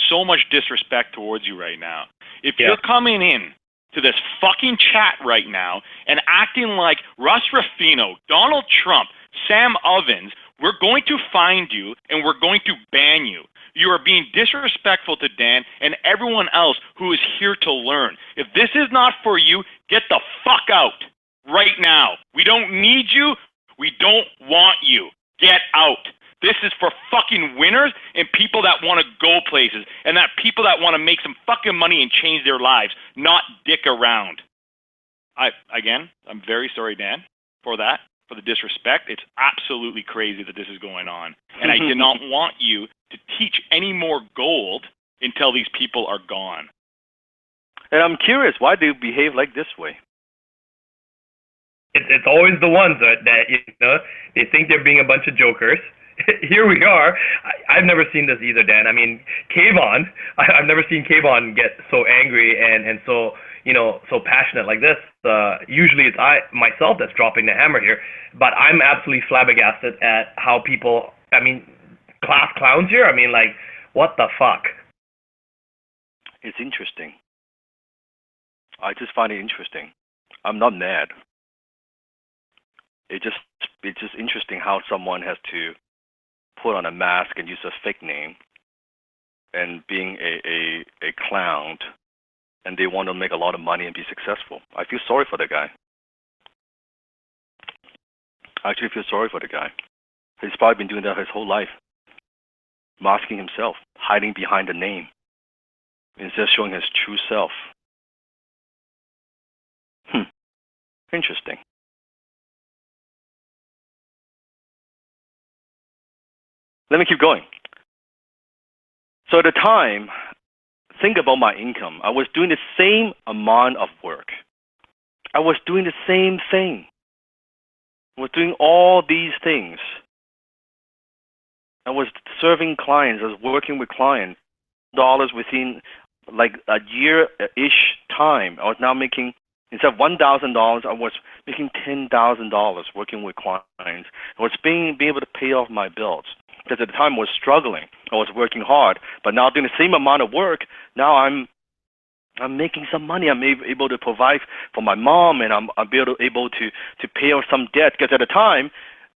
B: so much disrespect towards you right now. If you're coming in to this fucking chat right now and acting like Russ Ruffino, Donald Trump, Sam Ovens, we're going to find you and we're going to ban you. You are being disrespectful to Dan and everyone else who is here to learn. If this is not for you, get the fuck out. Right now. We don't need you. We don't want you. Get out. This is for fucking winners and people that want to go places and that people that want to make some fucking money and change their lives, not dick around. I'm very sorry, Dan, for that, for the disrespect. It's absolutely crazy that this is going on. And I did not want you to teach any more gold until these people are gone.
C: And I'm curious, why do you behave like this way?
A: It's always the ones that they think they're being a bunch of jokers. Here we are. I've never seen this either, Dan. I mean, Kayvon, I've never seen Kayvon get so angry and so so passionate like this. Usually it's I myself that's dropping the hammer here, but I'm absolutely flabbergasted at how people. I mean, class clowns here. I mean, like, what the fuck?
C: It's interesting. I just find it interesting. I'm not mad. It's just interesting how someone has to put on a mask and use a fake name and being a clown, and they want to make a lot of money and be successful. I feel sorry for the guy. I actually feel sorry for the guy. He's probably been doing that his whole life. masking himself, hiding behind the name, instead of showing his true self. Interesting. Let me keep going. So at the time, think about my income. I was doing the same amount of work. I was doing the same thing. I was doing all these things. I was serving clients. I was working with clients. Dollars within like a year-ish time. I was now making, instead of $1,000, I was making $10,000 working with clients. I was being able to pay off my bills. Because at the time I was struggling. I was working hard. But now doing the same amount of work, now I'm making some money. I'm able to provide for my mom, and I'm able to pay off some debt. Because at the time,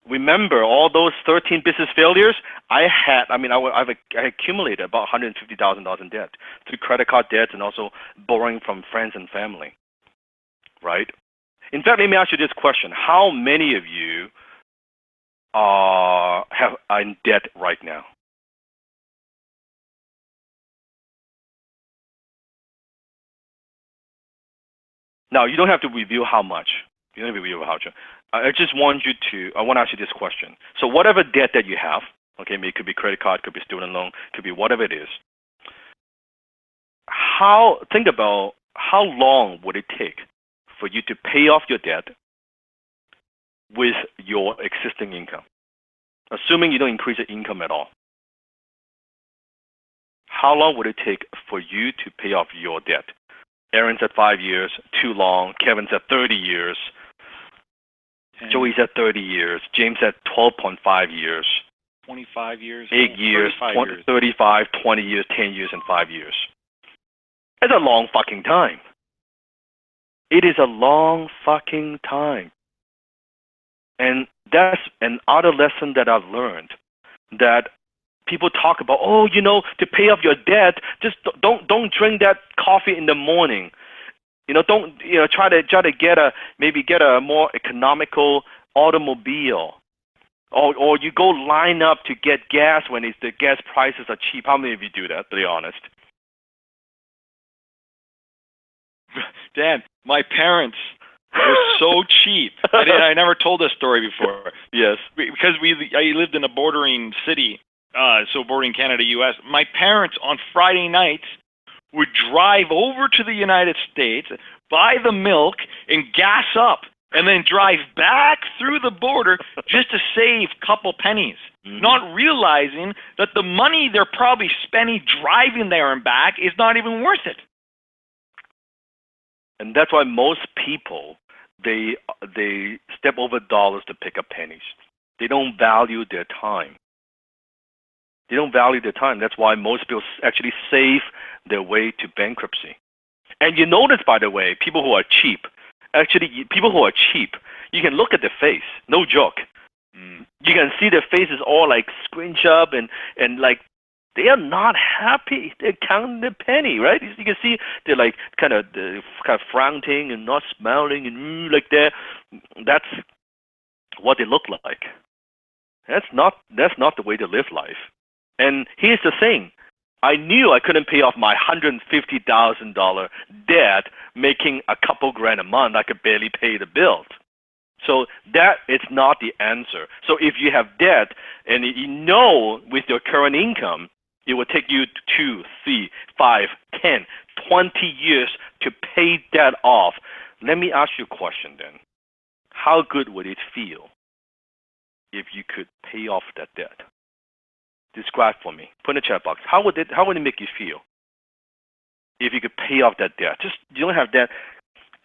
C: remember all those 13 business failures I've accumulated about $150,000 in debt through credit card debts and also borrowing from friends and family, right? In fact, let me ask you this question. How many of you are in debt right now? Now, you don't have to reveal how much. You don't have to reveal how much. I just want I want to ask you this question. So whatever debt that you have, okay, it could be credit card, could be student loan, could be whatever it is, think about how long would it take for you to pay off your debt with your existing income, assuming you don't increase your income at all. How long would it take for you to pay off your debt? Aaron said 5 years, too long. Kevin said 30 years. Joey said 30 years. James said 12.5 years.
B: 25 years.
C: 8 years, 35, 20 years, 10 years, and 5 years. It's a long fucking time. It is a long fucking time. And that's another lesson that I've learned, that people talk about, to pay off your debt, just don't drink that coffee in the morning. Don't try to get a more economical automobile, or you go line up to get gas when the gas prices are cheap. How many of you do that? To be honest,
B: Dan, my parents were so cheap. I never told this story before.
C: Yes,
B: because I lived in a bordering city, so bordering Canada, U.S. My parents on Friday nights would drive over to the United States, buy the milk, and gas up, and then drive back through the border just to save a couple pennies, not realizing that the money they're probably spending driving there and back is not even worth it.
C: And that's why most people, they step over dollars to pick up pennies. They don't value their time. They don't value their time. That's why most people actually save their way to bankruptcy. And you notice, by the way, people who are cheap, you can look at their face, no joke. You can see their faces all like scrunch up and like they are not happy. They're counting the penny, right? You can see they're like kind of frowning and not smiling and like that. That's what they look like. That's not the way to live life. And here's the thing. I knew I couldn't pay off my $150,000 debt making a couple grand a month. I could barely pay the bills. So that is not the answer. So if you have debt and with your current income, it will take you 2, 3, 5, 10, 20 years to pay that off. Let me ask you a question then. How good would it feel if you could pay off that debt? Describe for me. Put in the chat box. How would it make you feel if you could pay off that debt? Just you don't have that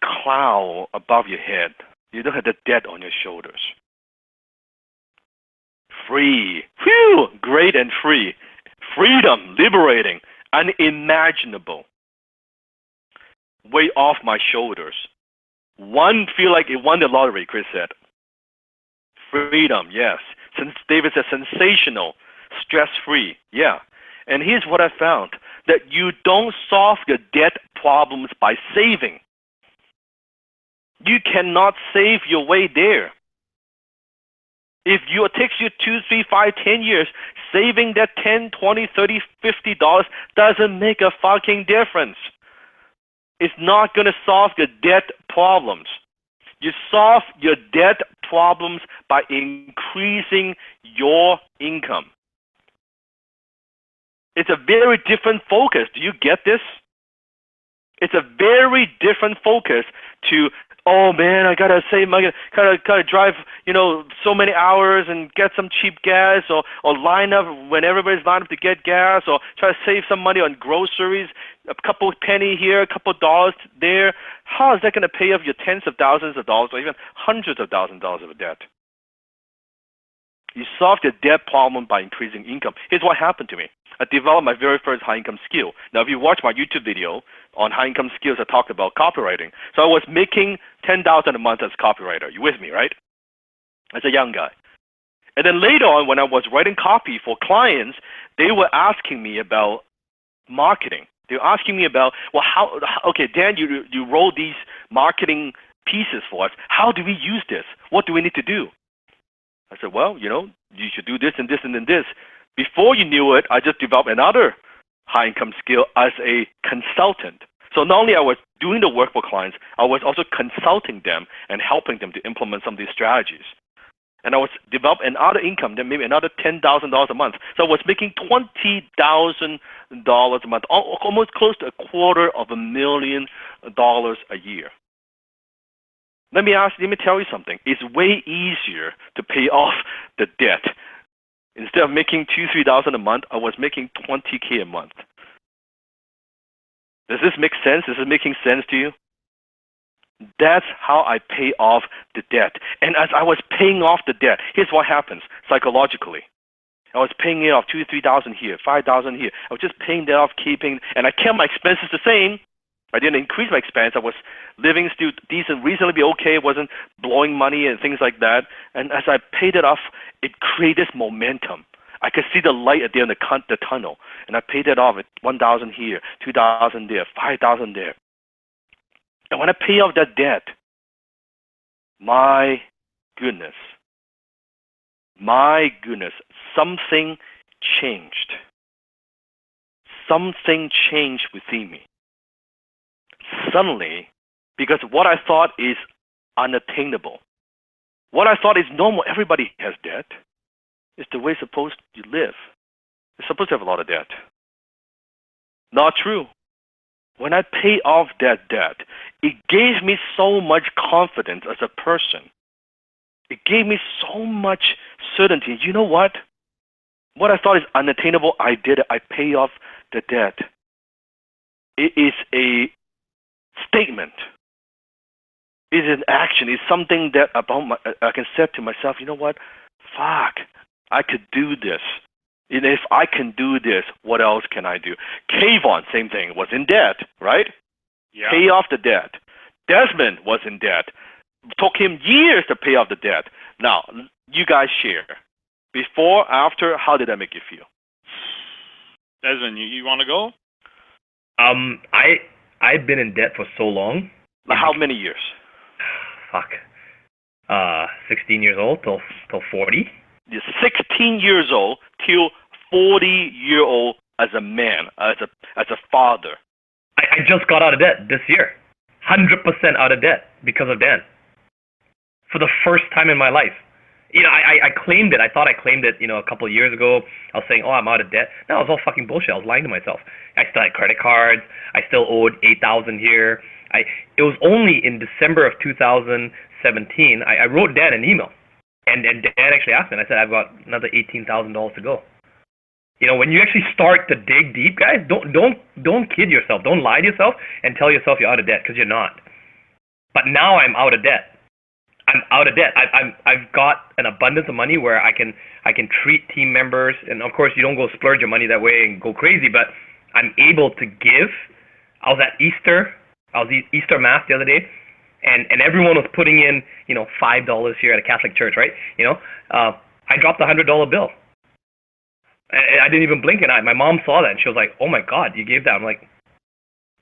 C: cloud above your head. You don't have that debt on your shoulders. Free. Phew! Great and free. Freedom, liberating, unimaginable. Weight off my shoulders. Feel like it won the lottery, Chris said. Freedom, yes. Since David said sensational. Stress-free, yeah. And here's what I found, that you don't solve your debt problems by saving. You cannot save your way there. If it takes you 2, 3, 5, 10 years, saving that $10, $20, $30, $50 doesn't make a fucking difference. It's not going to solve your debt problems. You solve your debt problems by increasing your income. It's a very different focus. Do you get this? It's a very different focus to, oh man, I gotta save money, gotta drive, so many hours and get some cheap gas, or line up when everybody's lined up to get gas, or try to save some money on groceries, a couple penny here, a couple dollars there. How is that going to pay off your tens of thousands of dollars or even hundreds of thousands of dollars of debt? You solve the debt problem by increasing income. Here's what happened to me. I developed my very first high-income skill. Now, if you watch my YouTube video on high-income skills, I talked about copywriting. So I was making $10,000 a month as a copywriter. You with me, right? As a young guy. And then later on, when I was writing copy for clients, they were asking me about marketing. They were asking me about, well, okay, Dan, you wrote these marketing pieces for us. How do we use this? What do we need to do? I said, well, you should do this and this and then this. Before you knew it, I just developed another high-income skill as a consultant. So not only I was doing the work for clients, I was also consulting them and helping them to implement some of these strategies. And I was developing another income, then maybe another $10,000 a month. So I was making $20,000 a month, almost close to $250,000 a year. Let me tell you something. It's way easier to pay off the debt. Instead of making $2,000, $3,000 a month, I was making $20,000 a month. Does this make sense? Is it making sense to you? That's how I pay off the debt. And as I was paying off the debt, here's what happens psychologically. I was paying it off $2,000, $3,000 here, $5,000 here. I was just paying that off, and I kept my expenses the same. I didn't increase my expense. I was living still decent, reasonably okay. Wasn't blowing money and things like that. And as I paid it off, it created this momentum. I could see the light at the end of the tunnel. And I paid it off at $1,000 here, $2,000 there, $5,000 there. And when I pay off that debt, my goodness, something changed. Something changed within me. Suddenly, because what I thought is unattainable, what I thought is normal, everybody has debt, is the way it's supposed to live. You're supposed to have a lot of debt. Not true. When I paid off that debt, it gave me so much confidence as a person. It gave me so much certainty. You know what? What I thought is unattainable, I did it. I paid off the debt. It is a statement. It's an action. It's something that I can say to myself, you know what? Fuck, I could do this. And if I can do this, what else can I do? Kayvon, same thing, was in debt, right?
B: Yeah.
C: Pay off the debt. Desmond was in debt. Took him years to pay off the debt. Now, you guys share. Before, after, how did that make you feel?
B: Desmond, you want to go?
A: I've been in debt for so long.
C: How many years?
A: Fuck. 16 years old till 40.
C: You're 16 years old till 40-year-old as a man, as a father.
A: I just got out of debt this year. 100% out of debt because of Dan. For the first time in my life. I claimed it. I thought I claimed it, a couple of years ago. I was saying, oh, I'm out of debt. No, it was all fucking bullshit. I was lying to myself. I still had credit cards. I still owed $8,000 here. It was only in December of 2017, I wrote Dan an email. And Dan actually asked me, and I said, I've got another $18,000 to go. When you actually start to dig deep, guys, don't kid yourself. Don't lie to yourself and tell yourself you're out of debt, because you're not. But now I'm out of debt. I'm out of debt. I've got an abundance of money where I can treat team members, and of course you don't go splurge your money that way and go crazy, but I'm able to give. I was at Easter Easter Mass the other day, and everyone was putting in $5 here at a Catholic church, right? I dropped a $100 bill. I didn't even blink an eye. My mom saw that and she was like, "Oh my God, you gave that." I'm like,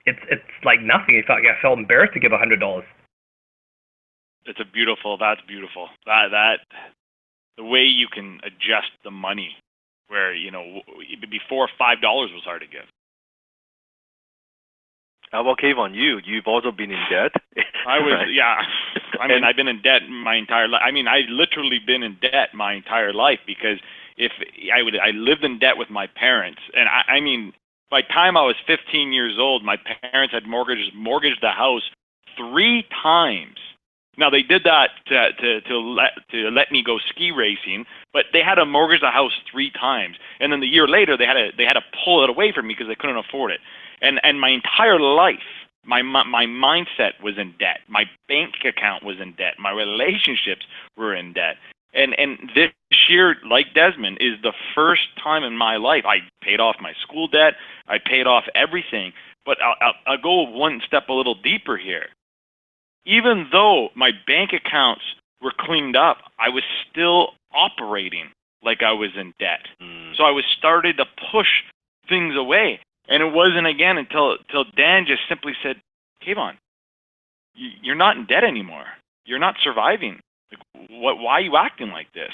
A: it's like nothing. I felt embarrassed to give $100.
B: That's beautiful. That the way you can adjust the money, where, you know, before $5 was hard to give.
C: How about Kayvon? You've also been in debt.
B: I was,
C: right?
B: yeah. I mean, I've been in debt my entire life. I mean, I literally been in debt my entire life, because I lived in debt with my parents, and I mean, by the time I was 15 years old, my parents had mortgaged the house 3 times. Now, they did that to let me go ski racing, but they had to mortgage the house 3 times, and then the year later they had to pull it away from me because they couldn't afford it. And my entire life, my mindset was in debt. My bank account was in debt. My relationships were in debt. And this year, like Desmond, is the first time in my life I paid off my school debt. I paid off everything. But I'll go one step a little deeper here. Even though my bank accounts were cleaned up, I was still operating like I was in debt. So I was started to push things away. And it wasn't again until Dan just simply said, Kayvon, you're not in debt anymore. You're not surviving. Like, why are you acting like this?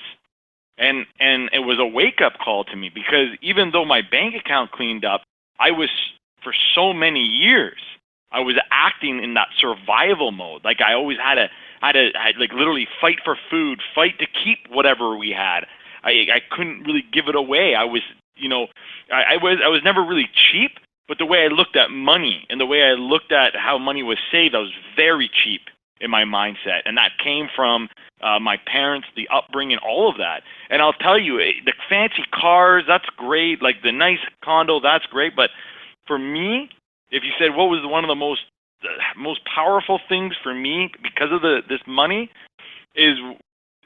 B: And it was a wake-up call to me, because even though my bank account cleaned up, I was, for so many years, I was acting in that survival mode. Like I always had to like literally fight for food, fight to keep whatever we had. I couldn't really give it away. I was, you know, I was never really cheap, but the way I looked at money and the way I looked at how money was saved, I was very cheap in my mindset. And that came from my parents, the upbringing, all of that. And I'll tell you, the fancy cars, that's great. Like the nice condo, that's great. But for me, if you said what was one of the most powerful things for me because of this money, is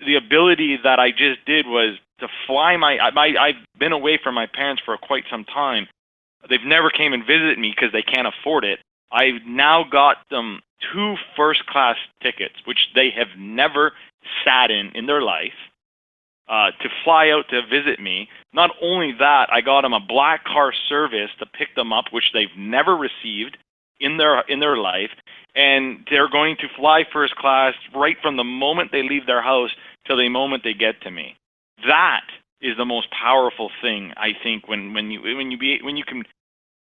B: the ability that I just did was to fly I've been away from my parents for quite some time. They've never came and visited me because they can't afford it. I've now got them 2 first-class tickets, which they have never sat in their life, to fly out to visit me. Not only that, I got them a black car service to pick them up, which they've never received in their life, and they're going to fly first class right from the moment they leave their house till the moment they get to me. That is the most powerful thing, I think, when you can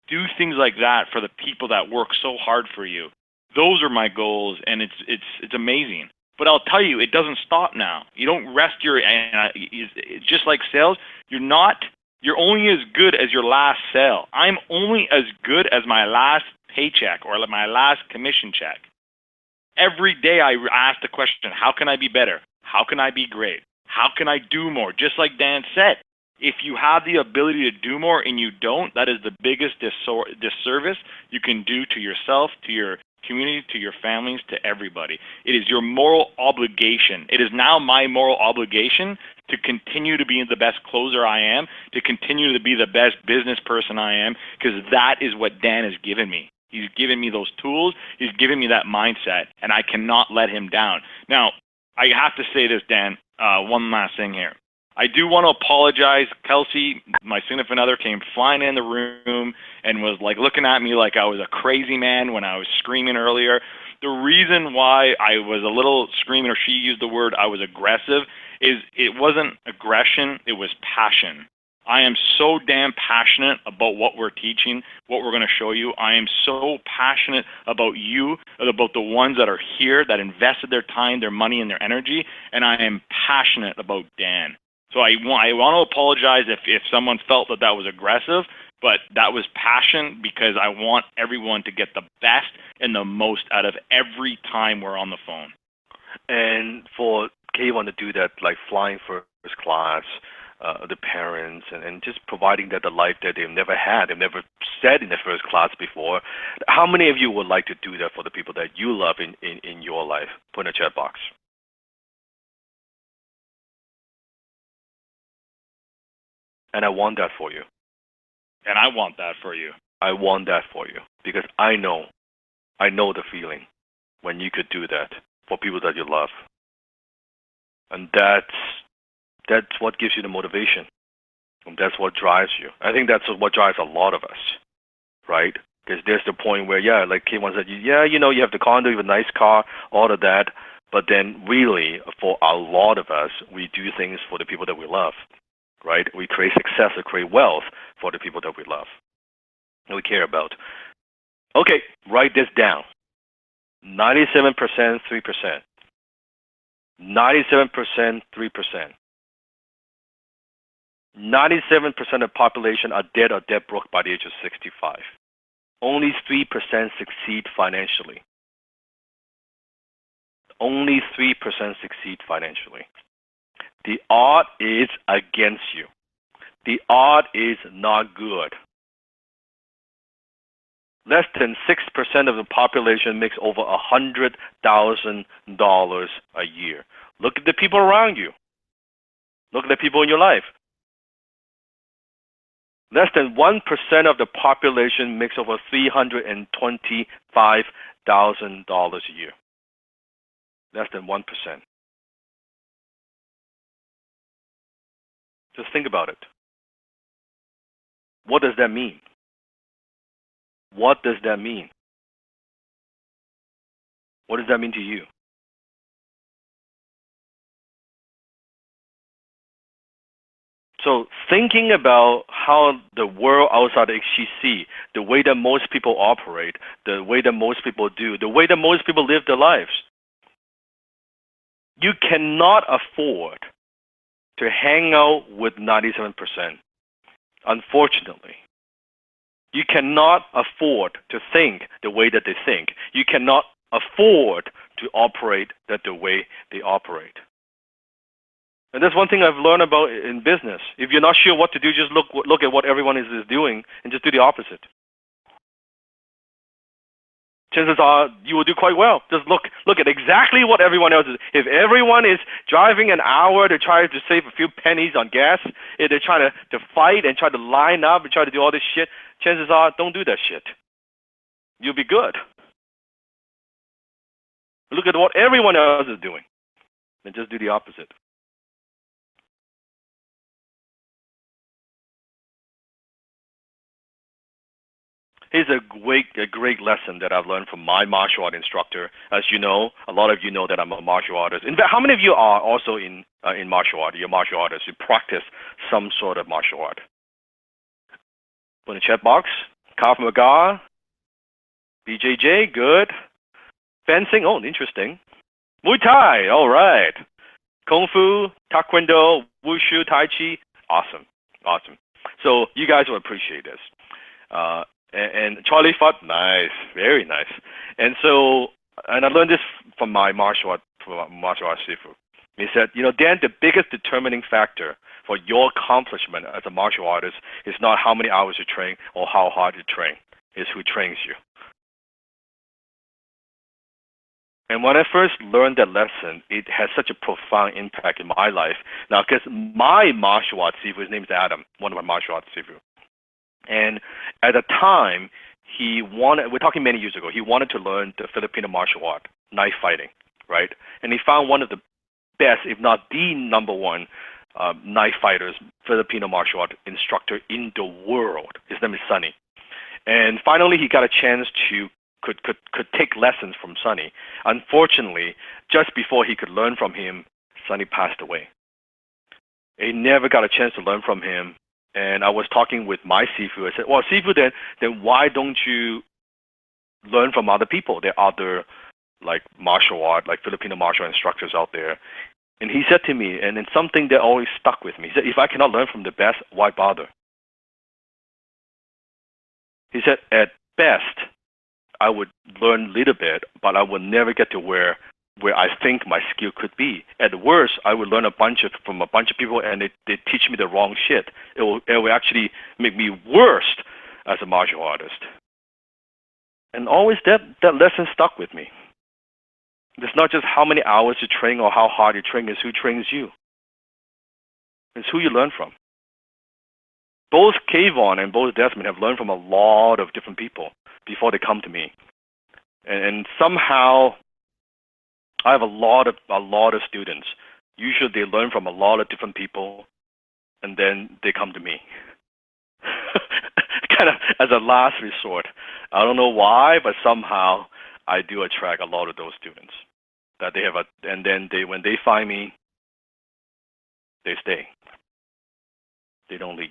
B: do things like that for the people that work so hard for you. Those are my goals, and it's amazing. But I'll tell you, it doesn't stop now. You don't rest just like sales, you're only as good as your last sale. I'm only as good as my last paycheck or my last commission check. Every day I ask the question, how can I be better? How can I be great? How can I do more? Just like Dan said, if you have the ability to do more and you don't, that is the biggest disservice you can do to yourself, to your community, to your families, to everybody. It is your moral obligation. It is now my moral obligation to continue to be the best closer I am, to continue to be the best business person I am, because that is what Dan has given me. He's given me those tools. He's given me that mindset, and I cannot let him down. Now, I have to say this, Dan, one last thing here. I do want to apologize. Kelsey, my significant other, came flying in the room and was like looking at me like I was a crazy man when I was screaming earlier. The reason why I was a little screaming, or she used the word I was aggressive, is it wasn't aggression, it was passion. I am so damn passionate about what we're teaching, what we're going to show you. I am so passionate about you, about the ones that are here, that invested their time, their money, and their energy, and I am passionate about Dan. So I want to apologize if someone felt that was aggressive, but that was passion, because I want everyone to get the best and the most out of every time we're on the phone.
C: And for Kayvon to do that, like flying first class, the parents, and just providing that the life that they've never had, they've never sat in the first class before. How many of you would like to do that for the people that you love in your life? Put in a chat box. And I want that for you.
B: And I want that for you.
C: I want that for you, because I know the feeling when you could do that for people that you love. And that's what gives you the motivation. And that's what drives you. I think that's what drives a lot of us, right? Because there's the point where, yeah, like Kayvon said, yeah, you know, you have the condo, you have a nice car, all of that, But then really, for a lot of us, we do things for the people that we love, right? We create success or create wealth for the people that we love and we care about. Okay, write this down. 97%, 3%. 97%, 3%. 97% of the population are dead or dead broke by the age of 65. Only 3% succeed financially. Only 3% succeed financially. The odd is against you. The odd is not good. Less than 6% of the population makes over $100,000 a year. Look at the people around you. Look at the people in your life. Less than 1% of the population makes over $325,000 a year. Less than 1%. Just think about it. What does that mean? What does that mean? What does that mean to you? So thinking about how the world outside HTC, the way that most people operate, the way that most people do, the way that most people live their lives, you cannot afford to hang out with 97%. Unfortunately, you cannot afford to think the way that they think. You cannot afford to operate the way they operate. And that's one thing I've learned about in business. If you're not sure what to do, just look at what everyone is doing and just do the opposite. Chances are you will do quite well. Just look at exactly what everyone else is. If everyone is driving an hour to try to save a few pennies on gas, if they're trying to fight and try to line up and try to do all this shit, chances are don't do that shit. You'll be good. Look at what everyone else is doing and just do the opposite. Here's a great lesson that I've learned from my martial art instructor. As you know, a lot of you know that I'm a martial artist. In fact, how many of you are also in martial art? You're martial artists. You practice some sort of martial art. Put in the chat box. Krav Maga, BJJ, good. Fencing, oh, interesting. Muay Thai, all right. Kung Fu, Taekwondo, Wushu, Tai Chi, awesome. So you guys will appreciate this. And Charlie fought, nice, very nice. And I learned this from my martial art sifu. He said, Dan, the biggest determining factor for your accomplishment as a martial artist is not how many hours you train or how hard you train. It's who trains you. And when I first learned that lesson, it had such a profound impact in my life. Now, because my martial arts sifu, his name is Adam, one of my martial arts sifu. And at the time, we're talking many years ago, he wanted to learn the Filipino martial art, knife fighting, right? And he found one of the best, if not the number one, knife fighters, Filipino martial art instructor in the world. His name is Sonny. And finally, he got a chance to could take lessons from Sonny. Unfortunately, just before he could learn from him, Sonny passed away. He never got a chance to learn from him. And I was talking with my sifu. I said, well, sifu, then why don't you learn from other people? There are other martial art, Filipino martial instructors out there. And he said to me, and it's something that always stuck with me. He said, if I cannot learn from the best, why bother? He said, at best, I would learn a little bit, but I would never get to where I think my skill could be. At worst, I would learn from a bunch of people, and they teach me the wrong shit. It will actually make me worse as a martial artist. And always that lesson stuck with me. It's not just how many hours you train or how hard you train, it's who trains you. It's who you learn from. Both Kayvon and both Desmond have learned from a lot of different people before they come to me. And somehow I have a lot of students. Usually they learn from a lot of different people, and then they come to me. Kind of as a last resort. I don't know why, but somehow I do attract a lot of those students. that they have and then when they find me, they stay. They don't leave.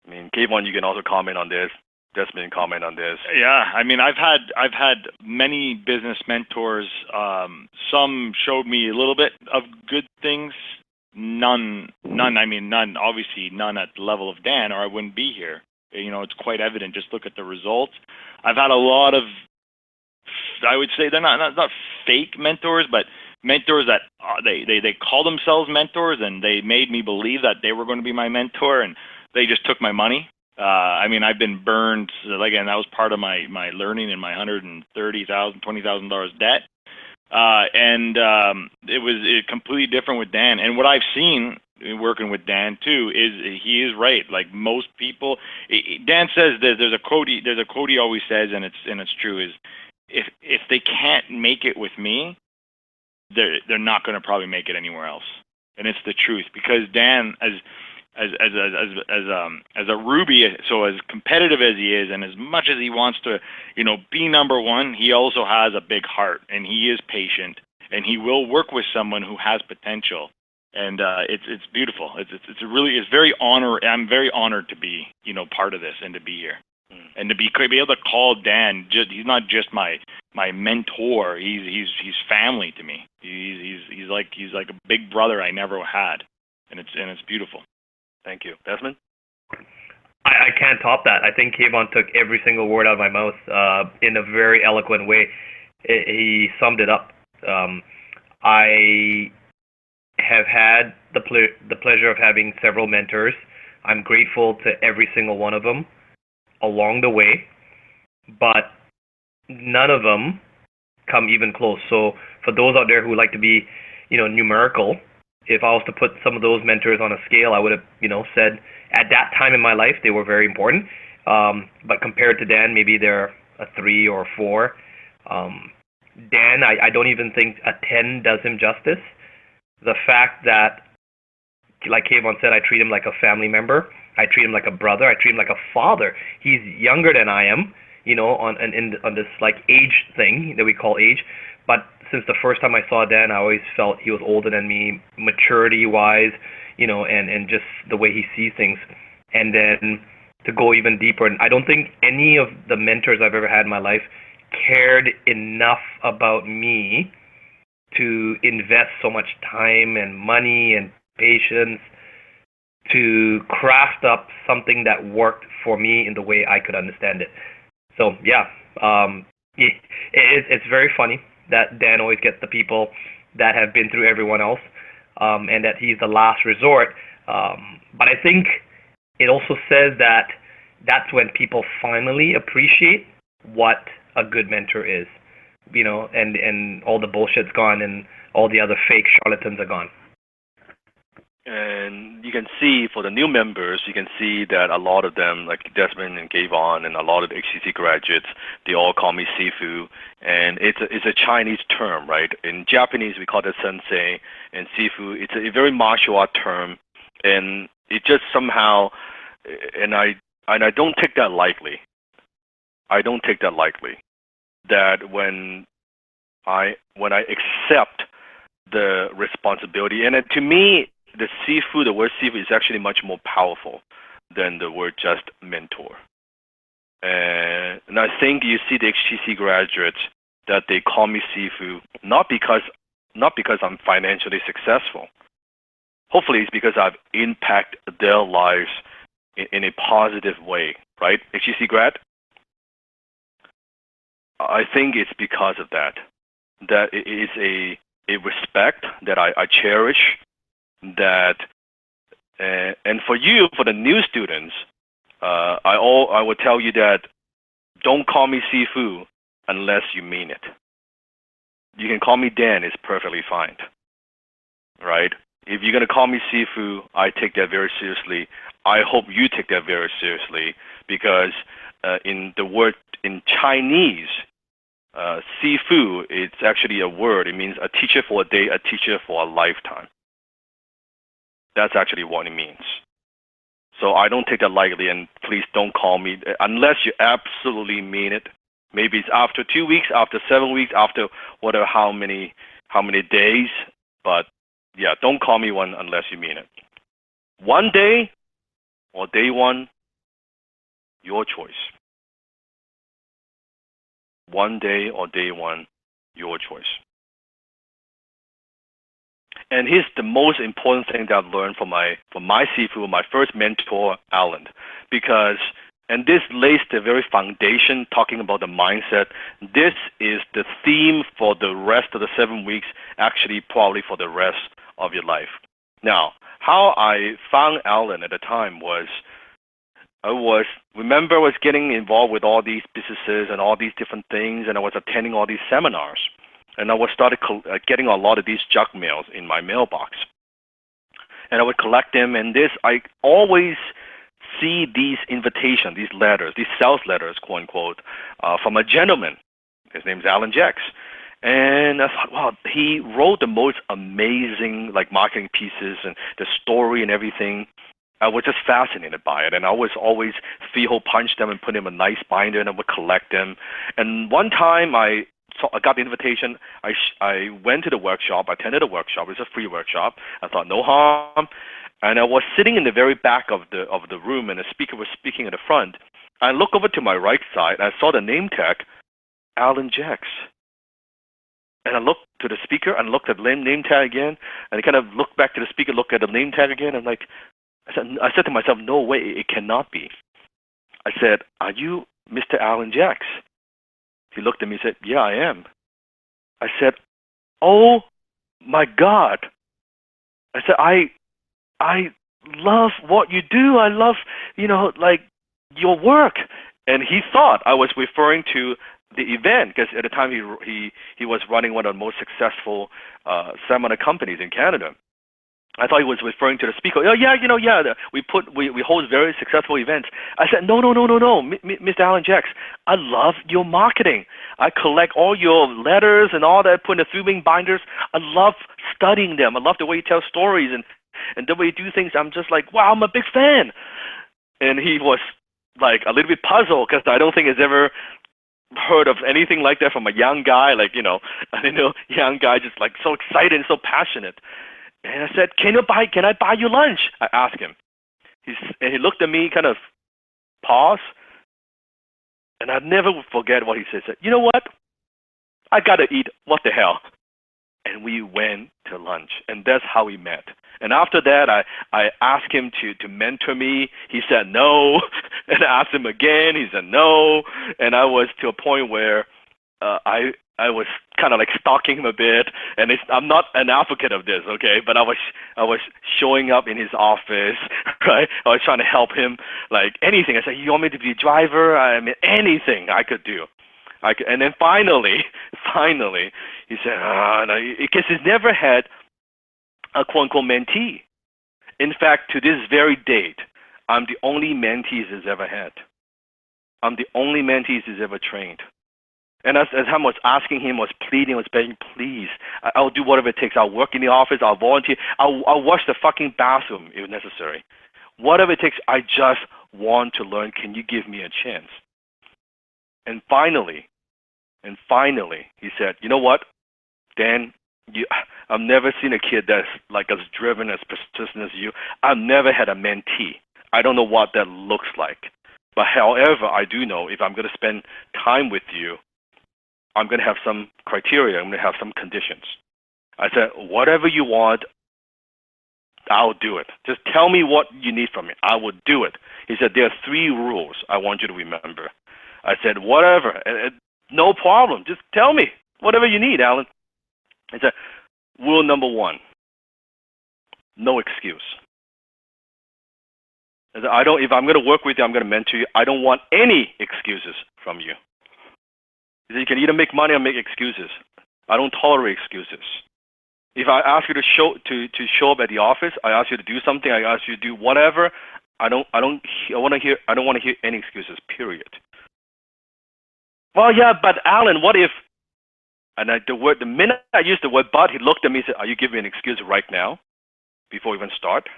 C: I mean, Kayvon, you can also comment on this. Desmond, comment on this.
B: Yeah, I mean, I've had many business mentors. Some showed me a little bit of good things. None. I mean, none. Obviously, none at the level of Dan, or I wouldn't be here. You know, it's quite evident. Just look at the results. I've had a lot of, I would say, they're not fake mentors, but mentors that they call themselves mentors, and they made me believe that they were going to be my mentor, and they just took my money. I mean, I've been burned. Again, that was part of my learning in my $130,000-$20,000 debt, and it was completely different with Dan. And what I've seen working with Dan too is he is right. Like most people, Dan says there's a quote he always says, and it's true. Is if they can't make it with me, they're not going to probably make it anywhere else. And it's the truth, because Dan, as a Ruby, so as competitive as he is, and as much as he wants to, be number one, he also has a big heart, and he is patient, and he will work with someone who has potential, and it's beautiful. It's very I'm very honored to be part of this and to be here, and to be able to call Dan. He's not just my mentor. He's family to me. He's like a big brother I never had, and it's beautiful.
C: Thank you. Desmond?
A: I can't top that. I think Kayvon took every single word out of my mouth in a very eloquent way. He summed it up. I have had the pleasure of having several mentors. I'm grateful to every single one of them along the way, but none of them come even close. So for those out there who like to be, numerical, if I was to put some of those mentors on a scale, I would have, said at that time in my life they were very important. But compared to Dan, maybe they're a 3 or a 4. Dan, I don't even think a 10 does him justice. The fact that, like Kayvon said, I treat him like a family member. I treat him like a brother. I treat him like a father. He's younger than I am, on this like age thing that we call age. But since the first time I saw Dan, I always felt he was older than me, maturity-wise, and just the way he sees things. And then to go even deeper, and I don't think any of the mentors I've ever had in my life cared enough about me to invest so much time and money and patience to craft up something that worked for me in the way I could understand it. So, yeah, it's very funny that Dan always gets the people that have been through everyone else, and that he's the last resort. But I think it also says that that's when people finally appreciate what a good mentor is, and all the bullshit's gone and all the other fake charlatans are gone.
C: And you can see for the new members, you can see that a lot of them, like Desmond and Kayvon and a lot of HTC graduates, they all call me Sifu. And it's a Chinese term, right? In Japanese, we call it sensei, and Sifu, it's a very martial art term. And it just somehow, and I don't take that lightly. That when I accept the responsibility, and to me, the word Sifu is actually much more powerful than the word just mentor. And I think you see the HTC graduates that they call me Sifu, not because I'm financially successful. Hopefully it's because I've impacted their lives in a positive way, right? HTC grad? I think it's because of that. That it is a respect that I cherish. That and for you, for the new students, I would tell you that don't call me Sifu unless you mean it. You can call me Dan; it's perfectly fine, right? If you're gonna call me Sifu, I take that very seriously. I hope you take that very seriously, because in Chinese, Sifu, it's actually a word. It means a teacher for a day, a teacher for a lifetime. That's actually what it means. So I don't take that lightly, and please don't call me, unless you absolutely mean it, Maybe it's after 2 weeks, after 7 weeks, after whatever, how many days. But yeah, don't call me one unless you mean it. One day or day one, your choice. One day or day one, your choice. And here's the most important thing that I've learned from my Sifu, my first mentor, Alan, because, and this lays the very foundation, talking about the mindset. This is the theme for the rest of the 7 weeks, actually probably for the rest of your life. Now, how I found Alan at the time was, I was getting involved with all these businesses and all these different things, and I was attending all these seminars. And I started getting a lot of these junk mails in my mailbox. And I would collect them, and I always see these invitations, these letters, these sales letters, quote unquote, from a gentleman. His name's Alan Jacks. And I thought, wow, he wrote the most amazing marketing pieces and the story and everything. I was just fascinated by it, and I was always three-hole punch them and put them in a nice binder, and I would collect them. And one time I got the invitation. I went to the workshop, attended the workshop. It was a free workshop. I thought, no harm. And I was sitting in the very back of the room, and the speaker was speaking in the front. I looked over to my right side, and I saw the name tag, Alan Jacks. And I looked to the speaker, and looked at the name tag again, and I kind of looked back to the speaker, looked at the name tag again, and I said to myself, no way, it cannot be. I said, are you Mr. Alan Jacks? He looked at me and said, yeah, I am. I said, oh my God. I said, I love what you do. I love, your work. And he thought I was referring to the event, because at the time he was running one of the most successful seminar companies in Canada. I thought he was referring to the speaker. Oh yeah, we hold very successful events. I said, no, Mr. Alan Jacks, I love your marketing. I collect all your letters and all that, put in the three-ring binders. I love studying them. I love the way you tell stories and the way you do things. I'm just like, wow, I'm a big fan. And he was a little bit puzzled, because I don't think he's ever heard of anything like that from a young guy, young guy just so excited and so passionate. And I said, can I buy you lunch? I asked him. And he looked at me, kind of paused, and I'd never forget what he said. He said, you know what? I got to eat. What the hell? And we went to lunch, and that's how we met. And after that, I asked him to mentor me. He said no. And I asked him again. He said no. And I was to a point where I was kind of stalking him a bit, and I'm not an advocate of this, okay? But I was showing up in his office, right? I was trying to help him, anything. I said, you want me to be a driver? I mean, anything I could do. And then finally, he said, no, because he's never had a quote-unquote mentee. In fact, to this very date, I'm the only mentee he's ever had. I'm the only mentee he's ever trained. And as I was asking him, was pleading, was begging, please, I'll do whatever it takes. I'll work in the office, I'll volunteer, I'll wash the fucking bathroom if necessary. Whatever it takes, I just want to learn. Can you give me a chance? And finally, he said, you know what, Dan, I've never seen a kid that's as driven, as persistent as you. I've never had a mentee. I don't know what that looks like. But however, I do know if I'm going to spend time with you, I'm going to have some criteria. I'm going to have some conditions. I said, whatever you want, I'll do it. Just tell me what you need from me. I will do it. He said, there are 3 rules I want you to remember. I said, whatever. No problem. Just tell me whatever you need, Alan. He said, rule number 1, no excuse. I said, if I'm going to work with you, I'm going to mentor you, I don't want any excuses from you. He said, you can either make money or make excuses. I don't tolerate excuses. If I ask you to show up at the office, I ask you to do something, I ask you to do whatever, I don't want to hear any excuses, period. Well, yeah, but Alan, what if? And the minute I used the word "but," he looked at me and said, "Are you giving me an excuse right now, before we even start?"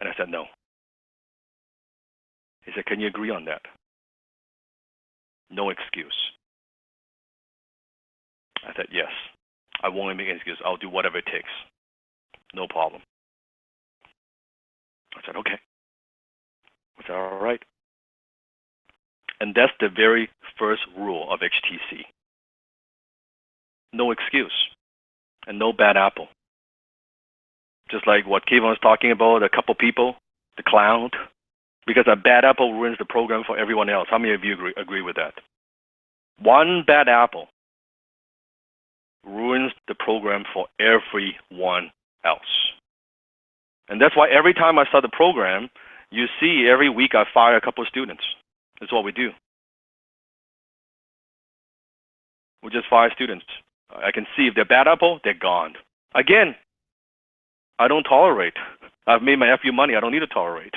C: And I said, "No." He said, "Can you agree on that?" No excuse. I said, yes. I won't make an excuse. I'll do whatever it takes. No problem. I said, okay. I said, all right. And that's the very first rule of HTC. No excuse and no bad apple. Just like what Kevin was talking about, a couple people, the clown, because a bad apple ruins the program for everyone else. How many of you agree with that? One bad apple ruins the program for everyone else. And that's why every time I start the program, you see every week I fire a couple of students. That's what we do. We just fire students. I can see if they're bad apple, they're gone. Again, I don't tolerate. I've made my FU money. I don't need to tolerate.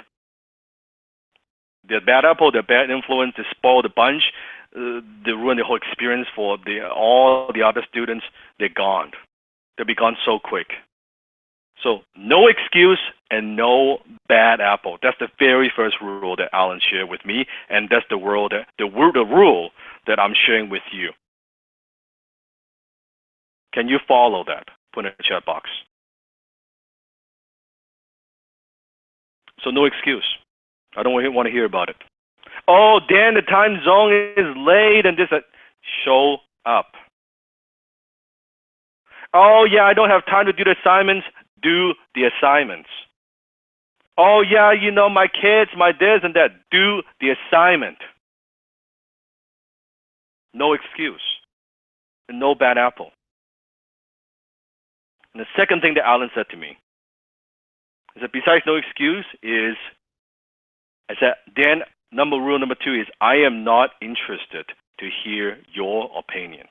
C: They're bad apple, they're bad influence, they spoil the bunch, they ruin the whole experience for all the other students. They're gone. They'll be gone so quick. So no excuse and no bad apple. That's the very first rule that Alan shared with me, and that's the rule that I'm sharing with you. Can you follow that? Put in the chat box. So no excuse. I don't want to hear about it. Oh, Dan, the time zone is late and this. Show up. Oh, yeah, I don't have time to do the assignments. Do the assignments. Oh, yeah, you know, my kids, my this and that. Do the assignment. No excuse. And no bad apple. And the second thing that Alan said to me is that besides no excuse is, I said, Dan, rule number 2 is I am not interested to hear your opinion.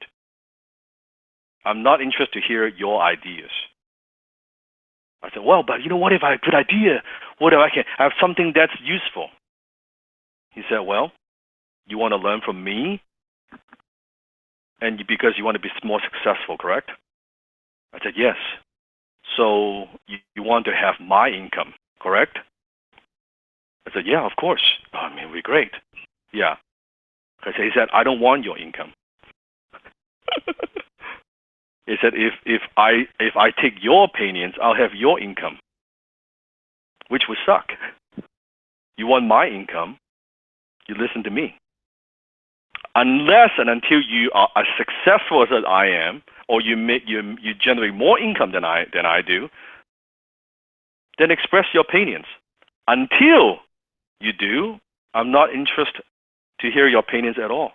C: I'm not interested to hear your ideas. I said, well, but you know, what if I have a good idea? What if I have something that's useful? He said, well, you want to learn from me and because you want to be more successful, correct? I said, yes. So you want to have my income, correct? I said, yeah, of course. I mean, we're great. Yeah. He said, I don't want your income. He said, if I take your opinions, I'll have your income, which would suck. You want my income, you listen to me. Unless and until you are as successful as I am, or you generate more income than I do, then express your opinions. Until you do, I'm not interested to hear your opinions at all.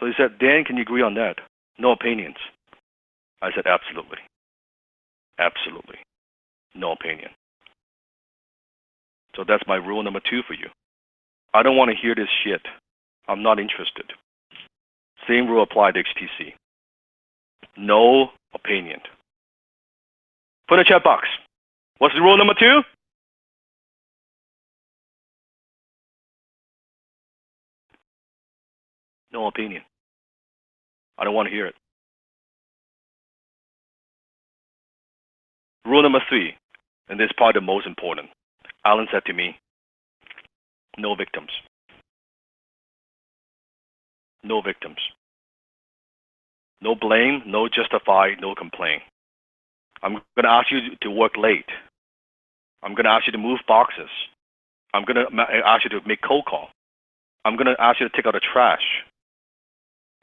C: So he said, Dan, can you agree on that? No opinions. I said, absolutely. Absolutely. No opinion. So that's my rule number 2 for you. I don't want to hear this shit. I'm not interested. Same rule applied to HTC. No opinion. Put in the chat box. What's the rule number 2? No opinion. I don't want to hear it. Rule number 3, and this is probably the most important. Alan said to me, no victims. No victims. No blame, no justify, no complain. I'm going to ask you to work late. I'm going to ask you to move boxes. I'm going to ask you to make cold call. I'm going to ask you to take out the trash.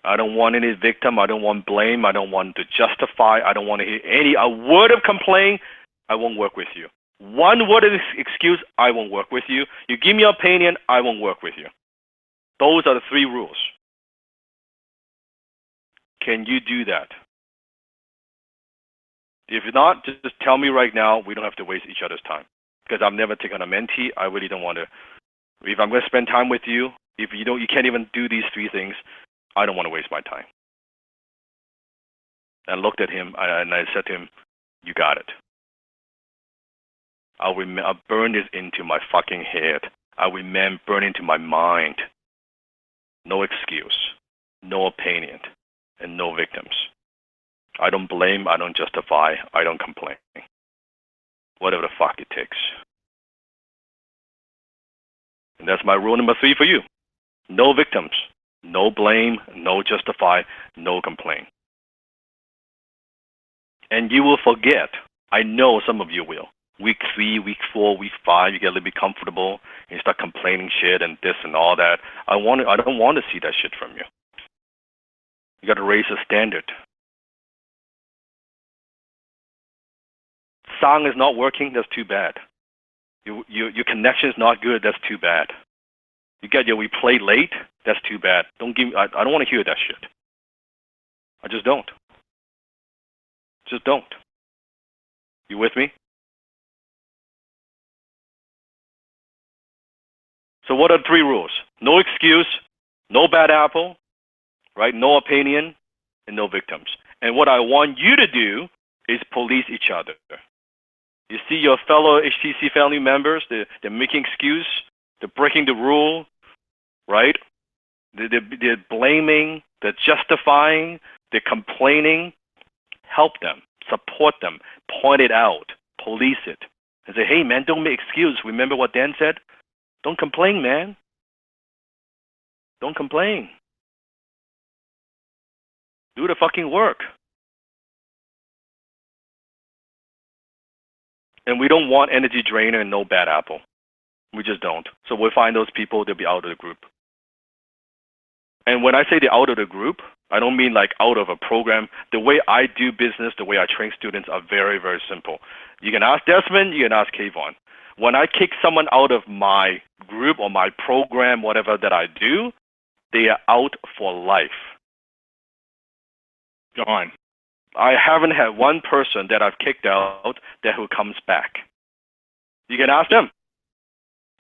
C: I don't want any victim. I don't want blame. I don't want to justify. I don't want to hear a word of complaint. I won't work with you. One word of excuse, I won't work with you. You give me your opinion, I won't work with you. Those are the 3 rules. Can you do that? If not, just tell me right now. We don't have to waste each other's time. Because I've never taken a mentee. I really don't want to. If I'm going to spend time with you, if you can't even do these 3 things, I don't want to waste my time. And I looked at him and I said to him, you got it. I'll burn this into my fucking head. I will burn into my mind. No excuse, no opinion, and no victims. I don't blame, I don't justify, I don't complain. Whatever the fuck it takes. And that's my rule number 3 for you. No victims. No blame, no justify, no complain. And you will forget. I know some of you will. Week 3, week 4, week 5, you get a little bit comfortable, and you start complaining shit and this and all that. I don't want to see that shit from you. You got to raise the standard. Sound is not working, that's too bad. Your connection is not good, that's too bad. We play late, that's too bad. I don't want to hear that shit. I just don't. Just don't. You with me? So what are the 3 rules? No excuse, no bad apple, right? No opinion, and no victims. And what I want you to do is police each other. You see your fellow HTC family members, they're making excuse, they're breaking the rule, right? They're blaming, they're justifying, they're complaining. Help them, support them, point it out, police it, and say, hey man, don't make excuse. Remember what Dan said? Don't complain, man. Don't complain. Do the fucking work. And we don't want energy drainer and no bad apple. We just don't. So we'll find those people, they'll be out of the group. And when I say they're out of the group, I don't mean like out of a program. The way I do business, the way I train students are very, very simple. You can ask Desmond, you can ask Kayvon. When I kick someone out of my group or my program, whatever that I do, they are out for life.
B: Gone.
C: I haven't had one person that I've kicked out that who comes back. You can ask them.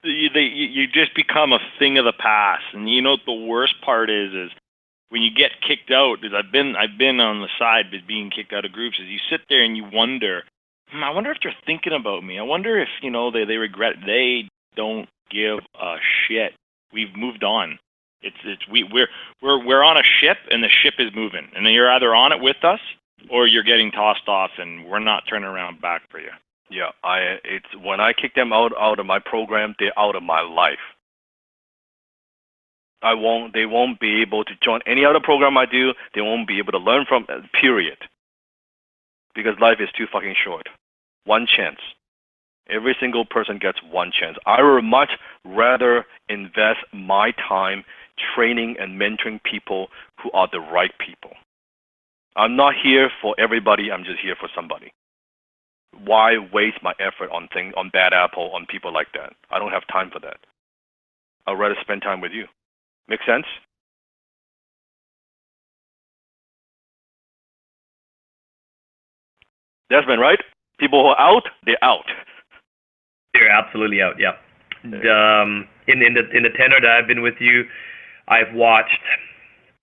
B: You just become a thing of the past, and you know what the worst part is when you get kicked out. Is I've been on the side of being kicked out of groups. Is you sit there and you wonder, I wonder if they're thinking about me. I wonder if they regret. They don't give a shit. We've moved on. We're on a ship, and the ship is moving, and then you're either on it with us or you're getting tossed off, and we're not turning around back for you.
C: Yeah, it's when I kick them out of my program, they're out of my life. They won't be able to join any other program I do. They won't be able to learn from, period. Because life is too fucking short. One chance. Every single person gets one chance. I would much rather invest my time training and mentoring people who are the right people. I'm not here for everybody, I'm just here for somebody. Why waste my effort on bad apple, on people like that? I don't have time for that. I'd rather spend time with you. Make sense? Desmond, right? People who are out, they're out.
A: They're absolutely out, yeah. In the tenor that I've been with you, I've watched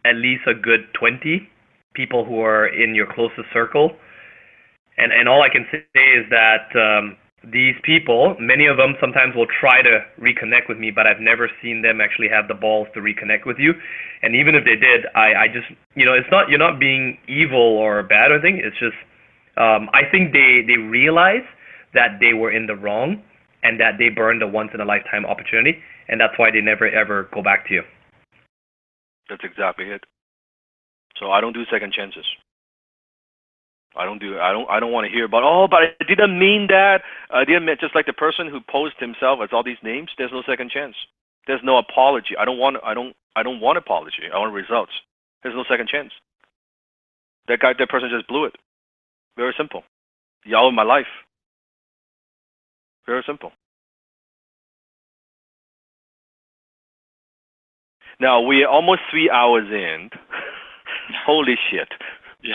A: at least a good 20 people who are in your closest circle. And all I can say is that these people, many of them sometimes will try to reconnect with me, but I've never seen them actually have the balls to reconnect with you. And even if they did, I just, it's not, you're not being evil or bad or anything. It's just, I think they realize that they were in the wrong and that they burned a once-in-a-lifetime opportunity, and that's why they never, ever go back to you.
C: That's exactly it. So I don't do second chances. I don't want to hear about, but I didn't mean that. I didn't mean, just like the person who posed himself as all these names, there's no second chance. There's no apology. I don't want apology. I want results. There's no second chance. That person just blew it. Very simple. Y'all in my life. Very simple. Now we're almost 3 hours in. Holy shit.
B: Yeah.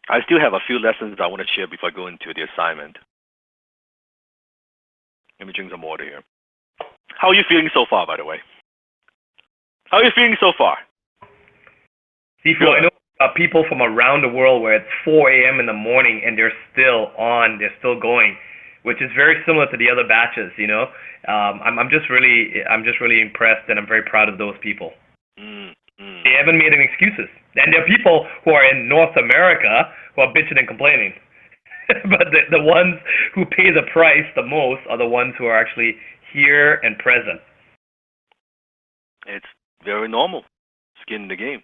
C: I still have a few lessons I want to share before I go into the assignment. Let me drink some water here. How are you feeling so far, by the way? How are you feeling so far?
A: Sifu, I know people from around the world where it's 4 a.m. in the morning and they're still on, they're still going, which is very similar to the other batches. I'm just really impressed, and I'm very proud of those people. They haven't made any excuses. And there are people who are in North America who are bitching and complaining. But the ones who pay the price the most are the ones who are actually here and present.
C: It's very normal. Skin in the game.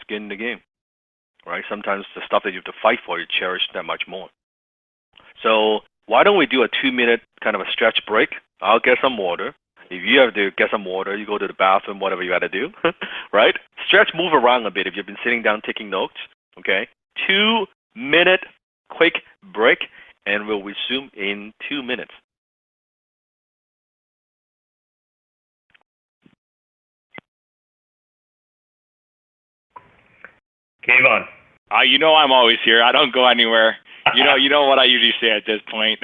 C: Skin in the game. Right? Sometimes the stuff that you have to fight for, you cherish that much more. So why don't we do a 2-minute kind of a stretch break? I'll get some water. If you have to get some water, you go to the bathroom, whatever you got to do, right? Stretch, move around a bit if you've been sitting down taking notes, okay? 2-minute quick break, and we'll resume in 2 minutes.
A: Kayvon.
B: You know I'm always here. I don't go anywhere. You know what I usually say at this point.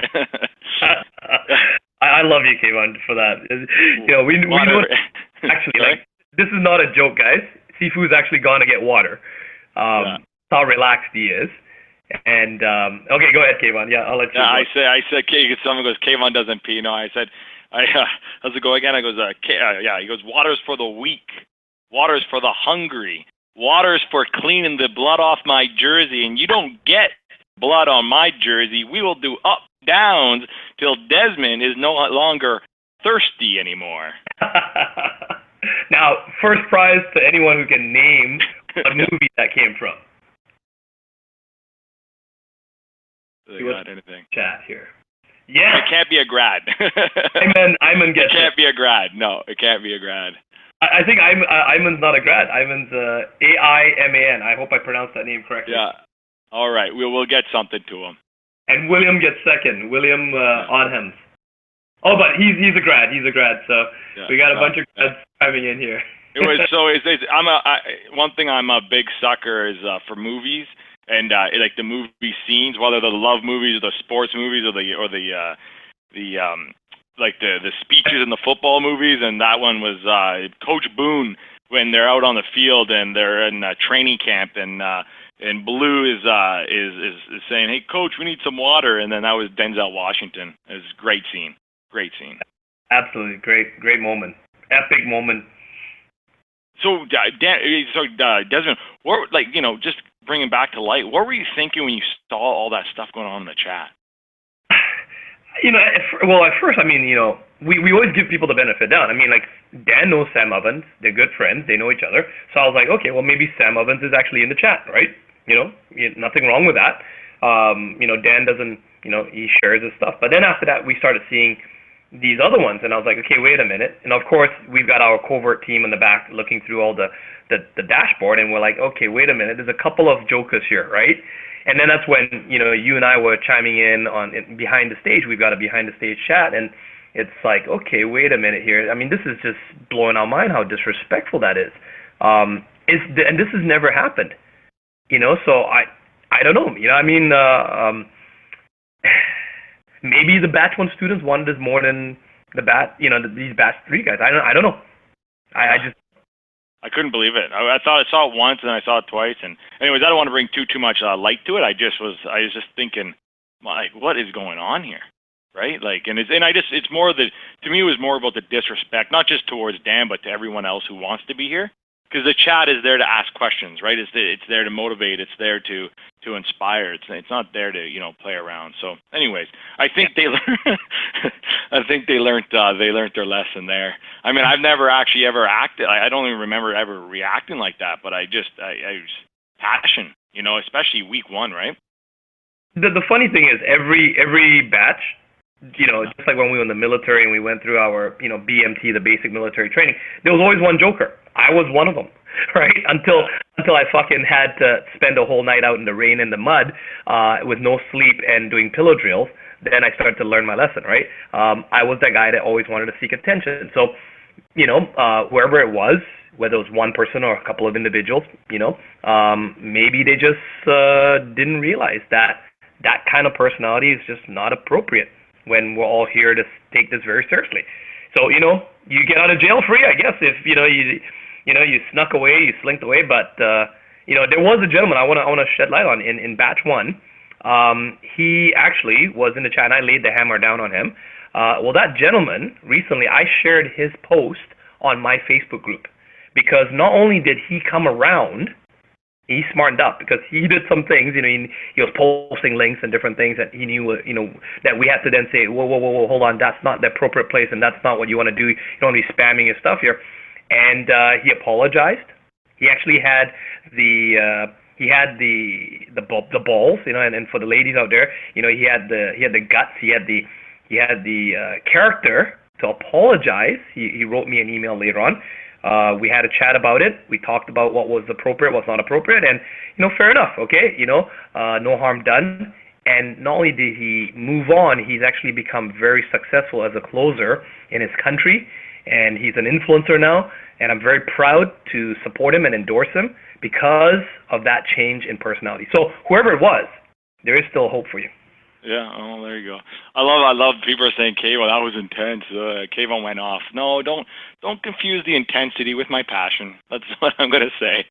A: I love you, Kayvon, for that. You know, we know, actually, like, this is not a joke, guys. Sifu's actually gone to get water. That's how relaxed he is. And okay, go ahead, Kayvon. Yeah, I'll let you.
B: Yeah, I said, someone goes, Kayvon doesn't pee. No, I said, how's it go again? I goes, yeah. He goes, water's for the weak, water's for the hungry, water's for cleaning the blood off my jersey, and you don't get blood on my jersey. We will do up downs till Desmond is no longer thirsty anymore.
A: Now, first prize to anyone who can name a movie that came from.
B: They got anything?
A: Chat here. Yeah.
B: It can't be a grad.
A: Ayman gets
B: it. Can't be a grad. No, it can't be a grad.
A: I think Ayman's not a grad. Ayman's Aiman. I hope I pronounced that name correctly.
B: Yeah. All right. We'll get something to him. And
A: William gets second. William Onhems. Oh, but he's a grad. He's a grad. So we got a bunch of grads coming in here.
B: It was so. One thing I'm a big sucker is for movies and like the movie scenes, whether the love movies or the sports movies or the speeches in the football movies. And that one was Coach Boone when they're out on the field and they're in training camp and Blue is saying, "Hey, Coach, we need some water," and then that was Denzel Washington. It was a great scene. Great scene.
A: Absolutely great moment. Epic moment.
B: So, Desmond, what, just bringing back to light, what were you thinking when you saw all that stuff going on in the chat?
A: At first, we always give people the benefit of the doubt. Dan knows Sam Ovens. They're good friends. They know each other. So I was like, okay, well, maybe Sam Ovens is actually in the chat, right? Nothing wrong with that. Dan doesn't, he shares his stuff. But then after that, we started seeing these other ones, and I was like, okay, wait a minute. And of course, we've got our covert team in the back looking through all the dashboard, and we're like, okay, wait a minute. There's a couple of jokers here, right? And then that's when, you and I were chiming in on behind the stage. We've got a behind the stage chat, and it's like, okay, wait a minute here. This is just blowing our mind how disrespectful that is. And this has never happened, so I don't know, maybe the batch 1 students wanted this more than the these batch 3 guys. I don't know.
B: I couldn't believe it. I thought I saw it once and I saw it twice. And anyways, I don't want to bring too much light to it. I was just thinking, like, what is going on here, right? It's more to me it was more about the disrespect, not just towards Dan, but to everyone else who wants to be here. Because the chat is there to ask questions, right? It's there to motivate. It's there to inspire. It's not there to play around. So, anyways, I think they learned. I think they learned their lesson there. I've never actually ever acted. I don't even remember ever reacting like that. But I was passion, especially week 1, right?
A: The funny thing is every batch. Just like when we were in the military and we went through our, BMT, the basic military training, there was always one joker. I was one of them, right? Until I fucking had to spend a whole night out in the rain and the mud with no sleep and doing pillow drills. Then I started to learn my lesson, right? I was that guy that always wanted to seek attention. So, wherever it was, whether it was one person or a couple of individuals, maybe they just didn't realize that kind of personality is just not appropriate when we're all here to take this very seriously. So, you get out of jail free, I guess, if, you snuck away, you slinked away. But, there was a gentleman I want to shed light on in batch 1. He actually was in the chat, and I laid the hammer down on him. Well, that gentleman, recently, I shared his post on my Facebook group because not only did he come around, he smartened up because he did some things, he was posting links and different things that he knew, that we had to then say, whoa, hold on, that's not the appropriate place and that's not what you want to do. You don't want to be spamming your stuff here. and he apologized. He actually had the balls, and for the ladies out there, he had the guts, he had the character to apologize. He wrote me an email later on. We had a chat about it. We talked about what was appropriate, what's not appropriate, and fair enough. Okay, no harm done. And not only did he move on, he's actually become very successful as a closer in his country, and he's an influencer now. And I'm very proud to support him and endorse him because of that change in personality. So whoever it was, there is still hope for you.
B: Yeah, oh, there you go. I love people are saying, Kayvon, that was intense. Kayvon went off. No, don't confuse the intensity with my passion. That's what I'm going to say.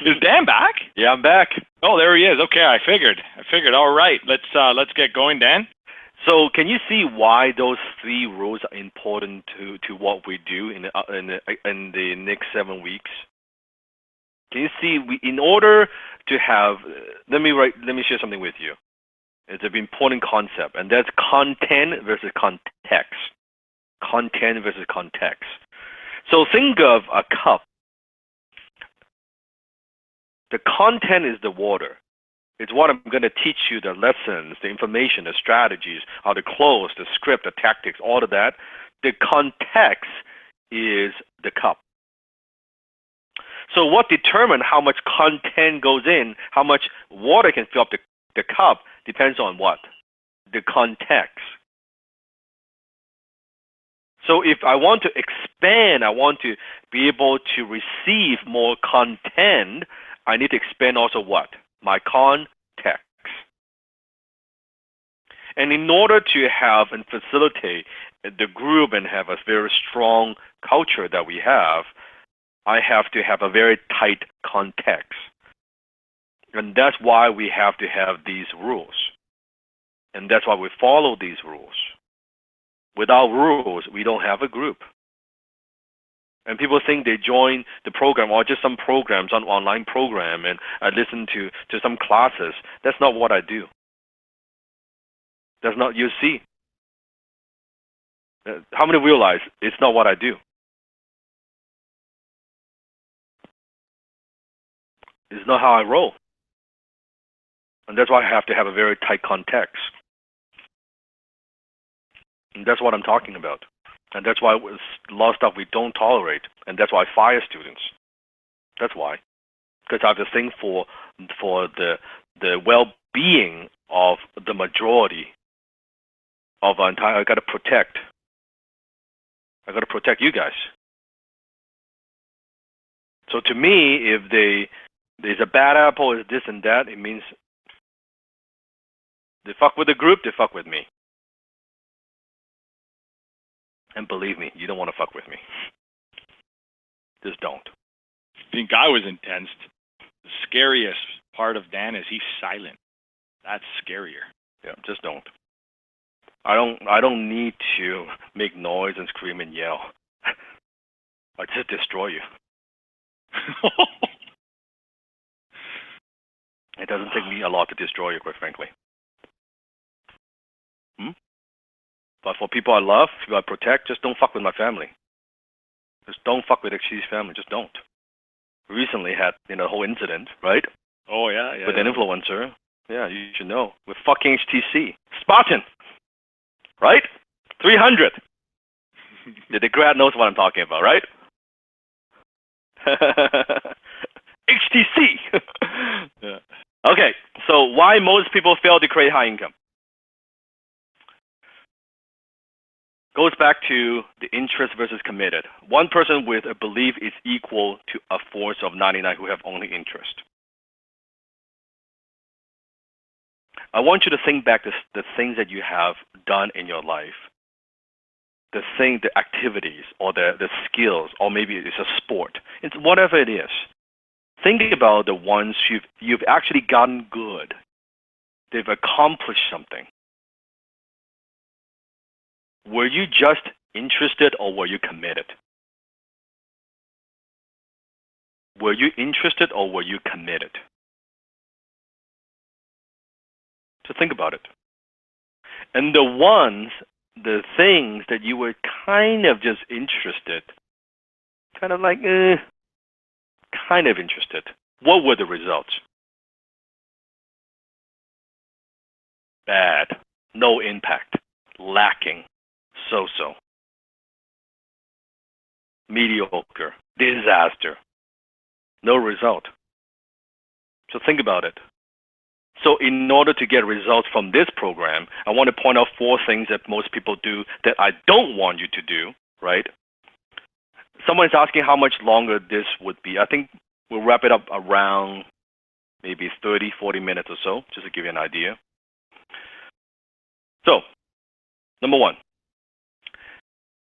B: Is Dan back?
C: Yeah, I'm back.
B: Oh, there he is. Okay, I figured. All right, let's get going, Dan.
C: So, can you see why those 3 rules are important to what we do in the next 7 weeks? Can you see in order to have? Let me share something with you. It's an important concept, and that's content versus context. Content versus context. So think of a cup. The content is the water. It's what I'm going to teach you, the lessons, the information, the strategies, how to close, the script, the tactics, all of that. The context is the cup. So what determines how much content goes in, how much water can fill up the cup, depends on what? The context. So if I want to expand, I want to be able to receive more content, I need to expand also what? My context. And in order to have and facilitate the group and have a very strong culture that we have, I have to have a very tight context. And that's why we have to have these rules. And that's why we follow these rules. Without rules, we don't have a group. And people think they join the program or just some programs, some online program, and I listen to some classes. That's not what I do. That's not, you see. How many realize it's not what I do? It's not how I roll. And that's why I have to have a very tight context. And that's what I'm talking about. And that's why a lot of stuff we don't tolerate. And that's why I fire students. That's why. Because I have to think for the well-being of the majority of our entire. I got to protect you guys. So to me, if there's a bad apple, is this and that, it means they fuck with the group, they fuck with me. And believe me, you don't want to fuck with me. Just don't.
B: I think I was intense. The scariest part of Dan is he's silent. That's scarier.
C: Yeah, just don't. I don't need to make noise and scream and yell. I just destroy you. It doesn't take me a lot to destroy you, quite frankly. But for people I love, people I protect, just don't fuck with my family. Just don't fuck with XTC's family. Just don't. Recently had a whole incident, right?
B: Oh yeah.
C: With an influencer. Yeah, you should know. With fucking HTC. Spartan. Right? 300. The grad knows what I'm talking about, right? HTC. Yeah. Okay, so why most people fail to create high income? Goes back to the interest versus committed. One person with a belief is equal to a force of 99 who have only interest. I want you to think back to the things that you have done in your life, the activities, or the skills, or maybe it's a sport. It's whatever it is. Think about the ones you've actually gotten good. They've accomplished something. Were you just interested or were you committed? Were you interested or were you committed? So think about it. And the things that you were kind of just interested, kind of like, kind of interested. What were the results? Bad. No impact. Lacking. So-so. Mediocre. Disaster. No result. So think about it. So in order to get results from this program, I want to point out 4 things that most people do that I don't want you to do, right? Someone's asking how much longer this would be. I think we'll wrap it up around maybe 30, 40 minutes or so, just to give you an idea. So, number 1.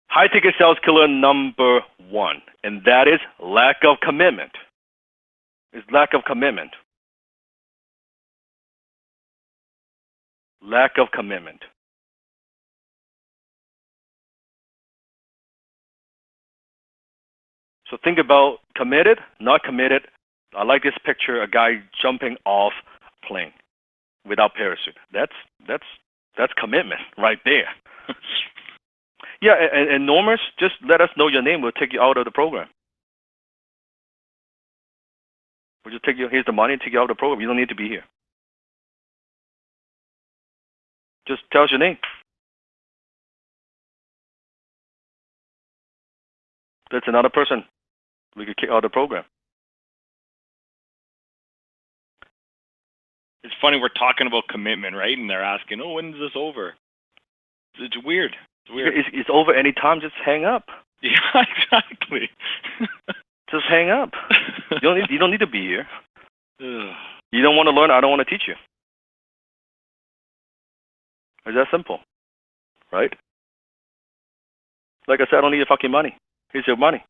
C: High-ticket sales killer number 1, and that is lack of commitment. It's lack of commitment. Lack of commitment. So think about committed, not committed. I like this picture, a guy jumping off a plane without parachute. That's commitment right there. Yeah, and Normers, just let us know your name. We'll take you out of the program. We'll just take you, here's the money, and take you out of the program. You don't need to be here. Just tell us your name. That's another person we could kick out of the program.
B: It's funny, we're talking about commitment, right? And they're asking, oh, when is this over? It's weird. It's weird.
C: It's over any time, just hang up.
B: Yeah, exactly.
C: Just hang up. You don't need to be here. You don't want to learn, I don't want to teach you. It's that simple, right? Like I said, I don't need your fucking money. Here's your money.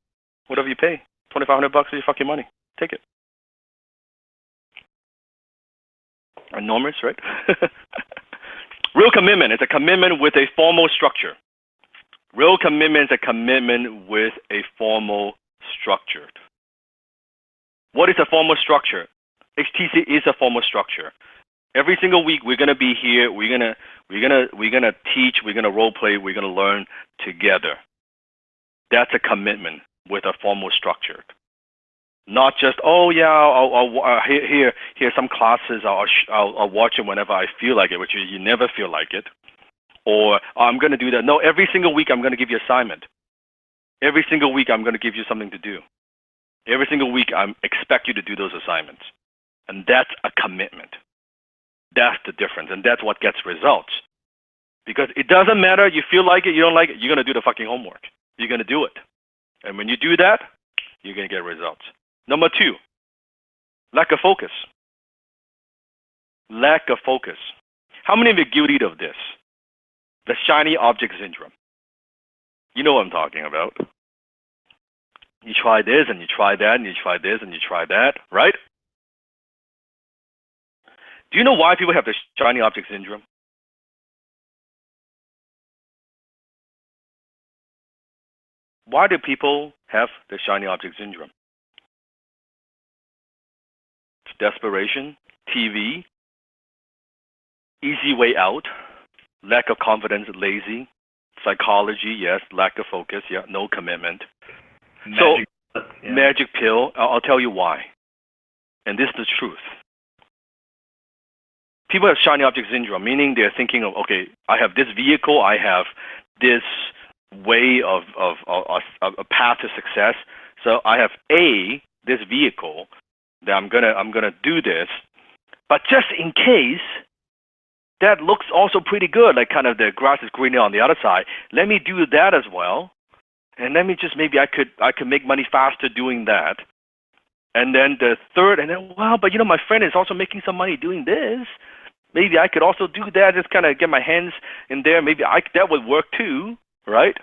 C: Whatever you pay, $2,500 is your fucking money. Take it. Enormous, right? Real commitment is a commitment with a formal structure. Real commitment is a commitment with a formal structure. What is a formal structure? HTC is a formal structure. Every single week we're gonna be here. We're gonna teach. We're gonna role play. We're gonna learn together. That's a commitment with a formal structure. Not just, oh yeah, I'll here some classes I'll watch it whenever I feel like it, which you never feel like it, or I'm going to do that. No, every single week I'm going to give you assignment. Every single week I'm going to give you something to do. Every single week I expect you to do those assignments, and that's a commitment. That's the difference, and that's what gets results. Because it doesn't matter, you feel like it, you don't like it, you're going to do the fucking homework. You're going to do it, and when you do that, you're going to get results. Number 2, lack of focus. Lack of focus. How many of you are guilty of this? The shiny object syndrome. You know what I'm talking about. You try this, and you try that, and you try this, and you try that, right? Do you know why people have the shiny object syndrome? Why do people have the shiny object syndrome? Desperation, TV, easy way out, lack of confidence, lazy, psychology, yes, lack of focus, yeah, no commitment. Magic pill, I'll tell you why. And this is the truth. People have shiny object syndrome, meaning they're thinking of, okay, I have this vehicle, I have this way of a path to success. So I have this vehicle, that I'm gonna do this, but just in case that looks also pretty good, like kind of the grass is greener on the other side. Let me do that as well, and let me just maybe I could make money faster doing that. And then the third, and then but you know my friend is also making some money doing this. Maybe I could also do that. Just kind of get my hands in there. Maybe that would work too, right?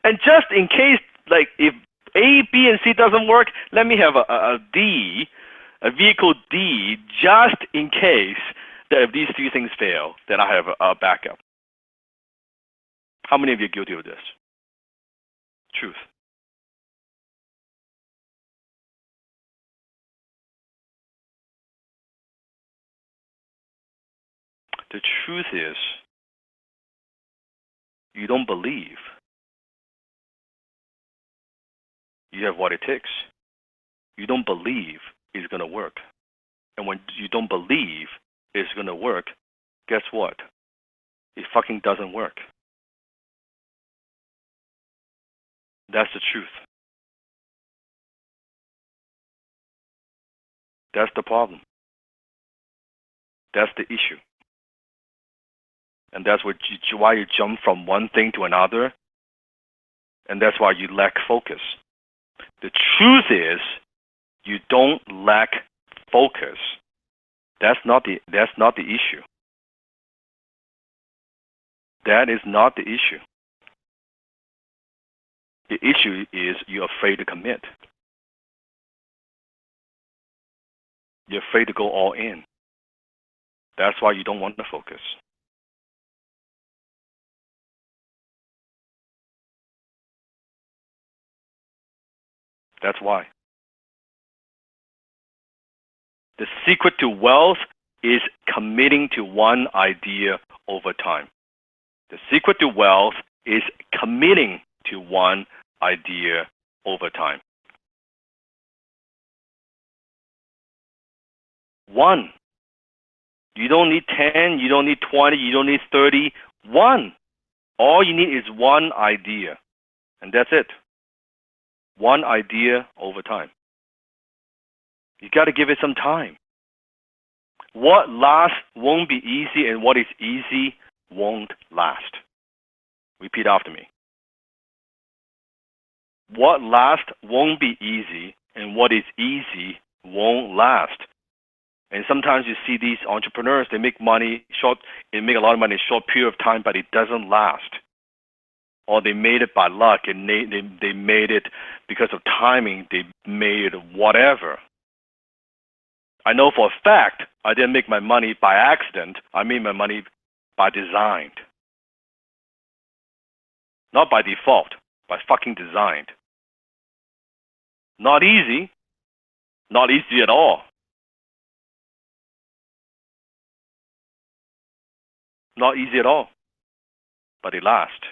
C: And just in case, like if A, B, and C doesn't work, let me have a D. A vehicle D, just in case that if these 3 things fail, then I have a backup. How many of you are guilty of this? Truth. The truth is, you don't believe. you have what it takes. You don't believe it's going to work. And when you don't believe it's going to work, guess what? It fucking doesn't work. That's the truth. That's the problem. That's the issue. And that's why you jump from one thing to another, and that's why you lack focus. The truth is, you don't lack focus. That's not the issue. That is not the issue. The issue is you're afraid to commit. You're afraid to go all in. That's why you don't want to focus. That's why. The secret to wealth is committing to one idea over time. The secret to wealth is committing to one idea over time. One. You don't need 10, you don't need 20, you don't need 30. One. All you need is one idea. And that's it. One idea over time. You got to give it some time. What lasts won't be easy, and what is easy won't last. Repeat after me. What lasts won't be easy, and what is easy won't last. And sometimes you see these entrepreneurs, they make a lot of money in a short period of time, but it doesn't last. Or they made it by luck, and they made it because of timing, they made it whatever. I know for a fact I didn't make my money by accident. I made my money by design. Not by default, by fucking designed. Not easy. Not easy at all. Not easy at all. But it lasts.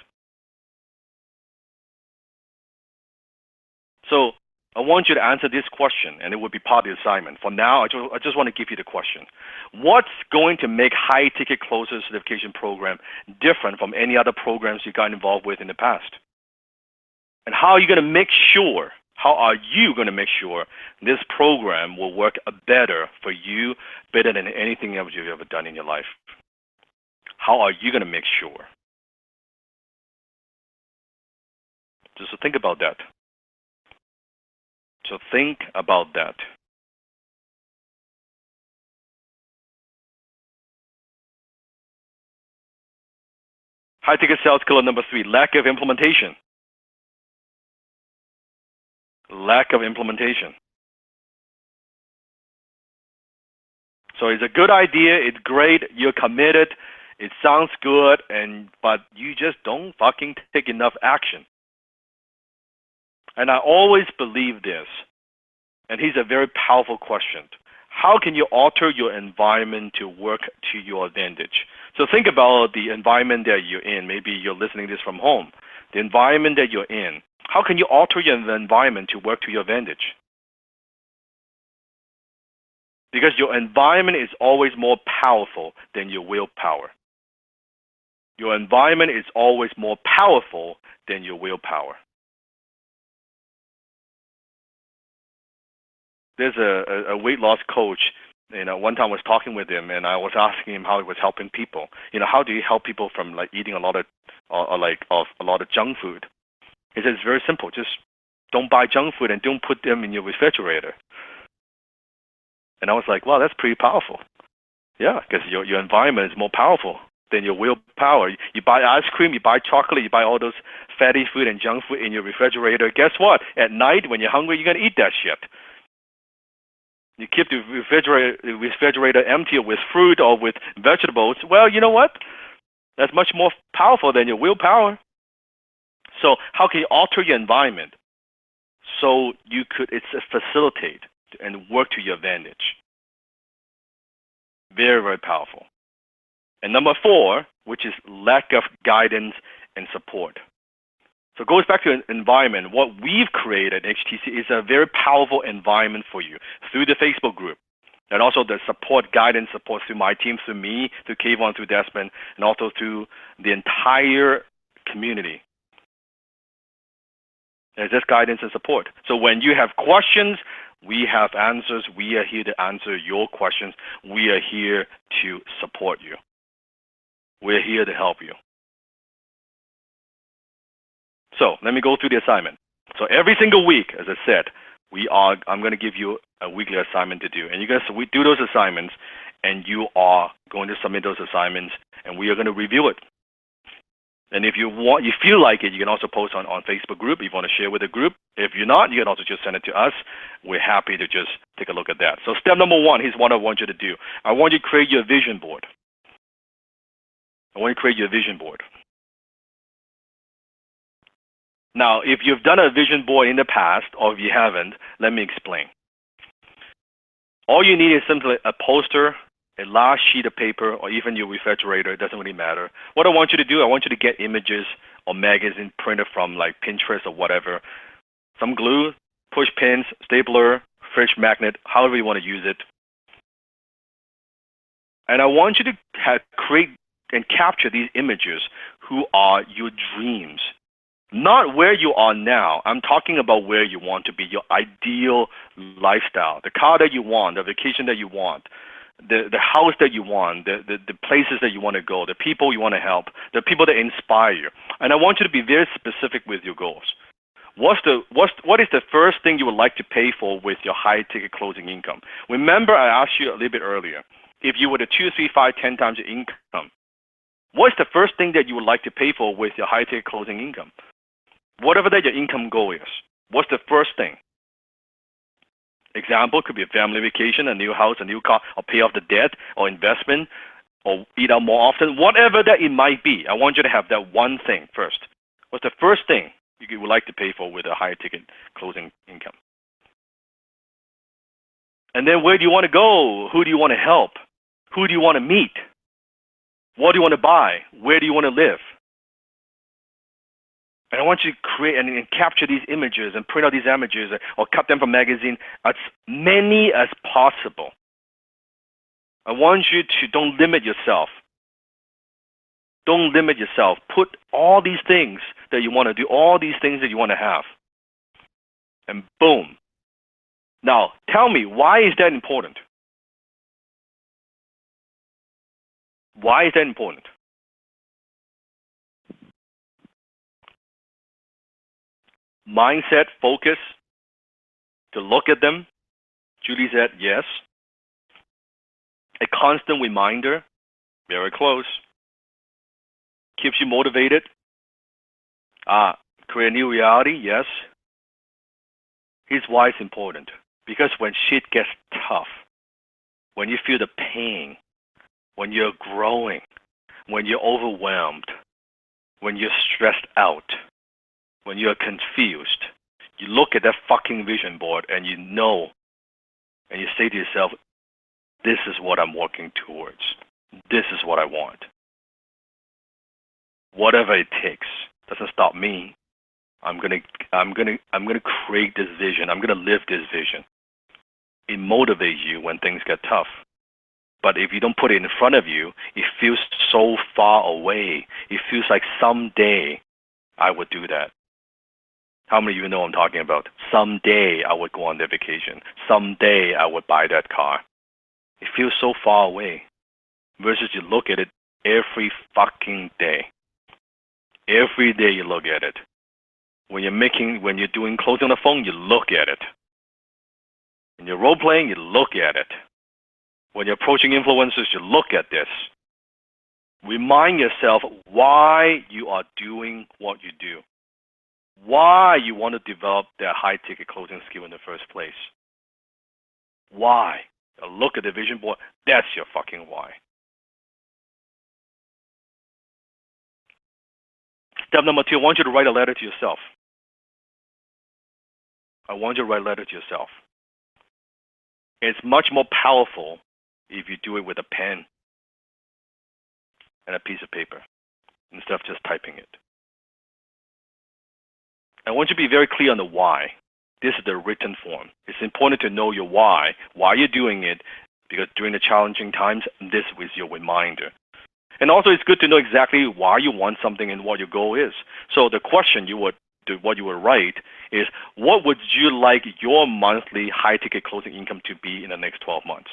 C: So I want you to answer this question, and it would be part of the assignment. For now, I just want to give you the question. What's going to make high-ticket closer certification program different from any other programs you got involved with in the past? And how are you going to make sure this program will work better for you, better than anything else you've ever done in your life? How are you going to make sure? Just think about that. So think about that. High-ticket sales killer number 3, lack of implementation. Lack of implementation. So it's a good idea, it's great, you're committed, it sounds good, but you just don't fucking take enough action. And I always believe this, and here's a very powerful question. How can you alter your environment to work to your advantage? So think about the environment that you're in. Maybe you're listening to this from home. The environment that you're in. How can you alter your environment to work to your advantage? Because your environment is always more powerful than your willpower. Your environment is always more powerful than your willpower. There's a weight loss coach, one time I was talking with him, and I was asking him how he was helping people. How do you help people from eating a lot of junk food? He said it's very simple. Just don't buy junk food and don't put them in your refrigerator. And I was like, wow, that's pretty powerful. Yeah, because your environment is more powerful than your willpower. You buy ice cream, you buy chocolate, you buy all those fatty food and junk food in your refrigerator. Guess what? At night, when you're hungry, you're going to eat that shit. You keep the refrigerator empty with fruit or with vegetables. Well, you know what? That's much more powerful than your willpower. So how can you alter your environment so it's facilitate and work to your advantage? Very, very powerful. And number 4, which is lack of guidance and support. So it goes back to an environment. What we've created at HTC is a very powerful environment for you through the Facebook group. And also the support, guidance support through my team, through me, through Kayvon, through Desmond, and also through the entire community. There's just guidance and support. So when you have questions, we have answers. We are here to answer your questions. We are here to support you. We're here to help you. So let me go through the assignment. So every single week, as I said, I'm going to give you a weekly assignment to do. And you guys, we do those assignments, and you are going to submit those assignments, and we are going to review it. And if you feel like it, you can also post on Facebook group if you want to share with the group. If you're not, you can also just send it to us. We're happy to just take a look at that. So step number 1, here's what I want you to do. I want you to create your vision board. Now, if you've done a vision board in the past, or if you haven't, let me explain. All you need is simply a poster, a large sheet of paper, or even your refrigerator. It doesn't really matter. What I want you to do, I want you to get images or magazine printed from like Pinterest or whatever. Some glue, push pins, stapler, fridge magnet, however you want to use it. And I want you to create and capture these images who are your dreams. Not where you are now. I'm talking about where you want to be, your ideal lifestyle, the car that you want, the vacation that you want, the house that you want, the places that you want to go, the people you want to help, the people that inspire you. And I want you to be very specific with your goals. What is the first thing you would like to pay for with your high-ticket closing income? Remember, I asked you a little bit earlier, if you were to 2, 3, 5, 10 times your income, what's the first thing that you would like to pay for with your high-ticket closing income? Whatever that your income goal is, what's the first thing? Example could be a family vacation, a new house, a new car, or pay off the debt, or investment, or eat out more often, whatever that it might be. I want you to have that one thing first. What's the first thing you would like to pay for with a higher ticket closing income? And then where do you want to go? Who do you want to help? Who do you want to meet? What do you want to buy? Where do you want to live? And I want you to create and capture these images and print out these images or cut them from magazine, as many as possible. I want you to don't limit yourself. Don't limit yourself. Put all these things that you want to do, all these things that you want to have. And boom. Now, tell me, why is that important? Why is that important? Mindset, focus, to look at them. Julie said yes. A constant reminder, very close. Keeps you motivated. Create a new reality, yes. Here's why it's important. Because when shit gets tough, when you feel the pain, when you're growing, when you're overwhelmed, when you're stressed out, when you're confused, you look at that fucking vision board and you know, and you say to yourself, this is what I'm working towards. This is what I want. Whatever it takes doesn't stop me. I'm gonna create this vision. I'm gonna live this vision. It motivates you when things get tough. But if you don't put it in front of you, it feels so far away. It feels like someday I would do that. How many of you know what I'm talking about? Someday I would go on that vacation. Someday I would buy that car. It feels so far away. Versus you look at it every fucking day. Every day you look at it. When you're doing closing on the phone, you look at it. When you're role playing, you look at it. When you're approaching influencers, you look at this. Remind yourself why you are doing what you do. Why you want to develop that high-ticket closing skill in the first place. Why? Look at the vision board. That's your fucking why. Step number 2, I want you to write a letter to yourself. I want you to write a letter to yourself. It's much more powerful if you do it with a pen and a piece of paper instead of just typing it. I want you to be very clear on the why. This is the written form. It's important to know your why you're doing it, because during the challenging times, this is your reminder. And also, it's good to know exactly why you want something and what your goal is. So the question what you would write is, what would you like your monthly high-ticket closing income to be in the next 12 months?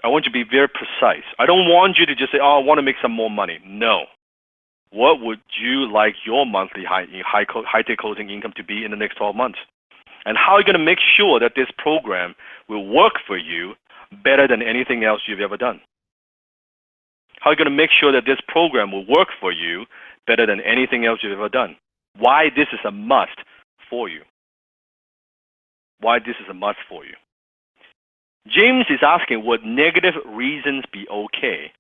C: I want you to be very precise. I don't want you to just say, oh, I want to make some more money. No. What would you like your monthly high-ticket closing income to be in the next 12 months? And how are you going to make sure that this program will work for you better than anything else you've ever done? How are you going to make sure that this program will work for you better than anything else you've ever done? Why this is a must for you. Why this is a must for you. James is asking, would negative reasons be okay?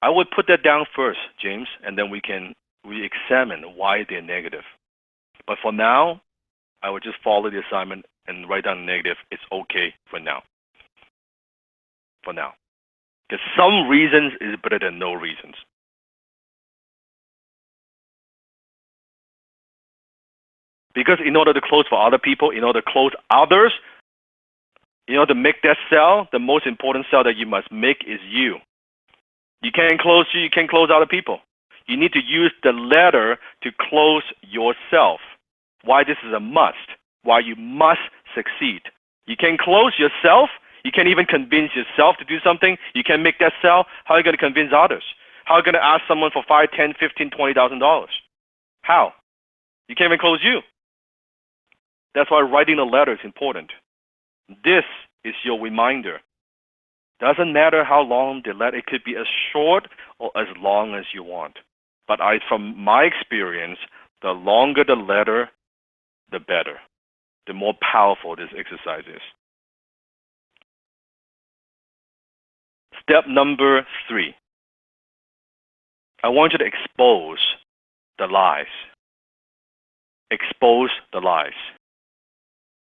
C: I would put that down first, James, and then we examine why they're negative. But for now, I would just follow the assignment and write down negative. It's okay for now. For now. Because some reasons is better than no reasons. Because in order to close for other people, in order to close others, in order to make that sell, the most important sell that you must make is you. You can't close other people. You need to use the letter to close yourself. Why this is a must. Why you must succeed. You can close yourself. You can't even convince yourself to do something. You can't make that sell. How are you going to convince others? How are you going to ask someone for $5, $10, $15, $20,000? How? You can't even close you. That's why writing a letter is important. This is your reminder. Doesn't matter how long the letter, it could be as short or as long as you want. But from my experience, the longer the letter, the better. The more powerful this exercise is. Step number 3. I want you to expose the lies. Expose the lies.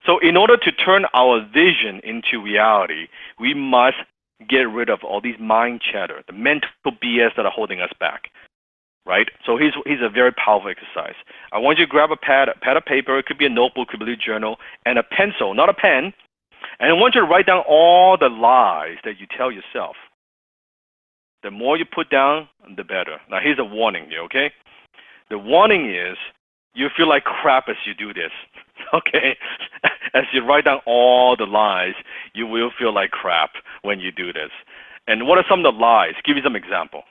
C: So in order to turn our vision into reality, we must get rid of all these mind chatter, the mental BS that are holding us back, right? So here's a very powerful exercise. I want you to grab a pad of paper, it could be a notebook, it could be a journal, and a pencil, not a pen, and I want you to write down all the lies that you tell yourself. The more you put down, the better. Now here's a warning here, okay? The warning is you feel like crap as you do this, okay? As you write down all the lies, you will feel like crap when you do this. And what are some of the lies? Give you some example.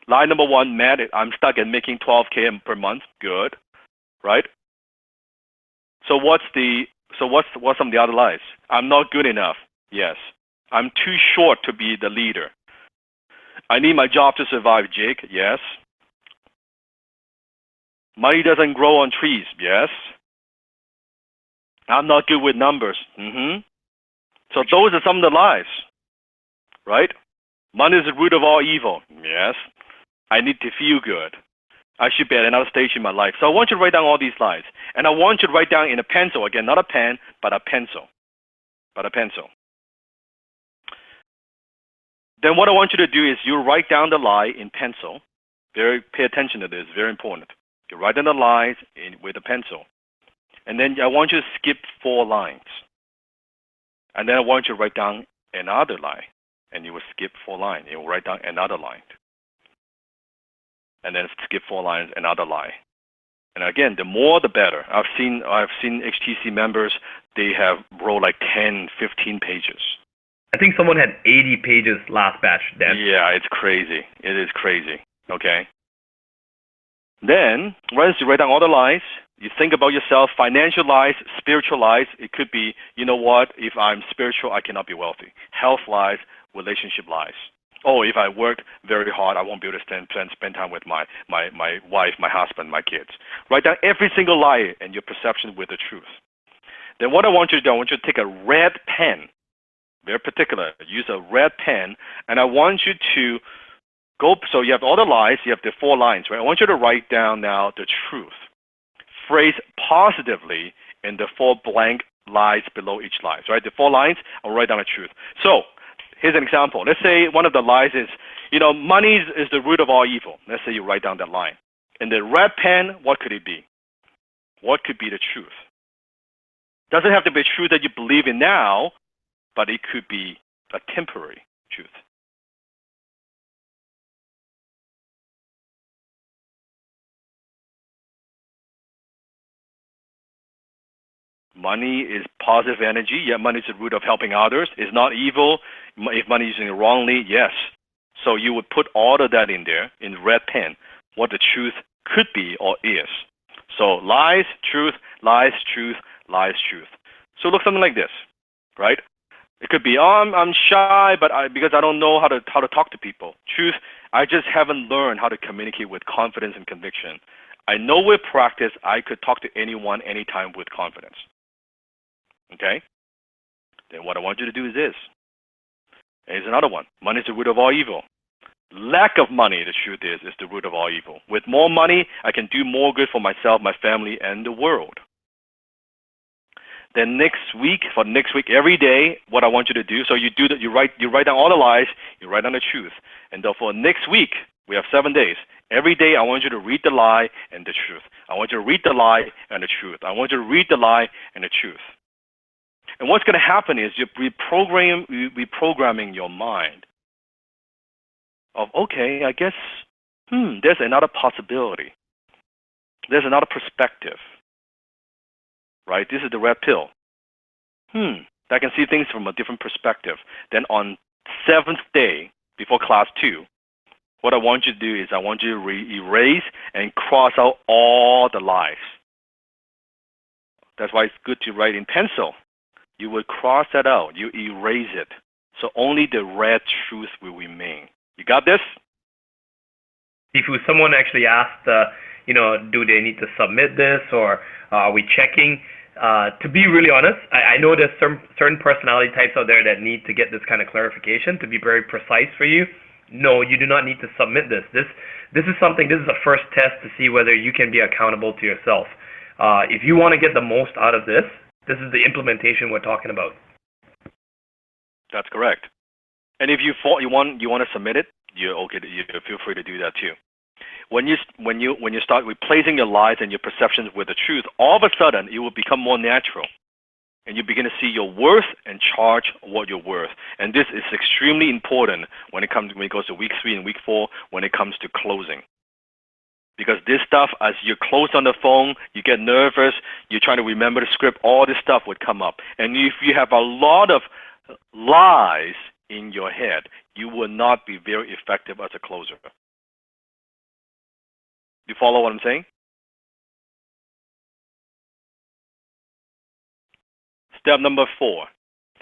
C: Lie number 1, Matt, I'm stuck at making $12K per month. Good, right? So what's some of the other lies? I'm not good enough. Yes. I'm too short to be the leader. I need my job to survive, Jake. Yes. Money doesn't grow on trees. Yes. I'm not good with numbers. So those are some of the lies, right? Money is the root of all evil. Yes. I need to feel good. I should be at another stage in my life. So I want you to write down all these lies. And I want you to write down in a pencil. Again, not a pen, but a pencil. Then what I want you to do is you write down the lie in pencil. Pay attention to this. Very important. You write down the lies with a pencil. And then I want you to skip 4 lines. And then I want you to write down another lie. And you will skip 4 lines. You will write down another line. And then skip 4 lines, another lie. And again, the more the better. I've seen HTC members, they have wrote like 10, 15 pages.
A: I think someone had 80 pages last batch, Dan.
C: Yeah, it's crazy. It is crazy. Okay? Then, once you write down all the lies, you think about yourself, financial lies, spiritual lies. It could be, you know what, if I'm spiritual, I cannot be wealthy. Health lies, relationship lies. Oh, if I work very hard, I won't be able to spend time with my wife, my husband, my kids. Write down every single lie and your perception with the truth. Then what I want you to do, I want you to take a red pen, very particular, use a red pen, and I want you to go, so you have all the lies, you have the 4 lines, right? I want you to write down now the truth. Phrase positively in the 4 blank lies below each lie, right? The 4 lines, I'll write down the truth. So, here's an example. Let's say one of the lies is, money is the root of all evil. Let's say you write down that line. In the red pen, what could it be? What could be the truth? Doesn't have to be a truth that you believe in now, but it could be a temporary truth. Money is positive energy. Yeah, money is the root of helping others. It's not evil. If money is using it wrongly, yes. So you would put all of that in there in red pen, what the truth could be or is. So lies, truth, lies, truth, lies, truth. So it looks something like this, right? It could be, I'm shy, but because I don't know how to talk to people. Truth, I just haven't learned how to communicate with confidence and conviction. I know with practice I could talk to anyone, anytime with confidence. Okay? Then what I want you to do is this. Here's another one. Money is the root of all evil. Lack of money, the truth is the root of all evil. With more money, I can do more good for myself, my family, and the world. Then next week, every day, what I want you to do, so you do that, you write down all the lies, you write down the truth. And therefore next week, we have 7 days. Every day I want you to read the lie and the truth. I want you to read the lie and the truth. I want you to read the lie and the truth. And what's going to happen is you're reprogramming your mind of, okay, I guess, there's another possibility. There's another perspective. Right? This is the red pill. I can see things from a different perspective. Then on 7th day, before class 2, what I want you to do is I want you to erase and cross out all the lies. That's why it's good to write in pencil. You would cross that out. You erase it. So only the red truth will remain. You got this?
A: Sifu, someone actually asked, do they need to submit this, or are we checking? To be really honest, I know there's certain personality types out there that need to get this kind of clarification. To be very precise for you, no, you do not need to submit this. This is a first test to see whether you can be accountable to yourself. If you want to get the most out of this, this is the implementation we're talking about.
C: That's correct. And if you want to submit it, you're okay. You feel free to do that too. When you start replacing your lies and your perceptions with the truth, all of a sudden it will become more natural, and you begin to see your worth and charge what you're worth. And this is extremely important when it goes to week 3 and week 4 when it comes to closing. Because this stuff, as you're close on the phone, you get nervous, you're trying to remember the script, all this stuff would come up. And if you have a lot of lies in your head, you will not be very effective as a closer. You follow what I'm saying? Step number 4.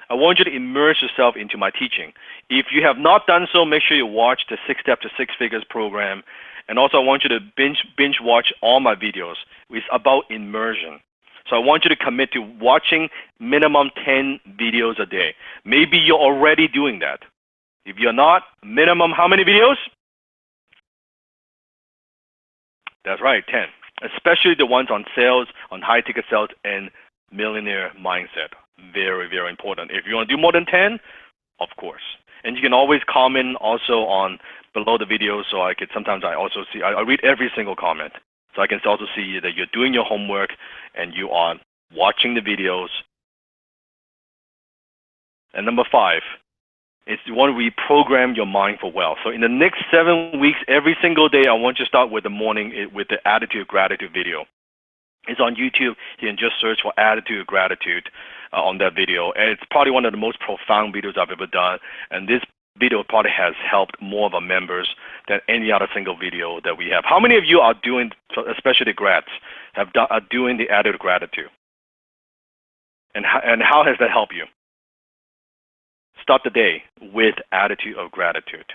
C: I want you to immerse yourself into my teaching. If you have not done so, make sure you watch the 6 Steps to Six Figures program. And also I want you to binge watch all my videos. It's about immersion. So I want you to commit to watching minimum 10 videos a day. Maybe you're already doing that. If you're not, minimum how many videos? That's right, 10. Especially the ones on sales, on high-ticket sales, and millionaire mindset. Very, very important. If you want to do more than 10, of course. And you can always comment also on below the video, so I also see, I read every single comment. So I can also see that you're doing your homework and you are watching the videos. And number 5 is you want to reprogram your mind for wealth. So in the next 7 weeks, every single day, I want you to start with the morning with the Attitude of Gratitude video. It's on YouTube. You can just search for Attitude of Gratitude on that video. And it's probably one of the most profound videos I've ever done. And this video probably has helped more of our members than any other single video that we have. How many of you are doing, especially the grads, are doing the Attitude of Gratitude? And how has that helped you? Start the day with Attitude of Gratitude.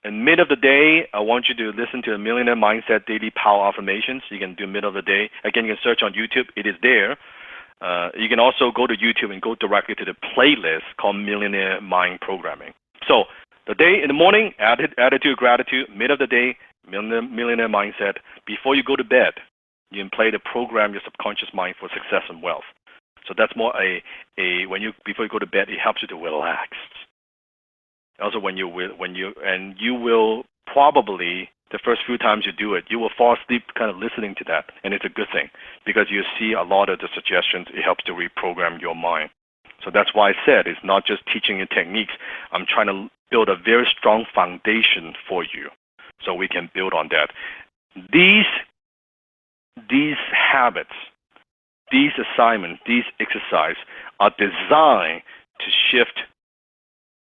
C: In mid of the day, I want you to listen to the Millionaire Mindset Daily Power Affirmations. You can do middle of the day. Again, you can search on YouTube. It is there. You can also go to YouTube and go directly to the playlist called Millionaire Mind Programming. So the day in the morning, Attitude of Gratitude. Mid of the day, Millionaire Mindset. Before you go to bed, you can play the program your subconscious mind for success and wealth. So that's more before you go to bed, it helps you to relax. Also, you will probably the first few times you do it, you will fall asleep kind of listening to that, and it's a good thing because you see a lot of the suggestions. It helps to reprogram your mind. So that's why I said it's not just teaching you techniques. I'm trying to build a very strong foundation for you so we can build on that. These habits, these assignments, these exercises are designed to shift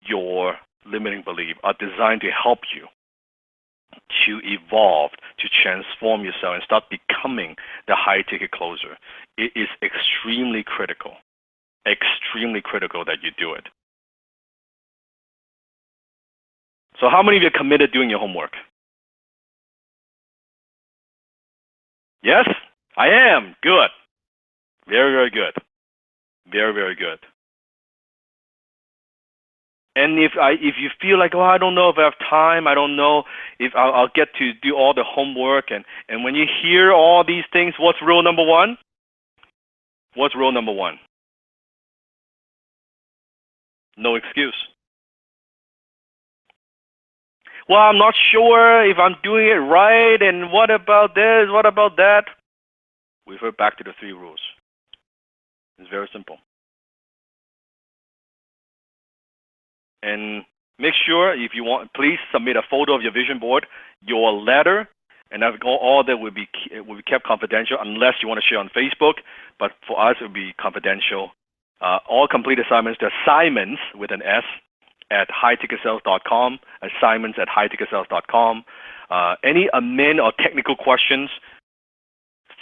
C: your limiting belief, are designed to help you to evolve, to transform yourself and start becoming the high-ticket closer. It is extremely critical that you do it. So how many of you are committed doing your homework? Yes? I am. Good. Very, very good. Very, very good. And if you feel like, I don't know if I have time, I don't know if I'll get to do all the homework, and when you hear all these things, what's rule number one? What's rule number one? No excuse. Well, I'm not sure if I'm doing it right, and what about this, what about that? We revert back to the 3 rules. It's very simple. And make sure, if you want, please submit a photo of your vision board, your letter, and all that will be kept confidential unless you want to share on Facebook. But for us, it will be confidential. All complete assignments, the assignments with an S at highticketsales.com, assignments at highticketsales.com. Any admin or technical questions,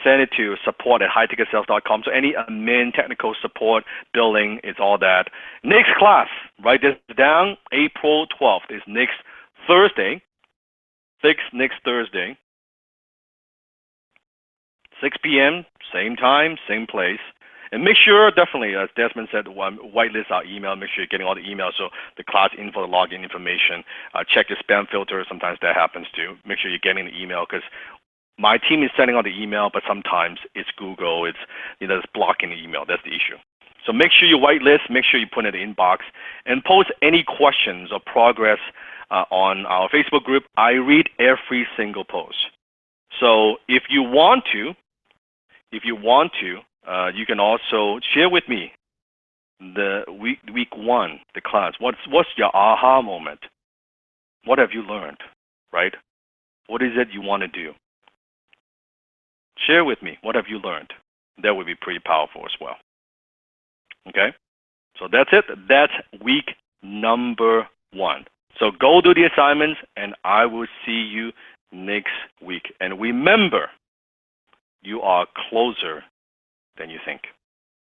C: send it to support at highticketsales.com. So any admin, technical support, billing, it's all that. Next class, write this down, April 12th is next Thursday. Next Thursday. 6 p.m., same time, same place. And make sure, definitely, as Desmond said, whitelist our email. Make sure you're getting all the emails, so the class info, the login information. Check your spam filter. Sometimes that happens too. Make sure you're getting the email because my team is sending out the email, but sometimes it's Google. It's blocking the email. That's the issue. So make sure you whitelist. Make sure you put it in the inbox and post any questions or progress on our Facebook group. I read every single post. So if you want to, you can also share with me the week 1, the class. What's your aha moment? What have you learned, right? What is it you want to do? Share with me. What have you learned? That would be pretty powerful as well. Okay? So that's it. That's week number 1. So go do the assignments, and I will see you next week. And remember, you are closer than you think.